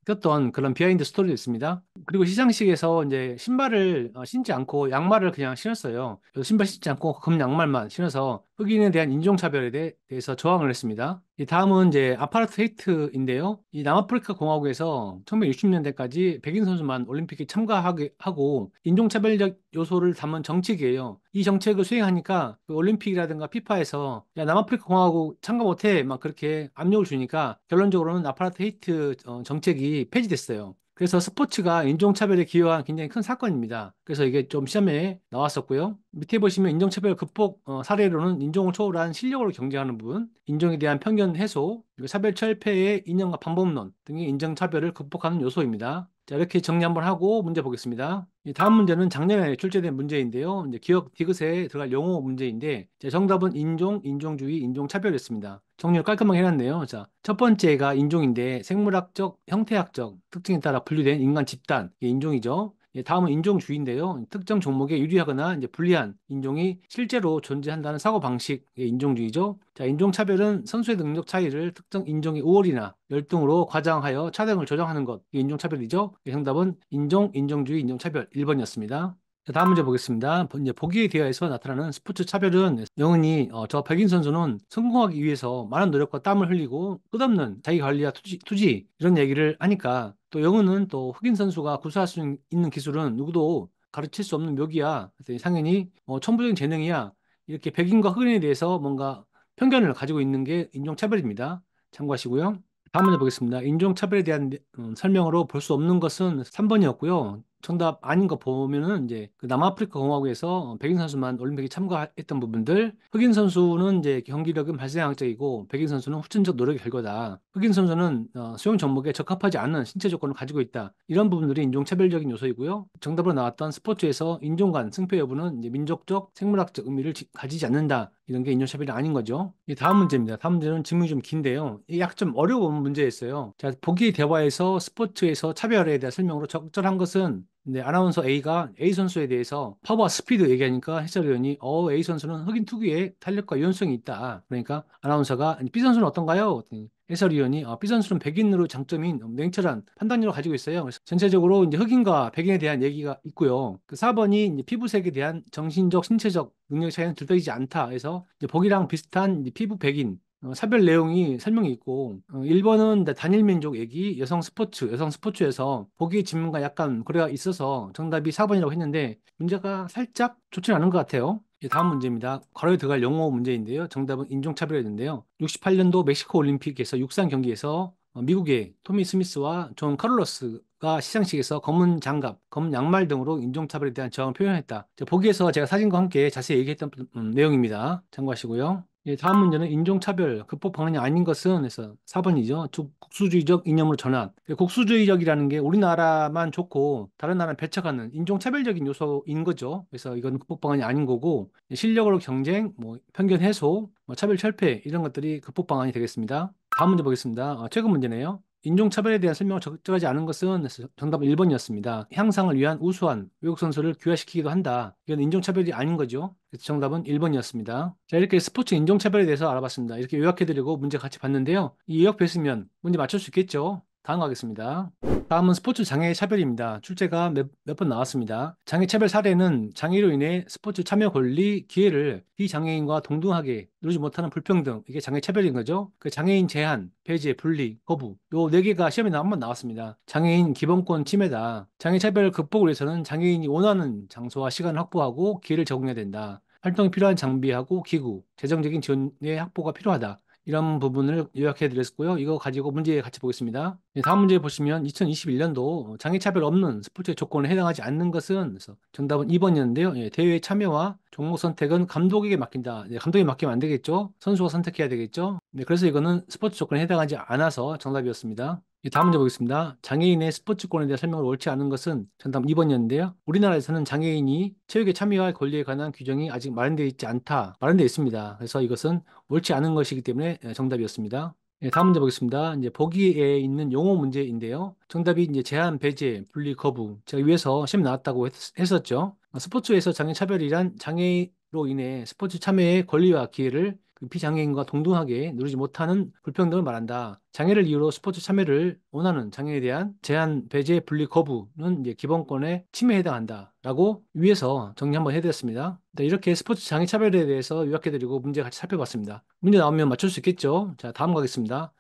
꼈던 그런 비하인드 스토리도 있습니다. 그리고 시상식에서 이제 신발을 신지 않고 양말을 그냥 신었어요. 그래서 신발 신지 않고 금 양말만 신어서 흑인에 대한 인종차별에 대해서 저항을 했습니다. 이 다음은 이제 아파르테이트인데요. 이 남아프리카 공화국에서 1960년대까지 백인 선수만 올림픽에 참가하게 하고 인종차별적 요소를 담은 정책이에요. 이 정책을 수행하니까 그 올림픽이라든가 피파에서 야 남아프리카 공화국 참가 못해 막 그렇게 압력을 주니까 결론적으로는 아파르테이트 정책이 폐지됐어요. 그래서 스포츠가 인종차별에 기여한 굉장히 큰 사건입니다. 그래서 이게 좀 시험에 나왔었고요. 밑에 보시면 인종차별 극복 사례로는 인종을 초월한 실력으로 경쟁하는 부분, 인종에 대한 편견 해소, 그리고 사별철폐의 이념과 방법론 등의 인종차별을 극복하는 요소입니다. 자, 이렇게 정리 한번 하고 문제 보겠습니다. 다음 문제는 작년에 출제된 문제인데요. 이제 기억 디귿에 들어갈 용어 문제인데, 자, 정답은 인종, 인종주의, 인종차별이었습니다. 정리를 깔끔하게 해놨네요. 자, 첫 번째가 인종인데 생물학적, 형태학적 특징에 따라 분류된 인간 집단, 이게 인종이죠. 다음은 인종주의인데요. 특정 종목에 유리하거나 이제 불리한 인종이 실제로 존재한다는 사고방식의 인종주의죠. 자, 인종차별은 선수의 능력 차이를 특정 인종의 우월이나 열등으로 과장하여 차등을 조정하는 것. 이게 인종차별이죠. 정답은 인종, 인종주의, 인종차별 1번이었습니다. 자, 다음 문제 보겠습니다. 이제 보기에 대하여서 나타나는 스포츠 차별은 영은이 저 백인 선수는 성공하기 위해서 많은 노력과 땀을 흘리고 끝없는 자기 관리와 투지 이런 얘기를 하니까 또 영은은 또 흑인 선수가 구사할 수 있는 기술은 누구도 가르칠 수 없는 묘기야. 그래서 상현이 천부적인 재능이야. 이렇게 백인과 흑인에 대해서 뭔가 편견을 가지고 있는 게 인종차별입니다. 참고하시고요. 다음 문제 보겠습니다. 인종차별에 대한 설명으로 볼 수 없는 것은 3번이었고요. 정답 아닌 거 보면은 이제 그 남아프리카 공화국에서 백인 선수만 올림픽에 참가했던 부분들, 흑인 선수는 이제 경기력은 발생학적이고 백인 선수는 후천적 노력의 결과다. 흑인 선수는 수영 종목에 적합하지 않은 신체 조건을 가지고 있다. 이런 부분들이 인종차별적인 요소이고요. 정답으로 나왔던 스포츠에서 인종 간 승패 여부는 이제 민족적, 생물학적 의미를 가지지 않는다. 이런 게 인종차별이 아닌 거죠. 다음 문제입니다. 다음 문제는 질문이 좀 긴데요. 이 약 좀 어려운 문제였어요. 자, 보기 대화에서 스포츠에서 차별에 대한 설명으로 적절한 것은 아나운서 A가 A 선수에 대해서 파워와 스피드 얘기하니까 해설위원이 A 선수는 흑인 특유의 탄력과 유연성이 있다. 그러니까 아나운서가 B 선수는 어떤가요? 그랬더니 해설위원이 B 선수는 백인으로 장점인 냉철한 판단력을 가지고 있어요. 그래서 전체적으로 이제 흑인과 백인에 대한 얘기가 있고요. 그 4번이 이제 피부색에 대한 정신적, 신체적 능력 차이는 들떠있지 않다. 해서 이제 복이랑 비슷한 이제 피부 백인 사별 내용이 설명이 있고 1번은 단일 민족 얘기 여성 스포츠에서 보기 질문과 약간 거래가 있어서 정답이 4번이라고 했는데 문제가 살짝 좋지는 않은 것 같아요. 다음 문제입니다. 괄호에 들어갈 영어 문제인데요. 정답은 인종차별이었는데요. 68년도 멕시코 올림픽에서 육상 경기에서 미국의 토미 스미스와 존 카를로스가 시상식에서 검은 장갑, 검은 양말 등으로 인종차별에 대한 저항을 표현했다. 보기에서 제가 사진과 함께 자세히 얘기했던 내용입니다. 참고하시고요. 다음 문제는 인종차별 극복 방안이 아닌 것은 그래서 4번이죠. 국수주의적 이념으로 전환. 국수주의적이라는 게 우리나라만 좋고 다른 나라는 배척하는 인종차별적인 요소인 거죠. 그래서 이건 극복 방안이 아닌 거고 실력으로 경쟁, 뭐 편견 해소, 뭐 차별 철폐 이런 것들이 극복 방안이 되겠습니다. 다음 문제 보겠습니다. 최근 문제네요. 인종차별에 대한 설명을 적절하지 않은 것은 정답 1번이었습니다. 향상을 위한 우수한 외국 선수를 귀화시키기도 한다. 이건 인종차별이 아닌 거죠. 그래서 정답은 1번이었습니다. 자, 이렇게 스포츠 인종차별에 대해서 알아봤습니다. 이렇게 요약해드리고 문제 같이 봤는데요. 이 요약 뵀으면 문제 맞출 수 있겠죠? 다음 가겠습니다. 다음은 스포츠 장애 차별입니다. 출제가 몇 번 나왔습니다. 장애 차별 사례는 장애로 인해 스포츠 참여 권리, 기회를 비장애인과 동등하게 누리지 못하는 불평등, 이게 장애 차별인 거죠. 그 장애인 제한, 배제, 분리, 거부, 요 네 개가 시험에 한번 나왔습니다. 장애인 기본권 침해다. 장애 차별 극복을 위해서는 장애인이 원하는 장소와 시간을 확보하고 기회를 제공해야 된다. 활동에 필요한 장비하고 기구, 재정적인 지원의 확보가 필요하다. 이런 부분을 요약해 드렸고요. 이거 가지고 문제 같이 보겠습니다. 다음 문제 보시면 2021년도 장애차별 없는 스포츠의 조건에 해당하지 않는 것은 그래서 정답은 2번이었는데요. 대회 참여와 종목 선택은 감독에게 맡긴다. 감독에게 맡기면 안 되겠죠. 선수가 선택해야 되겠죠. 그래서 이거는 스포츠 조건에 해당하지 않아서 정답이었습니다. 다음 문제 보겠습니다. 장애인의 스포츠권에 대한 설명을 옳지 않은 것은 정답 2번이었는데요. 우리나라에서는 장애인이 체육에 참여할 권리에 관한 규정이 아직 마련되어 있지 않다. 마련되어 있습니다. 그래서 이것은 옳지 않은 것이기 때문에 정답이었습니다. 다음 문제 보겠습니다. 이제 보기에 있는 용어 문제인데요. 정답이 이제 제한, 배제, 분리, 거부. 제가 위에서 시험 나왔다고 했었죠. 스포츠에서 장애 차별이란 장애로 인해 스포츠 참여의 권리와 기회를 그 비장애인과 동등하게 누리지 못하는 불평등을 말한다. 장애를 이유로 스포츠 참여를 원하는 장애에 대한 제한, 배제, 분리, 거부는 이제 기본권의 침해에 해당한다라고 위에서 정리 한번 해드렸습니다. 이렇게 스포츠 장애 차별에 대해서 요약해드리고 문제 같이 살펴봤습니다. 문제 나오면 맞출 수 있겠죠? 자, 다음 가겠습니다.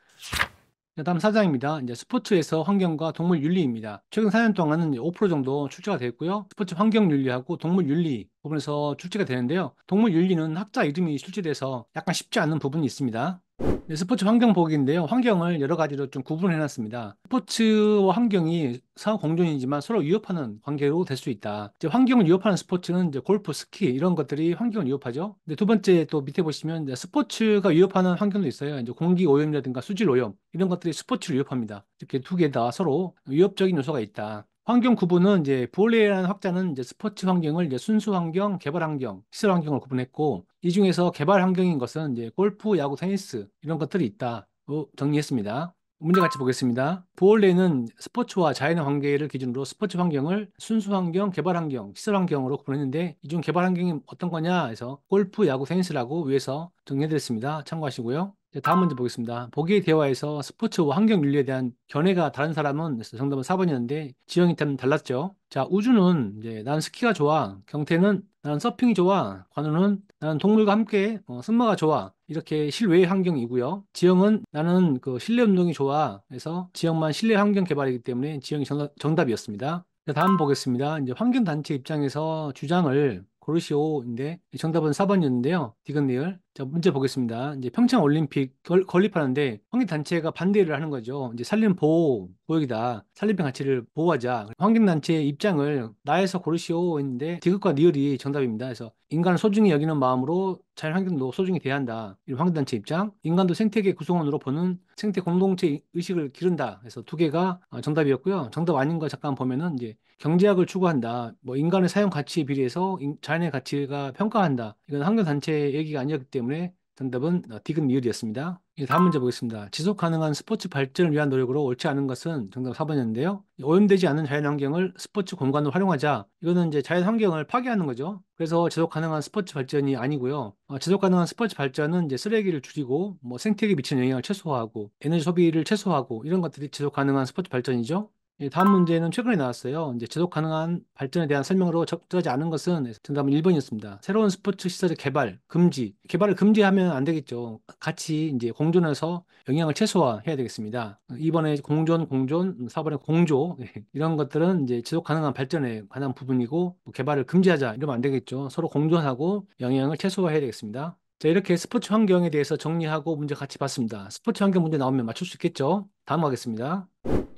다음 사장입니다. 이제 스포츠에서 환경과 동물 윤리입니다. 최근 4년 동안은 5% 정도 출제가 되었고요. 스포츠 환경 윤리하고 동물 윤리 부분에서 출제가 되는데요. 동물 윤리는 학자 이름이 출제돼서 약간 쉽지 않은 부분이 있습니다. 네, 스포츠 환경 보기인데요. 환경을 여러 가지로 좀 구분해 놨습니다. 스포츠와 환경이 상호 공존이지만 서로 위협하는 관계로 될 수 있다. 이제 환경을 위협하는 스포츠는 이제 골프, 스키 이런 것들이 환경을 위협하죠. 근데 두 번째 또 밑에 보시면 이제 스포츠가 위협하는 환경도 있어요. 이제 공기 오염이라든가 수질 오염 이런 것들이 스포츠를 위협합니다. 이렇게 두 개 다 서로 위협적인 요소가 있다. 환경 구분은 이제 부올레라는 학자는 이제 스포츠 환경을 이제 순수 환경, 개발 환경, 시설 환경을 구분했고 이 중에서 개발 환경인 것은 이제 골프, 야구, 테니스 이런 것들이 있다고 정리했습니다. 문제 같이 보겠습니다. 부올레는 스포츠와 자연의 관계를 기준으로 스포츠 환경을 순수 환경, 개발 환경, 시설 환경으로 구분했는데 이 중 개발 환경이 어떤 거냐 해서 골프, 야구, 테니스라고 위에서 정리해드렸습니다. 참고하시고요. 다음 문제 보겠습니다. 보기의 대화에서 스포츠와 환경 윤리에 대한 견해가 다른 사람은 정답은 4번이었는데 지형이 좀 달랐죠. 자, 우주는 이제 나는 스키가 좋아. 경태는 나는 서핑이 좋아. 관우는 나는 동물과 함께 승마가 좋아. 이렇게 실외 환경이고요. 지형은 나는 그 실내 운동이 좋아. 그래서 지형만 실내 환경 개발이기 때문에 지형이 정답이었습니다. 자, 다음 보겠습니다. 이제 환경단체 입장에서 주장을 고르시오인데 정답은 4번이었는데요. 디귿리을. 자, 문제 보겠습니다. 이제 평창 올림픽 건립하는데 환경단체가 반대를 하는 거죠. 이제 산림 보호 구역이다. 산림의 가치를 보호하자. 환경단체의 입장을 나에서 고르시오인데 디귿과 리을이 정답입니다. 그래서 인간을 소중히 여기는 마음으로 자연환경도 소중히 대해야 한다. 이런 환경단체 입장. 인간도 생태계 구성원으로 보는 생태 공동체 의식을 기른다. 그래서 두 개가 정답이었고요. 정답 아닌 거 잠깐 보면은 이제 경제학을 추구한다. 뭐 인간의 사용 가치에 비례해서 자연의 가치가 평가한다. 이건 환경단체 얘기가 아니었기 때문에 정답은 디귿 리을이었습니다. 다음 문제 보겠습니다. 지속 가능한 스포츠 발전을 위한 노력으로 옳지 않은 것은 정답 4번이었는데요. 오염되지 않은 자연환경을 스포츠 공간으로 활용하자. 이거는 이제 자연환경을 파괴하는 거죠. 그래서 지속 가능한 스포츠 발전이 아니고요. 지속 가능한 스포츠 발전은 이제 쓰레기를 줄이고 뭐 생태계에 미치는 영향을 최소화하고 에너지 소비를 최소화하고 이런 것들이 지속 가능한 스포츠 발전이죠. 다음 문제는 최근에 나왔어요. 이제 지속 가능한 발전에 대한 설명으로 적절하지 않은 것은 정답은 1번이었습니다. 새로운 스포츠 시설의 개발, 금지. 개발을 금지하면 안 되겠죠. 같이 이제 공존해서 영향을 최소화해야 되겠습니다. 2번에 공존, 4번에 공조. 이런 것들은 이제 지속 가능한 발전에 관한 부분이고 뭐 개발을 금지하자 이러면 안 되겠죠. 서로 공존하고 영향을 최소화해야 되겠습니다. 자, 이렇게 스포츠 환경에 대해서 정리하고 문제 같이 봤습니다. 스포츠 환경 문제 나오면 맞출 수 있겠죠? 다음 가겠습니다.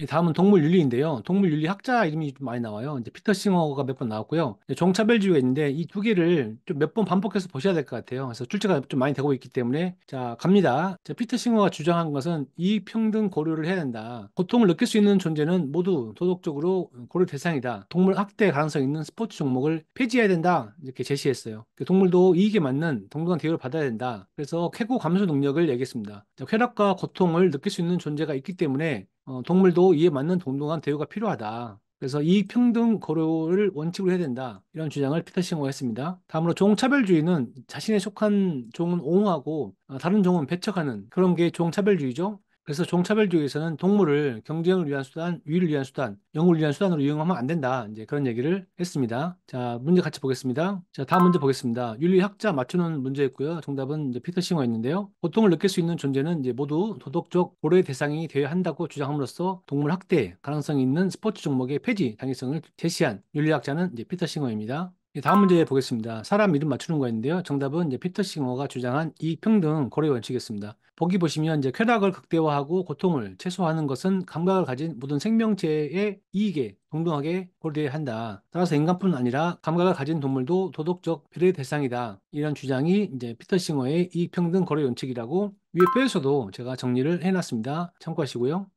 다음은 동물 윤리인데요. 동물 윤리 학자 이름이 좀 많이 나와요. 이제 피터 싱어가 몇 번 나왔고요. 종차별주의가 있는데 이 두 개를 좀 몇 번 반복해서 보셔야 될 것 같아요. 그래서 출제가 좀 많이 되고 있기 때문에 자, 갑니다. 자, 피터 싱어가 주장한 것은 이익평등 고려를 해야 된다. 고통을 느낄 수 있는 존재는 모두 도덕적으로 고려 대상이다. 동물 학대 가능성 있는 스포츠 종목을 폐지해야 된다. 이렇게 제시했어요. 동물도 이익에 맞는 동등한 대우를 받아야 된다. 그래서 쾌고 감수 능력을 얘기했습니다. 자, 쾌락과 고통을 느낄 수 있는 존재가 있기 때문에 동물도 이에 맞는 동등한 대우가 필요하다. 그래서 이익평등 고려를 원칙으로 해야 된다. 이런 주장을 피터 싱어가 했습니다. 다음으로 종차별주의는 자신에 속한 종은 옹호하고 다른 종은 배척하는 그런 게 종차별주의죠. 그래서 종차별주의에서는 동물을 경쟁을 위한 수단, 위를 위한 수단, 영웅을 위한 수단으로 이용하면 안 된다. 이제 그런 얘기를 했습니다. 자, 문제 같이 보겠습니다. 자, 다음 문제 보겠습니다. 윤리학자 맞추는 문제였고요. 정답은 이제 피터 싱어였는데요. 고통을 느낄 수 있는 존재는 이제 모두 도덕적 고려의 대상이 되어야 한다고 주장함으로써 동물 학대 가능성이 있는 스포츠 종목의 폐지 당위성을 제시한 윤리학자는 이제 피터 싱어입니다. 다음 문제 보겠습니다. 사람 이름 맞추는 거였는데요. 정답은 이제 피터 싱어가 주장한 이평등 고려 원칙이었습니다. 보기 보시면 이제 쾌락을 극대화하고 고통을 최소화하는 것은 감각을 가진 모든 생명체의 이익에 동등하게 고려돼야 한다. 따라서 인간뿐 아니라 감각을 가진 동물도 도덕적 배려의 대상이다. 이런 주장이 이제 피터 싱어의 이평등 고려 원칙이라고 위에 표에서도 제가 정리를 해놨습니다. 참고하시고요.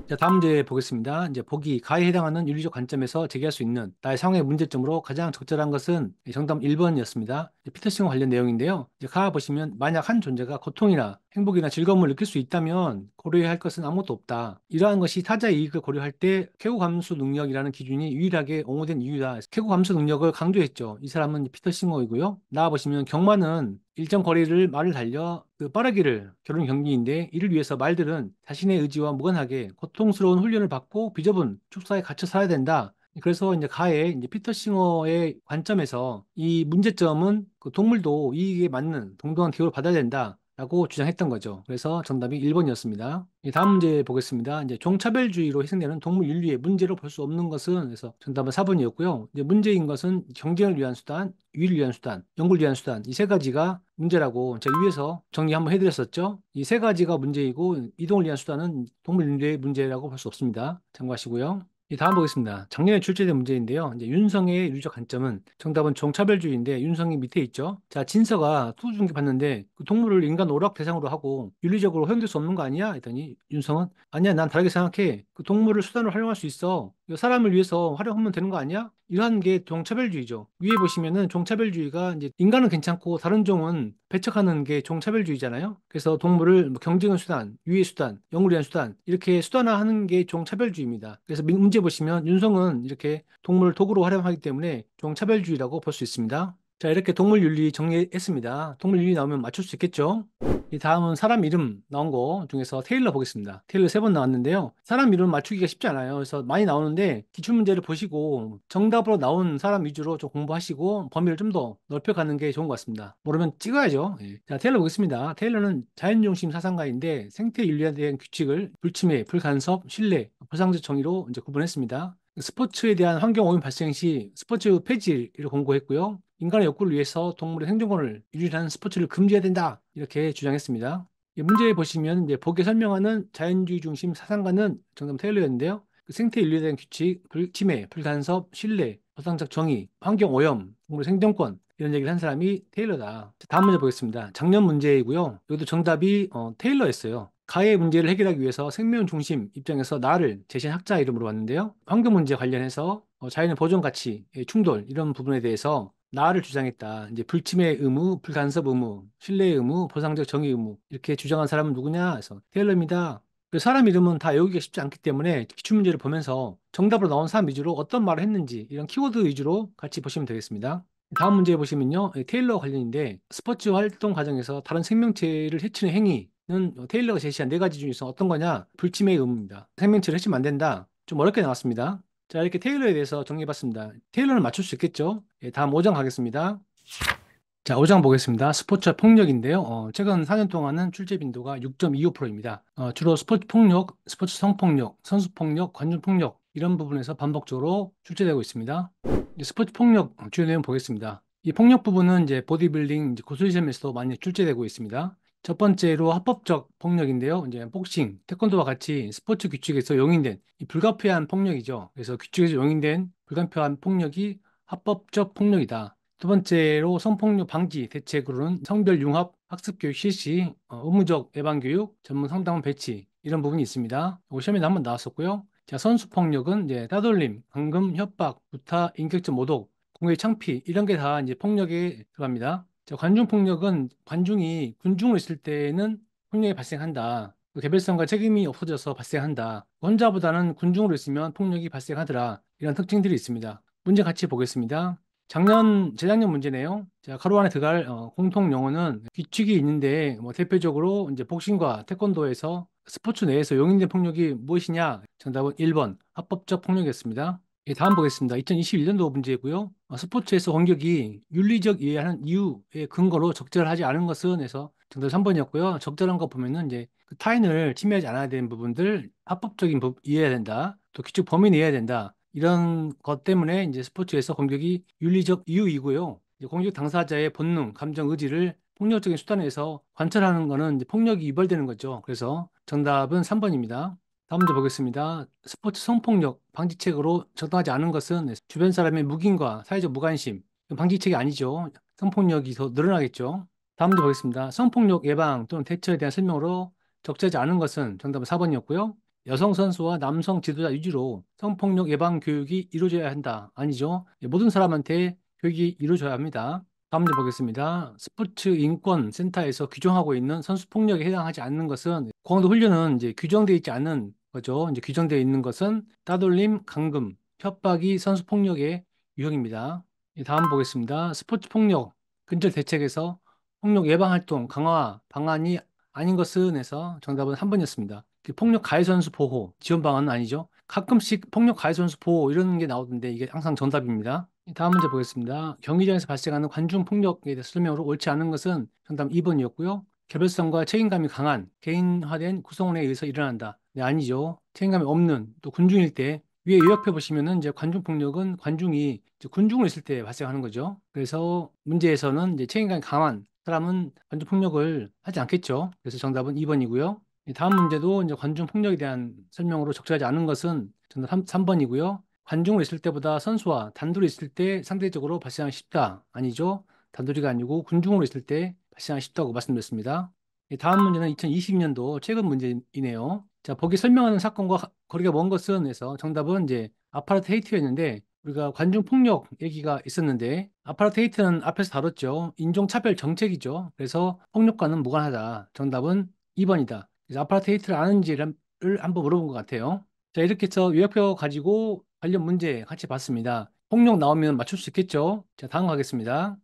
자, 다음 문제 보겠습니다. 이제 보기 가에 해당하는 윤리적 관점에서 제기할 수 있는 나의 상황의 문제점으로 가장 적절한 것은 정답 1번이었습니다. 피터 싱어 관련 내용인데요. 이제 가 보시면 만약 한 존재가 고통이나 행복이나 즐거움을 느낄 수 있다면 고려해야 할 것은 아무것도 없다. 이러한 것이 타자의 이익을 고려할 때 쾌고 감수 능력이라는 기준이 유일하게 옹호된 이유다. 쾌고 감수 능력을 강조했죠. 이 사람은 피터 싱어이고요. 나와 보시면 경마는 일정 거리를 말을 달려 그 빠르기를 겨루는 경기인데 이를 위해서 말들은 자신의 의지와 무관하게 고통스러운 훈련을 받고 비좁은 축사에 갇혀 살아야 된다. 그래서 이제 가에 이제 피터 싱어의 관점에서 이 문제점은 그 동물도 이익에 맞는 동등한 대우를 받아야 된다. 라고 주장했던 거죠. 그래서 정답이 1번이었습니다. 다음 문제 보겠습니다. 이제 종차별주의로 희생되는 동물 윤리의 문제로 볼 수 없는 것은, 그래서 정답은 4번이었고요. 이제 문제인 것은 경쟁을 위한 수단, 유의를 위한 수단, 연구를 위한 수단, 이 세 가지가 문제라고 제가 위에서 정리 한번 해드렸었죠. 이 세 가지가 문제이고 이동을 위한 수단은 동물 윤리의 문제라고 볼 수 없습니다. 참고하시고요. 다음 보겠습니다. 작년에 출제된 문제인데요. 이제 윤성의 윤리적 관점은 정답은 종차별주의인데 윤성이 밑에 있죠. 자, 진서가 투중기 봤는데 그 동물을 인간 오락 대상으로 하고 윤리적으로 허용될 수 없는 거 아니야? 했더니 윤성은 아니야, 난 다르게 생각해. 그 동물을 수단으로 활용할 수 있어. 이거 사람을 위해서 활용하면 되는 거 아니야? 이러한 게 종차별주의죠. 위에 보시면은 종차별주의가 이제 인간은 괜찮고 다른 종은 배척하는 게 종차별주의잖아요. 그래서 동물을 뭐 경쟁의 수단, 유의 수단, 연구를 위한 수단 이렇게 수단화하는 게 종차별주의입니다. 그래서 문제 보시면 윤성은 이렇게 동물을 도구로 활용하기 때문에 종차별주의라고 볼 수 있습니다. 자, 이렇게 동물 윤리 정리했습니다. 동물 윤리 나오면 맞출 수 있겠죠? 이 다음은 사람 이름 나온 거 중에서 테일러 보겠습니다. 테일러 3번 나왔는데요. 사람 이름 맞추기가 쉽지 않아요. 그래서 많이 나오는데 기출문제를 보시고 정답으로 나온 사람 위주로 좀 공부하시고 범위를 좀 더 넓혀가는 게 좋은 것 같습니다. 모르면 찍어야죠. 예. 자, 테일러 보겠습니다. 테일러는 자연중심 사상가인데 생태윤리에 대한 규칙을 불침해, 불간섭, 신뢰, 보상적 정의로 이제 구분했습니다. 스포츠에 대한 환경 오염 발생 시 스포츠 폐지를 권고했고요. 인간의 욕구를 위해서 동물의 생존권을 유지하는 스포츠를 금지해야 된다. 이렇게 주장했습니다. 문제 보시면 이제 보기에 설명하는 자연주의 중심 사상가는 정답 테일러였는데요. 그 생태 윤리에 대한 규칙, 불침해, 불간섭, 신뢰, 보상적 정의, 환경 오염, 동물의 생존권 이런 얘기를 한 사람이 테일러다. 자, 다음 문제 보겠습니다. 작년 문제이고요. 여기도 정답이 테일러였어요. 가해 문제를 해결하기 위해서 생명 중심 입장에서 나를 제시한 학자 이름으로 왔는데요. 환경 문제 관련해서 자연의 보존 가치의 충돌 이런 부분에 대해서 나를 주장했다. 이제 불침해 의무, 불간섭 의무, 신뢰 의무, 보상적 정의 의무 이렇게 주장한 사람은 누구냐 해서 테일러입니다. 그 사람 이름은 다 외우기가 쉽지 않기 때문에 기출문제를 보면서 정답으로 나온 사람 위주로 어떤 말을 했는지 이런 키워드 위주로 같이 보시면 되겠습니다. 다음 문제 보시면요. 테일러 관련인데 스포츠 활동 과정에서 다른 생명체를 해치는 행위는 테일러가 제시한 네 가지 중에서 어떤 거냐? 불침해의 의무입니다. 생명체를 해치면 안 된다. 좀 어렵게 나왔습니다. 자, 이렇게 테일러에 대해서 정리해봤습니다. 테일러는 맞출 수 있겠죠? 예, 다음 5장 가겠습니다. 자, 5장 보겠습니다. 스포츠와 폭력인데요. 최근 4년 동안은 출제 빈도가 6.25%입니다. 주로 스포츠 폭력, 스포츠 성폭력, 선수 폭력, 관중 폭력 이런 부분에서 반복적으로 출제되고 있습니다. 이제 스포츠 폭력 주요 내용 보겠습니다. 이 폭력 부분은 이제 보디빌딩, 이제 고수시험에서도 많이 출제되고 있습니다. 첫 번째로 합법적 폭력인데요. 이제 복싱, 태권도와 같이 스포츠 규칙에서 용인된 이 불가피한 폭력이죠. 그래서 규칙에서 용인된 불가피한 폭력이 합법적 폭력이다. 두 번째로 성폭력 방지 대책으로는 성별 융합 학습 교육 실시, 의무적 예방 교육, 전문 상담원 배치 이런 부분이 있습니다. 시험에도 한번 나왔었고요. 자, 선수 폭력은 이제 따돌림, 감금, 협박, 구타, 인격적 모독, 공개 창피 이런 게 다 이제 폭력에 들어갑니다. 자, 관중 폭력은 관중이 군중으로 있을 때는 폭력이 발생한다. 그 개별성과 책임이 없어져서 발생한다. 혼자보다는 군중으로 있으면 폭력이 발생하더라. 이런 특징들이 있습니다. 문제 같이 보겠습니다. 재작년 문제네요. 자, 가로 안에 들어갈 공통 용어는 규칙이 있는데, 뭐 대표적으로 이제 복싱과 태권도에서 스포츠 내에서 용인된 폭력이 무엇이냐? 정답은 1번 합법적 폭력이었습니다. 예, 다음 보겠습니다. 2021년도 문제고요. 스포츠에서 공격이 윤리적 이해하는 이유의 근거로 적절하지 않은 것은 해서 정답 3번이었고요. 적절한 거 보면은 이제 그 타인을 침해하지 않아야 되는 부분들 합법적인 이해해야 된다. 또 규칙 범위 내야 된다. 이런 것 때문에 이제 스포츠에서 공격이 윤리적 이유이고요. 이제 공격 당사자의 본능, 감정, 의지를 폭력적인 수단에서 관찰하는 것은 이제 폭력이 유발되는 거죠. 그래서 정답은 3번입니다. 다음 문제 보겠습니다. 스포츠 성폭력 방지책으로 적당하지 않은 것은 주변 사람의 묵인과 사회적 무관심, 이건 방지책이 아니죠. 성폭력이 더 늘어나겠죠. 다음 문제 보겠습니다. 성폭력 예방 또는 대처에 대한 설명으로 적절하지 않은 것은 정답은 4번이었고요. 여성 선수와 남성 지도자 위주로 성폭력 예방 교육이 이루어져야 한다. 아니죠. 모든 사람한테 교육이 이루어져야 합니다. 다음 문제 보겠습니다. 스포츠 인권 센터에서 규정하고 있는 선수 폭력에 해당하지 않는 것은 공항도 훈련은 이제 규정되어 있지 않은 거죠. 이제 규정되어 있는 것은 따돌림, 감금, 협박이 선수 폭력의 유형입니다. 다음 보겠습니다. 스포츠 폭력 근절 대책에서 폭력 예방 활동 강화 방안이 아닌 것은 해서 정답은 3번이었습니다. 폭력 가해 선수 보호 지원 방안은 아니죠. 가끔씩 폭력 가해 선수 보호 이런 게 나오던데 이게 항상 정답입니다. 다음 문제 보겠습니다. 경기장에서 발생하는 관중 폭력에 대해서 설명으로 옳지 않은 것은 정답 2번이었고요. 개별성과 책임감이 강한 개인화된 구성원에 의해서 일어난다. 네, 아니죠. 책임감이 없는 또 군중일 때 위에 요약해 보시면은 이제 관중 폭력은 관중이 이제 군중을 있을 때 발생하는 거죠. 그래서 문제에서는 이제 책임감이 강한 사람은 관중 폭력을 하지 않겠죠. 그래서 정답은 2번이고요. 다음 문제도 이제 관중 폭력에 대한 설명으로 적절하지 않은 것은 정답 3번이고요. 관중으로 있을 때보다 선수와 단둘이 있을 때 상대적으로 발생하기 쉽다. 아니죠. 단둘이가 아니고 군중으로 있을 때 발생하기 쉽다고 말씀드렸습니다. 다음 문제는 2020년도 최근 문제이네요. 자, 보기 설명하는 사건과 거리가 먼 것은 해서 정답은 이제 아파트 헤이트였는데 우리가 관중 폭력 얘기가 있었는데 아파트 헤이트는 앞에서 다뤘죠. 인종차별 정책이죠. 그래서 폭력과는 무관하다. 정답은 2번이다. 그래서 아파트 헤이트를 아는지를 한번 물어본 것 같아요. 자, 이렇게 해서 요약표 가지고 관련 문제 같이 봤습니다. 폭력 나오면 맞출 수 있겠죠? 자, 다음 가겠습니다.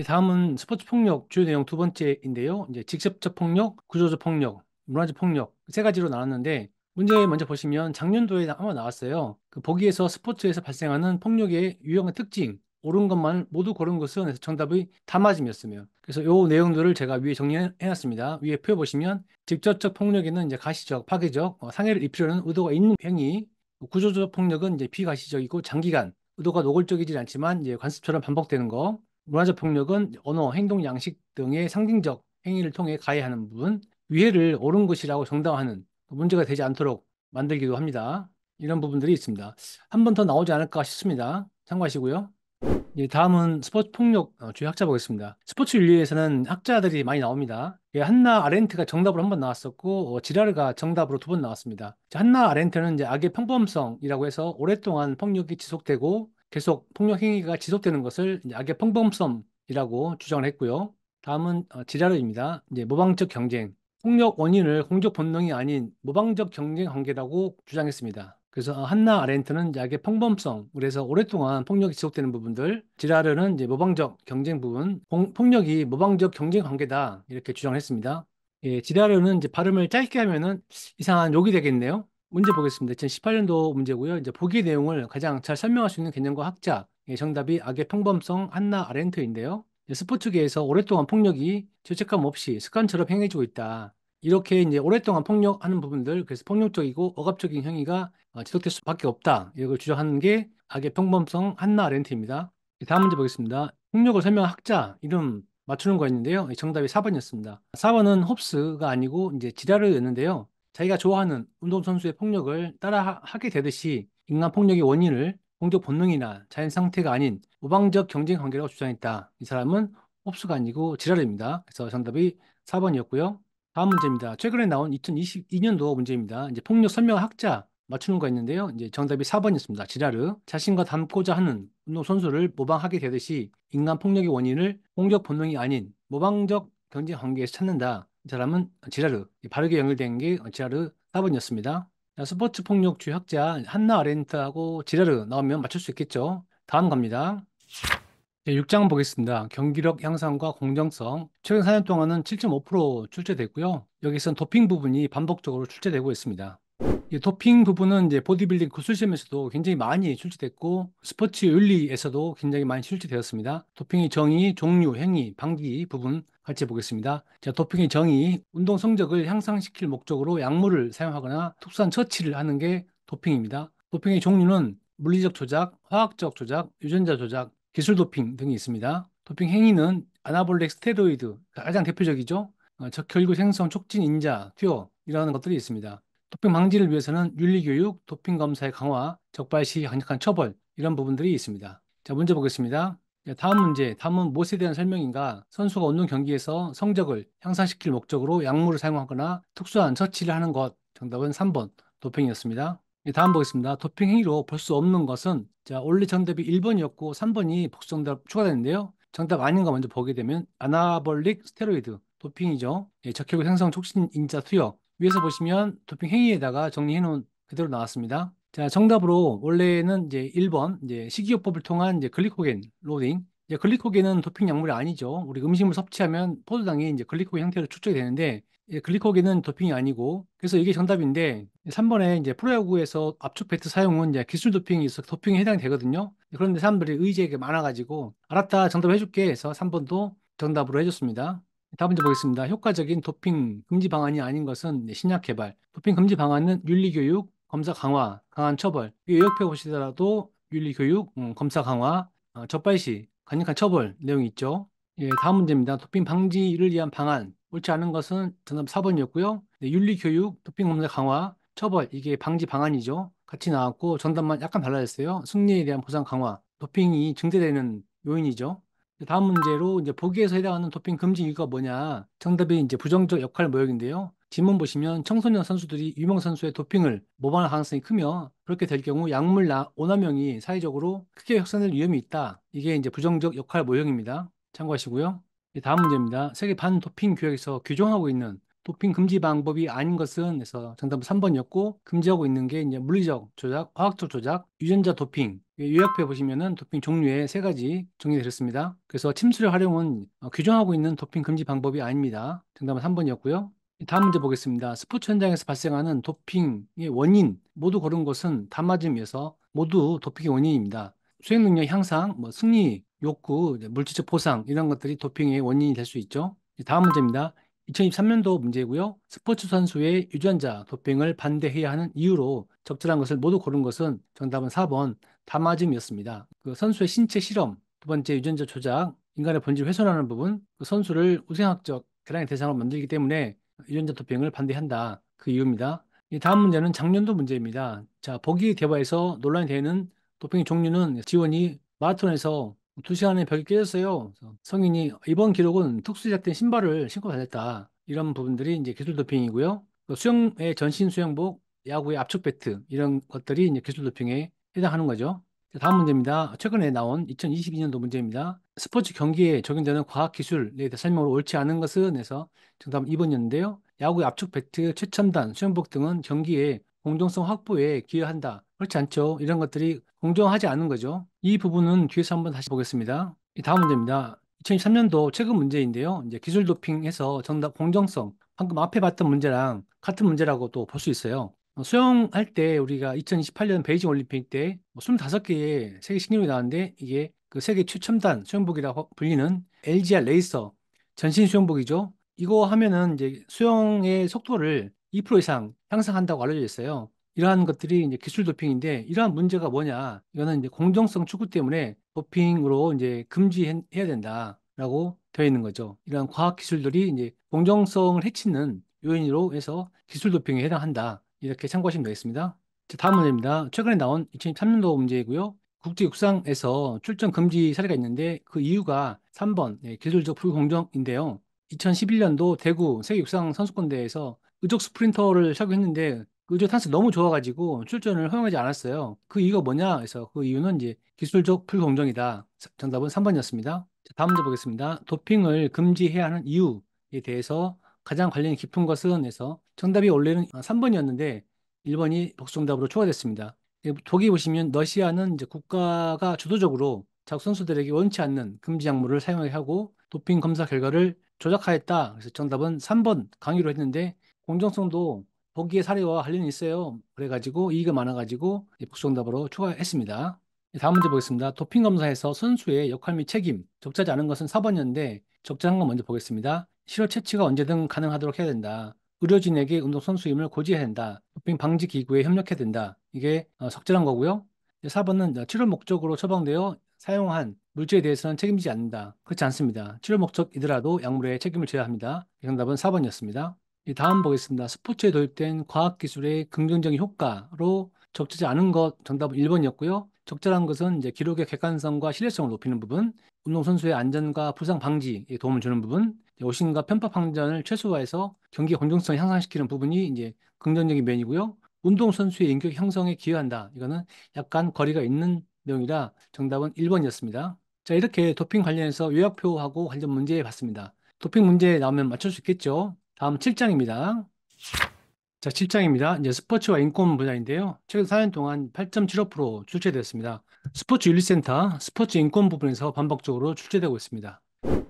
다음은 스포츠 폭력 주요 내용 두 번째인데요. 이제 직접적 폭력, 구조적 폭력, 문화적 폭력 세 가지로 나눴는데 문제 먼저 보시면 작년도에 한번 나왔어요. 그 보기에서 스포츠에서 발생하는 폭력의 유형의 특징, 옳은 것만 모두 고른 것은 해서 정답이 다 맞음이었으며 그래서 요 내용들을 제가 위에 정리해놨습니다. 위에 표 보시면 직접적 폭력에는 이제 가시적, 파괴적, 상해를 입히려는 의도가 있는 행위, 구조적 폭력은 이제 비가시적이고 장기간 의도가 노골적이지 않지만 이제 관습처럼 반복되는 거, 문화적 폭력은 언어, 행동, 양식 등의 상징적 행위를 통해 가해하는 부분, 위해를 옳은 것이라고 정당화하는 문제가 되지 않도록 만들기도 합니다. 이런 부분들이 있습니다. 한 번 더 나오지 않을까 싶습니다. 참고하시고요. 다음은 스포츠 폭력 주요 학자 보겠습니다. 스포츠 윤리에서는 학자들이 많이 나옵니다. 한나 아렌트가 정답으로 한 번 나왔었고 지라르가 정답으로 두 번 나왔습니다. 한나 아렌트는 이제 악의 평범성이라고 해서 오랫동안 폭력이 지속되고 계속 폭력 행위가 지속되는 것을 이제 악의 평범성이라고 주장을 했고요. 다음은 지라르입니다. 이제 모방적 경쟁, 폭력 원인을 공격 본능이 아닌 모방적 경쟁 관계라고 주장했습니다. 그래서 한나 아렌트는 약의 평범성, 그래서 오랫동안 폭력이 지속되는 부분들, 지라르는 이제 모방적 경쟁 부분, 폭력이 모방적 경쟁 관계다 이렇게 주장을 했습니다. 지라르는 이제 발음을 짧게 하면은 이상한 욕이 되겠네요. 문제 보겠습니다. 2018년도 문제고요. 이제 보기 내용을 가장 잘 설명할 수 있는 개념과 학자, 정답이 악의 평범성 한나 아렌트인데요. 스포츠계에서 오랫동안 폭력이 죄책감 없이 습관처럼 행해지고 있다. 이렇게 이제 오랫동안 폭력하는 부분들, 그래서 폭력적이고 억압적인 행위가 지속될 수밖에 없다. 이걸 주장하는 게 악의 평범성 한나 아렌트입니다. 다음 문제 보겠습니다. 폭력을 설명한 학자 이름 맞추는 거였는데요. 정답이 4번이었습니다. 4번은 홉스가 아니고 이제 지라르였는데요. 자기가 좋아하는 운동선수의 폭력을 따라 하게 되듯이 인간 폭력의 원인을 공격 본능이나 자연 상태가 아닌 모방적 경쟁 관계라고 주장했다. 이 사람은 홉스가 아니고 지라르입니다. 그래서 정답이 4번이었고요. 다음 문제입니다. 최근에 나온 2022년도 문제입니다. 이제 폭력 설명 학자 맞추는 거 있는데요. 이제 정답이 4번이었습니다. 지라르. 자신과 닮고자 하는 운동선수를 모방하게 되듯이 인간 폭력의 원인을 공격 본능이 아닌 모방적 경쟁 관계에서 찾는다. 이 사람은 지라르. 바르게 연결된 게 지라르 4번이었습니다. 자, 스포츠 폭력 주요 학자 한나 아렌트하고 지라르 나오면 맞출 수 있겠죠. 다음 갑니다. 6장 보겠습니다. 경기력 향상과 공정성. 최근 4년 동안은 7.5% 출제됐고요. 여기선 도핑 부분이 반복적으로 출제되고 있습니다. 이 도핑 부분은 이제 보디빌딩 구술시험에서도 굉장히 많이 출제됐고 스포츠 윤리에서도 굉장히 많이 출제되었습니다. 도핑의 정의, 종류, 행위, 방기 부분 같이 보겠습니다. 자, 도핑의 정의, 운동 성적을 향상시킬 목적으로 약물을 사용하거나 특수한 처치를 하는 게 도핑입니다. 도핑의 종류는 물리적 조작, 화학적 조작, 유전자 조작, 기술 도핑 등이 있습니다. 도핑 행위는 아나볼릭 스테로이드, 가장 대표적이죠. 적혈구 생성 촉진 인자, 투여 이라는 것들이 있습니다. 도핑 방지를 위해서는 윤리교육, 도핑 검사의 강화, 적발 시 강력한 처벌 이런 부분들이 있습니다. 자, 문제 보겠습니다. 자, 다음 문제, 다음은 무엇에 대한 설명인가? 선수가 운동 경기에서 성적을 향상시킬 목적으로 약물을 사용하거나 특수한 처치를 하는 것. 정답은 3번, 도핑이었습니다. 다음 보겠습니다. 도핑 행위로 볼 수 없는 것은 자, 원래 정답이 1번이었고 3번이 복수 정답 추가됐는데요. 정답 아닌 거 먼저 보게 되면 아나볼릭 스테로이드, 도핑이죠. 적혈구 생성 촉진 인자 투여. 위에서 보시면 도핑 행위에다가 정리해 놓은 그대로 나왔습니다. 자, 정답으로 원래는 이제 1번 이제 식이요법을 통한 이제 글리코겐 로딩. 이제 글리코겐은 도핑 약물이 아니죠. 우리 음식물 섭취하면 포도당이 이제 글리코겐 형태로 축적이 되는데 글리코겐은 도핑이 아니고 그래서 이게 정답인데 3번에 이제 프로야구에서 압축 배트 사용은 이제 기술 도핑이 있어 도핑에 해당이 되거든요. 그런데 사람들이 의지가 많아가지고 알았다 정답 해줄게 해서 3번도 정답으로 해줬습니다. 다음 문제 보겠습니다. 효과적인 도핑 금지 방안이 아닌 것은 신약 개발. 도핑 금지 방안은 윤리교육, 검사 강화, 강한 처벌. 이 요약표 보시더라도 윤리교육, 검사 강화, 적발시, 강력한 처벌 내용이 있죠. 예, 다음 문제입니다. 도핑 방지를 위한 방안. 옳지 않은 것은 정답 4번이었고요. 네, 윤리교육, 도핑 검사 강화, 처벌. 이게 방지 방안이죠. 같이 나왔고 정답만 약간 달라졌어요. 승리에 대한 보상 강화. 도핑이 증대되는 요인이죠. 다음 문제로 이제 보기에서 해당하는 도핑 금지 이유가 뭐냐? 정답이 이제 부정적 역할 모형인데요. 지문 보시면 청소년 선수들이 유명 선수의 도핑을 모방할 가능성이 크며 그렇게 될 경우 약물 오남용이 사회적으로 크게 확산될 위험이 있다. 이게 이제 부정적 역할 모형입니다. 참고하시고요. 다음 문제입니다. 세계 반도핑 규약에서 규정하고 있는 도핑 금지 방법이 아닌 것은 해서 정답은 3번이었고 금지하고 있는 게 이제 물리적 조작, 화학적 조작, 유전자 도핑. 요약표에 보시면은 도핑 종류의 세 가지 정리되었습니다. 그래서 침수력 활용은 규정하고 있는 도핑 금지 방법이 아닙니다. 정답은 3번이었고요. 다음 문제 보겠습니다. 스포츠 현장에서 발생하는 도핑의 원인 모두 고른 것은 다 맞음이어서 모두 도핑의 원인입니다. 수행 능력 향상, 승리, 욕구, 물질적 보상 이런 것들이 도핑의 원인이 될 수 있죠. 다음 문제입니다. 2023년도 문제고요. 스포츠 선수의 유전자 도핑을 반대해야 하는 이유로 적절한 것을 모두 고른 것은 정답은 4번 다맞음이었습니다. 그 선수의 신체 실험, 두 번째 유전자 조작, 인간의 본질을 훼손하는 부분, 그 선수를 우생학적 개량의 대상으로 만들기 때문에 유전자 도핑을 반대한다. 그 이유입니다. 이 다음 문제는 작년도 문제입니다. 자, 보기 대화에서 논란이 되는 도핑 종류는 지원이 마라톤에서 2시간에 벽이 깨졌어요. 그래서 성인이 이번 기록은 특수 제작된 신발을 신고 다녔다. 이런 부분들이 이제 기술 도핑이고요. 또 수영의 전신 수영복, 야구의 압축 배트 이런 것들이 이제 기술 도핑에 해당하는 거죠. 다음 문제입니다. 최근에 나온 2022년도 문제입니다. 스포츠 경기에 적용되는 과학 기술에 대해 설명으로 옳지 않은 것은 해서 정답은 2번이었는데요. 야구의 압축 배트, 최첨단 수영복 등은 경기의 공정성 확보에 기여한다. 그렇지 않죠. 이런 것들이 공정하지 않은 거죠. 이 부분은 뒤에서 한번 다시 보겠습니다. 다음 문제입니다. 2023년도 최근 문제인데요. 이제 기술 도핑에서 정답 공정성, 방금 앞에 봤던 문제랑 같은 문제라고 또 볼 수 있어요. 수영할 때 우리가 2028년 베이징 올림픽 때 25개의 세계 신기록이 나왔는데 이게 그 세계 최첨단 수영복이라고 불리는 LGR 레이서 전신 수영복이죠. 이거 하면은 이제 수영의 속도를 2% 이상 향상한다고 알려져 있어요. 이러한 것들이 이제 기술 도핑인데 이러한 문제가 뭐냐? 이거는 이제 공정성 추구 때문에 도핑으로 이제 금지해야 된다라고 되어 있는 거죠. 이러한 과학 기술들이 이제 공정성을 해치는 요인으로 해서 기술 도핑에 해당한다. 이렇게 참고하시면 되겠습니다. 자, 다음 문제입니다. 최근에 나온 2023년도 문제이고요. 국제육상에서 출전 금지 사례가 있는데 그 이유가 3번 기술적 불공정인데요. 2011년도 대구 세계육상 선수권대회에서 의족 스프린터를 착용했는데 의족 탄수 너무 좋아가지고 출전을 허용하지 않았어요. 그 이유가 뭐냐 해서 그 이유는 이제 기술적 불공정이다. 정답은 3번이었습니다. 다음 문제 보겠습니다. 도핑을 금지해야 하는 이유에 대해서 가장 관련이 깊은 것은 해서 정답이 원래는 3번이었는데 1번이 복수 정답으로 추가됐습니다. 독이 보시면 러시아는 이제 국가가 주도적으로 자국 선수들에게 원치 않는 금지 약물을 사용하게 하고 도핑 검사 결과를 조작하였다. 그래서 정답은 3번 강의로 했는데 공정성도 보기의 사례와 관련이 있어요. 그래가지고 이의가 많아가지고 복수 정답으로 추가했습니다. 다음 문제 보겠습니다. 도핑 검사에서 선수의 역할 및 책임, 적절하지 않은 것은 4번이었는데 적절한 건 먼저 보겠습니다. 실효 채취가 언제든 가능하도록 해야 된다. 의료진에게 운동선수임을 고지해야 된다. 도핑 방지 기구에 협력해야 된다. 이게 적절한 거고요. 4번은 치료 목적으로 처방되어 사용한 물질에 대해서는 책임지지 않는다. 그렇지 않습니다. 치료 목적이더라도 약물에 책임을 져야 합니다. 정답은 4번이었습니다. 다음 보겠습니다. 스포츠에 도입된 과학기술의 긍정적인 효과로 적절하지 않은 것 정답은 1번이었고요. 적절한 것은 이제 기록의 객관성과 신뢰성을 높이는 부분, 운동선수의 안전과 부상 방지에 도움을 주는 부분, 오심과 편파 항전을 최소화해서 경기 공정성을 향상시키는 부분이 이제 긍정적인 면이고요. 운동선수의 인격 형성에 기여한다. 이거는 약간 거리가 있는 내용이라 정답은 1번이었습니다. 자, 이렇게 도핑 관련해서 요약표하고 관련 문제 봤습니다. 도핑 문제 나오면 맞출 수 있겠죠? 다음 7장입니다. 자, 7장입니다. 이제 스포츠와 인권 분야인데요. 최근 4년 동안 8.75% 출제되었습니다. 스포츠 윤리센터, 스포츠 인권 부분에서 반복적으로 출제되고 있습니다.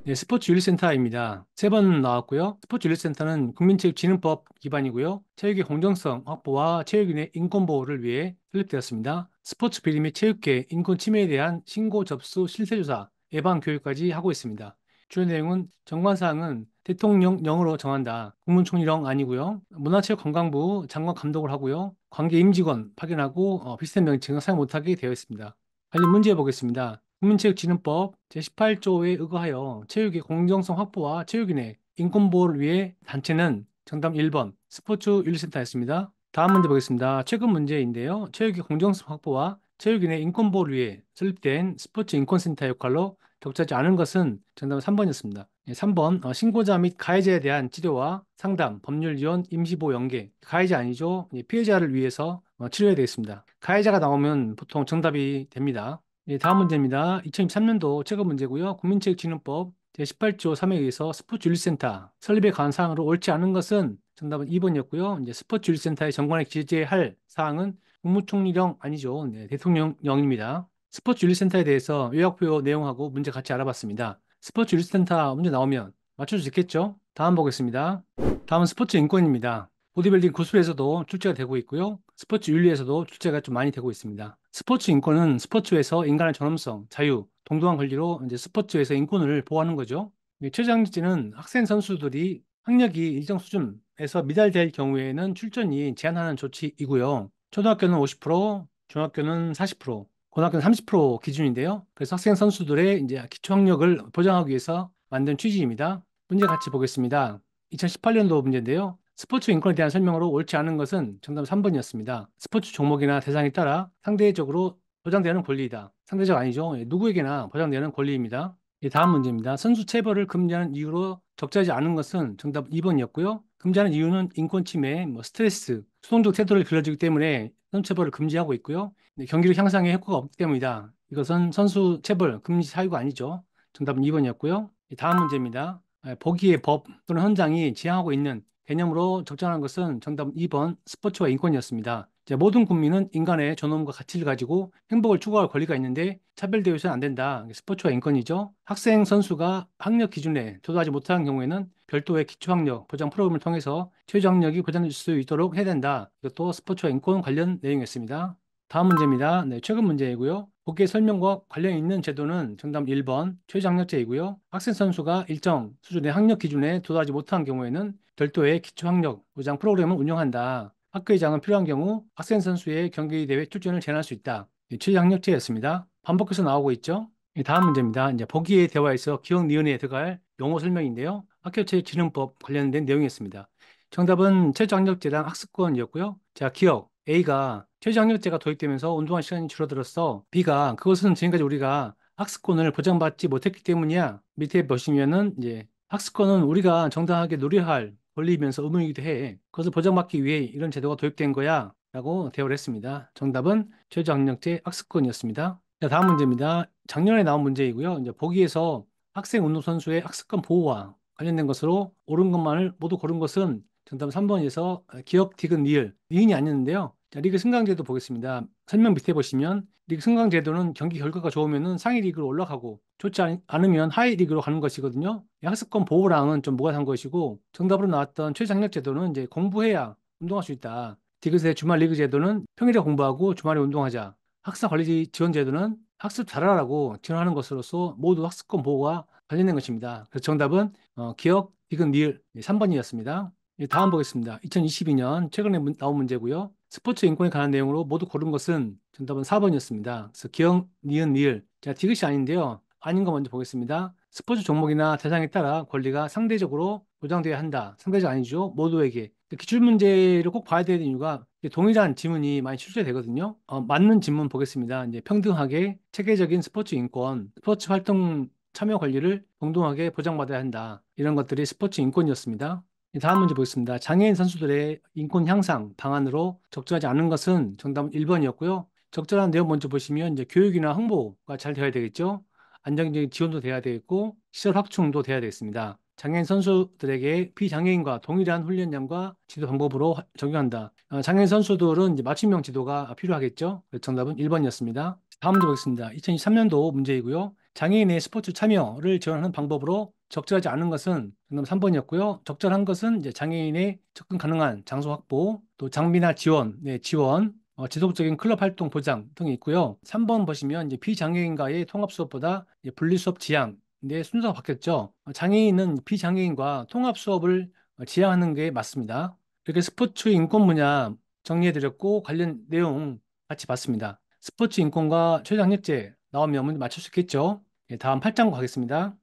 네, 스포츠 윤리센터입니다. 세 번 나왔고요. 스포츠 윤리센터는 국민체육진흥법 기반이고요. 체육의 공정성 확보와 체육인의 인권 보호를 위해 설립되었습니다. 스포츠 비리 및 체육계 인권 침해에 대한 신고 접수 실태조사, 예방 교육까지 하고 있습니다. 주요 내용은 정관사항은 대통령령으로 정한다. 국무총리령 아니고요. 문화체육관광부 장관 감독을 하고요. 관계 임직원 파견하고 비슷한 명칭은 사용 못하게 되어 있습니다. 관련 문제 보겠습니다. 국민체육진흥법 제18조에 의거하여 체육의 공정성 확보와 체육인의 인권보호를 위해 단체는 정답 1번 스포츠윤리센터였습니다. 다음 문제 보겠습니다. 최근 문제인데요. 체육의 공정성 확보와 체육인의 인권보호를 위해 설립된 스포츠 인권센터 역할로 적절하지 않은 것은 정답은 3번이었습니다. 3번 신고자 및 가해자에 대한 치료와 상담, 법률 지원, 임시보호 연계. 가해자 아니죠. 피해자를 위해서 치료해야 되겠습니다. 가해자가 나오면 보통 정답이 됩니다. 다음 문제입니다. 2023년도 최근 문제고요. 국민체육진흥법 제18조 3에 의해서 스포츠윤리센터 설립에 관한 사항으로 옳지 않은 것은 정답은 2번이었고요. 이제 스포츠윤리센터의 정관에 기재할 사항은 국무총리령 아니죠. 네, 대통령령입니다. 스포츠윤리센터에 대해서 요약표 내용하고 문제 같이 알아봤습니다. 스포츠윤리센터 문제 나오면 맞출 수 있겠죠? 다음 보겠습니다. 다음은 스포츠 인권입니다. 보디빌딩 구술에서도 출제가 되고 있고요. 스포츠 윤리에서도 출제가 좀 많이 되고 있습니다. 스포츠 인권은 스포츠에서 인간의 존엄성, 자유, 동등한 권리로 이제 스포츠에서 인권을 보호하는 거죠. 최저학력제는 학생 선수들이 학력이 일정 수준에서 미달될 경우에는 출전이 제한하는 조치이고요. 초등학교는 50%, 중학교는 40%, 고등학교는 30% 기준인데요. 그래서 학생 선수들의 이제 기초 학력을 보장하기 위해서 만든 취지입니다. 문제 같이 보겠습니다. 2018년도 문제인데요. 스포츠 인권에 대한 설명으로 옳지 않은 것은 정답 3번이었습니다. 스포츠 종목이나 대상에 따라 상대적으로 보장되는 권리이다. 상대적 아니죠. 누구에게나 보장되는 권리입니다. 다음 문제입니다. 선수 체벌을 금지하는 이유로 적절하지 않은 것은 정답 2번이었고요. 금지하는 이유는 인권 침해, 스트레스, 수동적 태도를 길러주기 때문에 선수 체벌을 금지하고 있고요. 경기력 향상에 효과가 없기 때문이다. 이것은 선수 체벌 금지 사유가 아니죠. 정답은 2번이었고요. 다음 문제입니다. 보기의 법 또는 헌장이 지향하고 있는 개념으로 적절한 것은 정답 2번 스포츠와 인권이었습니다. 모든 국민은 인간의 존엄과 가치를 가지고 행복을 추구할 권리가 있는데 차별되어서는 안 된다. 스포츠와 인권이죠. 학생 선수가 학력 기준에 도달하지 못하는 경우에는 별도의 기초학력 보장 프로그램을 통해서 최저학력이 보장될 수 있도록 해야 된다. 이것도 스포츠와 인권 관련 내용이었습니다. 다음 문제입니다. 네, 최근 문제이고요. 복귀 설명과 관련 있는 제도는 정답 1번 최저학력제이고요. 학생 선수가 일정 수준의 학력 기준에 도달하지 못한 경우에는 별도의 기초학력 보장 프로그램을 운영한다. 학교회장은 필요한 경우 학생 선수의 경기대회 출전을 제한할 수 있다. 최저학력제였습니다. 반복해서 나오고 있죠. 다음 문제입니다. 이제 보기의 대화에서 기억 니은에 들어갈 용어 설명인데요. 학교체육진흥법 관련된 내용이었습니다. 정답은 최저학력제랑 학습권이었고요. 자, 기억 A가 최저학력제가 도입되면서 운동할 시간이 줄어들었어. B가 그것은 지금까지 우리가 학습권을 보장받지 못했기 때문이야. 밑에 보시면은 이제 학습권은 우리가 정당하게 누려야 할 권리이면서 의무이기도 해. 그것을 보장받기 위해 이런 제도가 도입된 거야. 라고 대화를 했습니다. 정답은 최저학력제 학습권이었습니다. 자, 다음 문제입니다. 작년에 나온 문제이고요. 이제 보기에서 학생 운동선수의 학습권 보호와 관련된 것으로 옳은 것만을 모두 고른 것은 정답 3번에서 기억 디귿 니을, 니은이 아니었는데요. 자, 리그 승강제도 보겠습니다. 설명 밑에 보시면 리그 승강제도는 경기 결과가 좋으면 상위 리그로 올라가고 좋지 않으면 하위 리그로 가는 것이거든요. 학습권 보호랑은 좀 무관한 것이고 정답으로 나왔던 최장력 제도는 이제 공부해야 운동할 수 있다. 디귿의 주말 리그 제도는 평일에 공부하고 주말에 운동하자. 학사 관리 지원 제도는 학습 잘하라고 지원하는 것으로서 모두 학습권 보호와 관련된 것입니다. 그래서 정답은 기억 디귿 니을 3번이었습니다. 다음 보겠습니다. 2022년 최근에 나온 문제고요. 스포츠 인권에 관한 내용으로 모두 고른 것은 정답은 4번이었습니다. 그래서 기억, 니은, 니을. 자, 디귿이 아닌데요. 아닌 거 먼저 보겠습니다. 스포츠 종목이나 대상에 따라 권리가 상대적으로 보장되어야 한다. 상대적 아니죠. 모두에게. 기출문제를 꼭 봐야 되는 이유가 동일한 지문이 많이 출제되거든요. 맞는 지문 보겠습니다. 이제 평등하게 체계적인 스포츠 인권, 스포츠 활동 참여 권리를 동등하게 보장받아야 한다. 이런 것들이 스포츠 인권이었습니다. 다음 문제 보겠습니다. 장애인 선수들의 인권 향상 방안으로 적절하지 않은 것은 정답은 1번이었고요. 적절한 내용 먼저 보시면 이제 교육이나 홍보가 잘 되어야 되겠죠. 안정적인 지원도 돼야 되겠고 시설 확충도 돼야 되겠습니다. 장애인 선수들에게 비장애인과 동일한 훈련량과 지도 방법으로 적용한다. 장애인 선수들은 이제 맞춤형 지도가 필요하겠죠. 그래서 정답은 1번이었습니다. 다음 문제 보겠습니다. 2023년도 문제이고요. 장애인의 스포츠 참여를 지원하는 방법으로 적절하지 않은 것은 정답 3번이었고요. 적절한 것은 이제 장애인의 접근 가능한 장소 확보, 또 장비나 지원, 지원, 지속적인 클럽 활동 보장 등이 있고요. 3번 보시면 이제 비장애인과의 통합 수업보다 분리 수업 지향, 근데 순서가 바뀌었죠. 장애인은 비장애인과 통합 수업을 지향하는 게 맞습니다. 이렇게 스포츠 인권 분야 정리해드렸고 관련 내용 같이 봤습니다. 스포츠 인권과 최저학력제 나오면 문제 맞출 수 있겠죠? 예, 다음 8장 가겠습니다.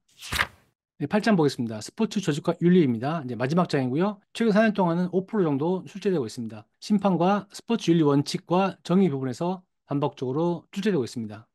네, 8장 보겠습니다. 스포츠 조직과 윤리입니다. 이제 마지막 장이고요. 최근 4년 동안은 5% 정도 출제되고 있습니다. 심판과 스포츠 윤리 원칙과 정의 부분에서 반복적으로 출제되고 있습니다.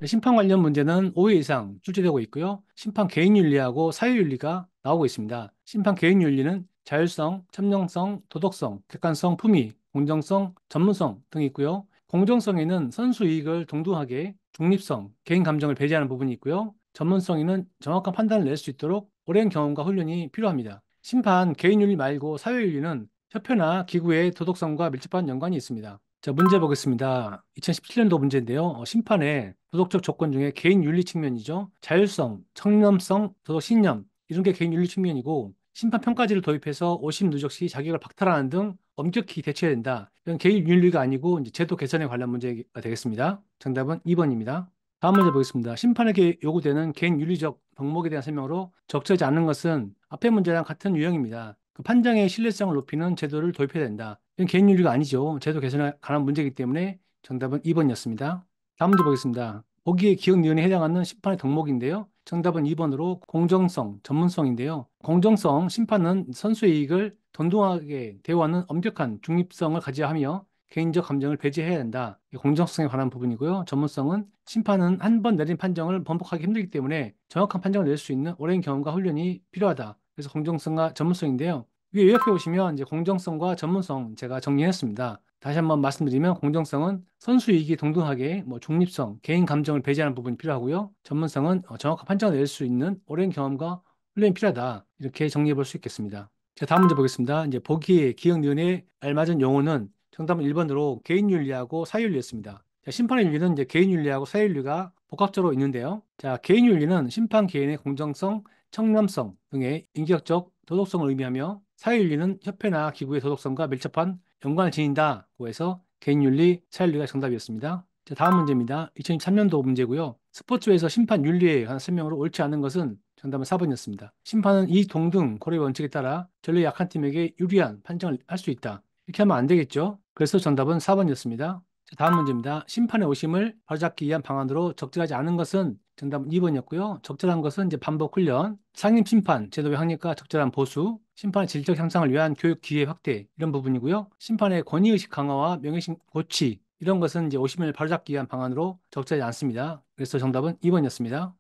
네, 심판 관련 문제는 5회 이상 출제되고 있고요. 심판 개인 윤리하고 사회 윤리가 나오고 있습니다. 심판 개인 윤리는 자율성, 참정성, 도덕성, 객관성, 품위, 공정성, 전문성 등이 있고요. 공정성에는 선수 이익을 동등하게, 중립성, 개인 감정을 배제하는 부분이 있고요. 전문성에는 정확한 판단을 낼 수 있도록 오랜 경험과 훈련이 필요합니다. 심판 개인 윤리 말고 사회 윤리는 협회나 기구의 도덕성과 밀접한 연관이 있습니다. 자, 문제 보겠습니다. 2017년도 문제인데요. 심판의 도덕적 조건 중에 개인 윤리 측면이죠. 자율성, 청렴성, 도덕 신념 이런 게 개인 윤리 측면이고 심판 평가제를 도입해서 오심 누적 시 자격을 박탈하는 등 엄격히 대처해야 된다. 이건 개인 윤리가 아니고 이제 제도 개선에 관련 문제가 되겠습니다. 정답은 2번입니다. 다음 문제 보겠습니다. 심판에게 요구되는 개인 윤리적 덕목에 대한 설명으로 적절하지 않은 것은 앞의 문제랑 같은 유형입니다. 그 판정의 신뢰성을 높이는 제도를 도입해야 된다. 이건 개인 윤리가 아니죠. 제도 개선에 관한 문제이기 때문에 정답은 2번이었습니다. 다음 문제 보겠습니다. 보기에 기억니은에 해당하는 심판의 덕목인데요. 정답은 2번으로 공정성, 전문성인데요. 공정성, 심판은 선수의 이익을 동등하게 대우하는 엄격한 중립성을 가져야 하며 개인적 감정을 배제해야 한다. 공정성에 관한 부분이고요. 전문성은 심판은 한 번 내린 판정을 번복하기 힘들기 때문에 정확한 판정을 낼 수 있는 오랜 경험과 훈련이 필요하다. 그래서 공정성과 전문성인데요. 위에 요약해 보시면 이제 공정성과 전문성 제가 정리했습니다. 다시 한번 말씀드리면 공정성은 선수 이익이 동등하게 중립성, 개인 감정을 배제하는 부분이 필요하고요. 전문성은 정확한 판정을 낼 수 있는 오랜 경험과 훈련이 필요하다. 이렇게 정리해 볼 수 있겠습니다. 자, 다음 문제 보겠습니다. 이제 보기에 기억 니은에 알맞은 용어는 정답은 1번으로 개인 윤리하고 사회 윤리였습니다. 자, 심판의 윤리는 이제 개인 윤리하고 사회 윤리가 복합적으로 있는데요. 자, 개인 윤리는 심판 개인의 공정성, 청렴성 등의 인격적 도덕성을 의미하며 사회윤리는 협회나 기구의 도덕성과 밀접한 연관을 지닌다고 해서 개인윤리, 사회윤리가 정답이었습니다. 자, 다음 문제입니다. 2023년도 문제고요. 스포츠에서 심판 윤리에 관한 설명으로 옳지 않은 것은 정답은 4번이었습니다. 심판은 이 동등 고려의 원칙에 따라 전례 약한 팀에게 유리한 판정을 할 수 있다. 이렇게 하면 안 되겠죠? 그래서 정답은 4번이었습니다. 자, 다음 문제입니다. 심판의 오심을 바로잡기 위한 방안으로 적절하지 않은 것은 정답은 2번이었고요. 적절한 것은 이제 반복 훈련, 상임 심판, 제도의 확립과 적절한 보수, 심판의 질적 향상을 위한 교육 기회 확대 이런 부분이고요. 심판의 권위의식 강화와 명예심 고취 이런 것은 이제 오심을 바로잡기 위한 방안으로 적절하지 않습니다. 그래서 정답은 2번이었습니다.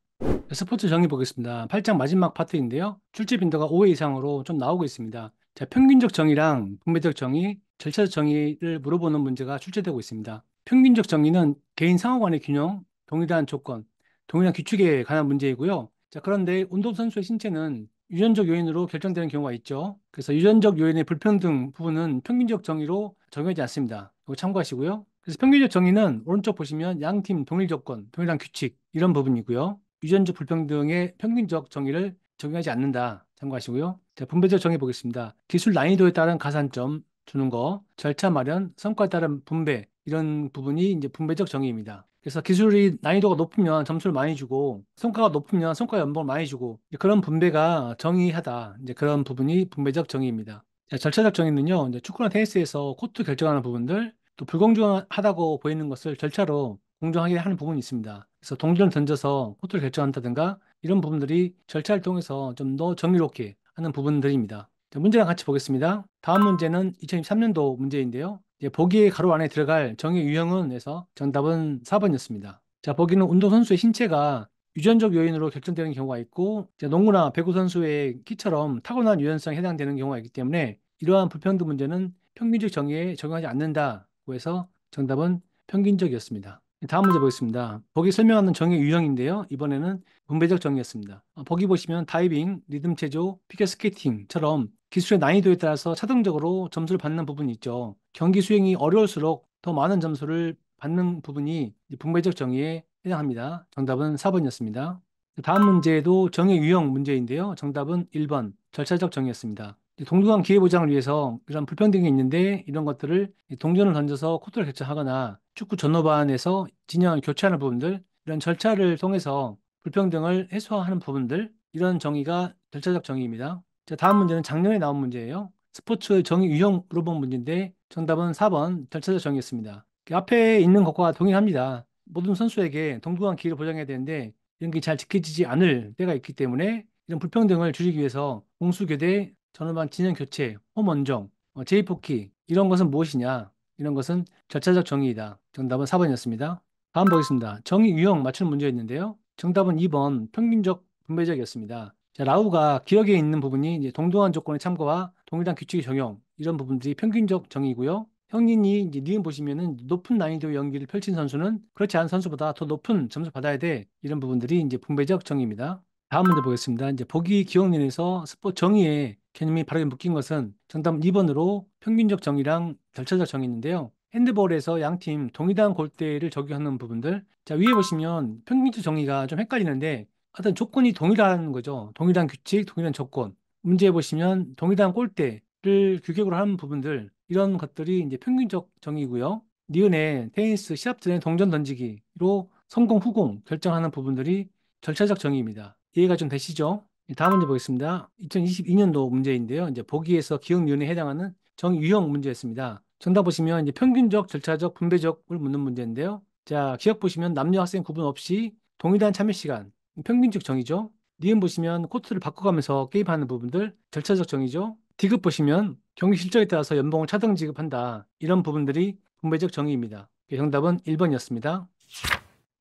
스포츠 정의 보겠습니다. 8장 마지막 파트인데요. 출제 빈도가 5회 이상으로 좀 나오고 있습니다. 자, 평균적 정의랑 분배적 정의, 절차적 정의를 물어보는 문제가 출제되고 있습니다. 평균적 정의는 개인 상호 간의 균형, 동일한 조건, 동일한 규칙에 관한 문제이고요. 자, 그런데 운동선수의 신체는 유전적 요인으로 결정되는 경우가 있죠. 그래서 유전적 요인의 불평등 부분은 평균적 정의로 적용하지 않습니다. 이거 참고하시고요. 그래서 평균적 정의는 오른쪽 보시면 양팀 동일 조건, 동일한 규칙 이런 부분이고요. 유전적 불평등의 평균적 정의를 적용하지 않는다. 참고하시고요. 자, 분배적 정의 보겠습니다. 기술 난이도에 따른 가산점 주는 거, 절차 마련, 성과에 따른 분배 이런 부분이 이제 분배적 정의입니다. 그래서 기술이 난이도가 높으면 점수를 많이 주고 성과가 높으면 성과 연봉을 많이 주고 이제 그런 분배가 정의하다. 이제 그런 부분이 분배적 정의입니다. 자, 절차적 정의는요. 이제 축구나 테니스에서 코트 결정하는 부분들 또 불공정하다고 보이는 것을 절차로 공정하게 하는 부분이 있습니다. 그래서 동전을 던져서 코트를 결정한다든가 이런 부분들이 절차를 통해서 좀 더 정의롭게 하는 부분들입니다. 자, 문제랑 같이 보겠습니다. 다음 문제는 2023년도 문제인데요. 이제 보기의 가로 안에 들어갈 정의 유형은 에서 정답은 4번이었습니다. 자, 보기는 운동선수의 신체가 유전적 요인으로 결정되는 경우가 있고 이제 농구나 배구 선수의 키처럼 타고난 유연성에 해당되는 경우가 있기 때문에 이러한 불평등 문제는 평균적 정의에 적용하지 않는다고 해서 정답은 평균적이었습니다. 다음 문제 보겠습니다. 보기 설명하는 정의 유형인데요. 이번에는 분배적 정의였습니다. 보기 보시면 다이빙, 리듬 체조, 피겨 스케이팅처럼 기술의 난이도에 따라서 차등적으로 점수를 받는 부분이 있죠. 경기 수행이 어려울수록 더 많은 점수를 받는 부분이 분배적 정의에 해당합니다. 정답은 4번이었습니다. 다음 문제도 정의 유형 문제인데요. 정답은 1번, 절차적 정의였습니다. 동등한 기회 보장을 위해서 이런 불평등이 있는데 이런 것들을 동전을 던져서 코트를 개최하거나 축구 전후반에서 진영을 교체하는 부분들 이런 절차를 통해서 불평등을 해소하는 부분들, 이런 정의가 절차적 정의입니다. 자, 다음 문제는 작년에 나온 문제예요. 스포츠 정의 유형 물어본 문제인데 정답은 4번 절차적 정의였습니다. 앞에 있는 것과 동일합니다. 모든 선수에게 동등한 기회를 보장해야 되는데 이런 게 잘 지켜지지 않을 때가 있기 때문에 이런 불평등을 줄이기 위해서 공수교대, 전후반 진영 교체, 홈 원정, 제이포키 이런 것은 무엇이냐? 이런 것은 절차적 정의이다. 정답은 4번이었습니다. 다음 보겠습니다. 정의 유형 맞추는 문제였는데요. 정답은 2번 평균적 분배적이었습니다. 자, 라우가 기억에 있는 부분이 이제 동등한 조건의 참고와 동일한 규칙의 적용 이런 부분들이 평균적 정의고요. 형님이 이제 니은 보시면은 높은 난이도 연기를 펼친 선수는 그렇지 않은 선수보다 더 높은 점수 받아야 돼. 이런 부분들이 이제 분배적 정의입니다. 다음 문제 보겠습니다. 이제 보기 기억론에서 스포츠 정의의 개념이 바르게 묶인 것은 정답 2번으로 평균적 정의랑 절차적 정의인데요. 핸드볼에서 양팀 동일한 골대를 적용하는 부분들. 자, 위에 보시면 평균적 정의가 좀 헷갈리는데 하여튼 조건이 동일한 거죠. 동일한 규칙, 동일한 조건. 문제에 보시면 동일한 골대를 규격으로 하는 부분들 이런 것들이 이제 평균적 정의고요. 니은의 테니스 시합 전에 동전 던지기로 성공 후공 결정하는 부분들이 절차적 정의입니다. 이해가 좀 되시죠? 다음 문제 보겠습니다. 2022년도 문제인데요. 이제 보기에서 기억 니은에 해당하는 정의 유형 문제였습니다. 정답 보시면 이제 평균적, 절차적, 분배적을 묻는 문제인데요. 자, 기억 보시면 남녀 학생 구분 없이 동일한 참여 시간, 평균적 정의죠. 니은 보시면 코트를 바꿔가면서 게임하는 부분들, 절차적 정의죠. 디귿 보시면 경기 실적에 따라서 연봉을 차등 지급한다. 이런 부분들이 분배적 정의입니다. 정답은 1번이었습니다.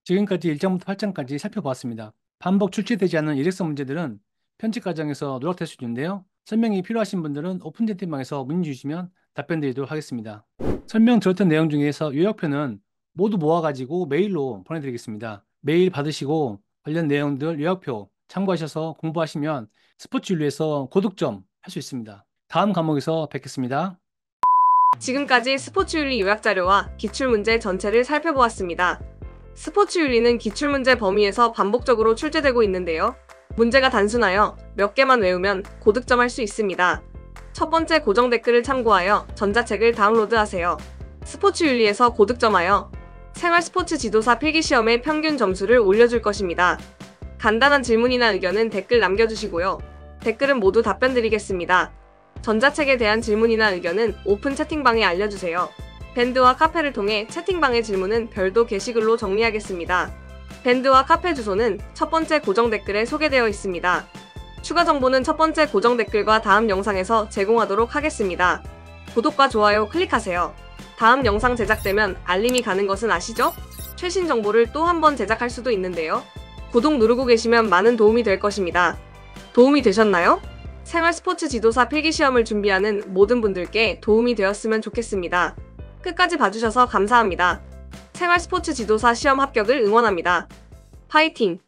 지금까지 1장부터 8장까지 살펴보았습니다. 반복 출제되지 않은 일회성 문제들은 편집 과정에서 누락될 수 있는데요. 설명이 필요하신 분들은 오픈 채팅방에서 문의 주시면 답변 드리도록 하겠습니다. 설명 들었던 내용 중에서 요약표는 모두 모아가지고 메일로 보내드리겠습니다. 메일 받으시고 관련 내용들 요약표 참고하셔서 공부하시면 스포츠 윤리에서 고득점 할 수 있습니다. 다음 과목에서 뵙겠습니다. 지금까지 스포츠윤리 요약자료와 기출문제 전체를 살펴보았습니다. 스포츠윤리는 기출문제 범위에서 반복적으로 출제되고 있는데요. 문제가 단순하여 몇 개만 외우면 고득점할 수 있습니다. 첫 번째 고정 댓글을 참고하여 전자책을 다운로드하세요. 스포츠윤리에서 고득점하여 생활 스포츠 지도사 필기시험의 평균 점수를 올려줄 것입니다. 간단한 질문이나 의견은 댓글 남겨주시고요. 댓글은 모두 답변 드리겠습니다. 전자책에 대한 질문이나 의견은 오픈 채팅방에 알려주세요. 밴드와 카페를 통해 채팅방의 질문은 별도 게시글로 정리하겠습니다. 밴드와 카페 주소는 첫 번째 고정 댓글에 소개되어 있습니다. 추가 정보는 첫 번째 고정 댓글과 다음 영상에서 제공하도록 하겠습니다. 구독과 좋아요 클릭하세요. 다음 영상 제작되면 알림이 가는 것은 아시죠? 최신 정보를 또 한 번 제작할 수도 있는데요. 구독 누르고 계시면 많은 도움이 될 것입니다. 도움이 되셨나요? 생활 스포츠 지도사 필기시험을 준비하는 모든 분들께 도움이 되었으면 좋겠습니다. 끝까지 봐주셔서 감사합니다. 생활 스포츠 지도사 시험 합격을 응원합니다. 파이팅!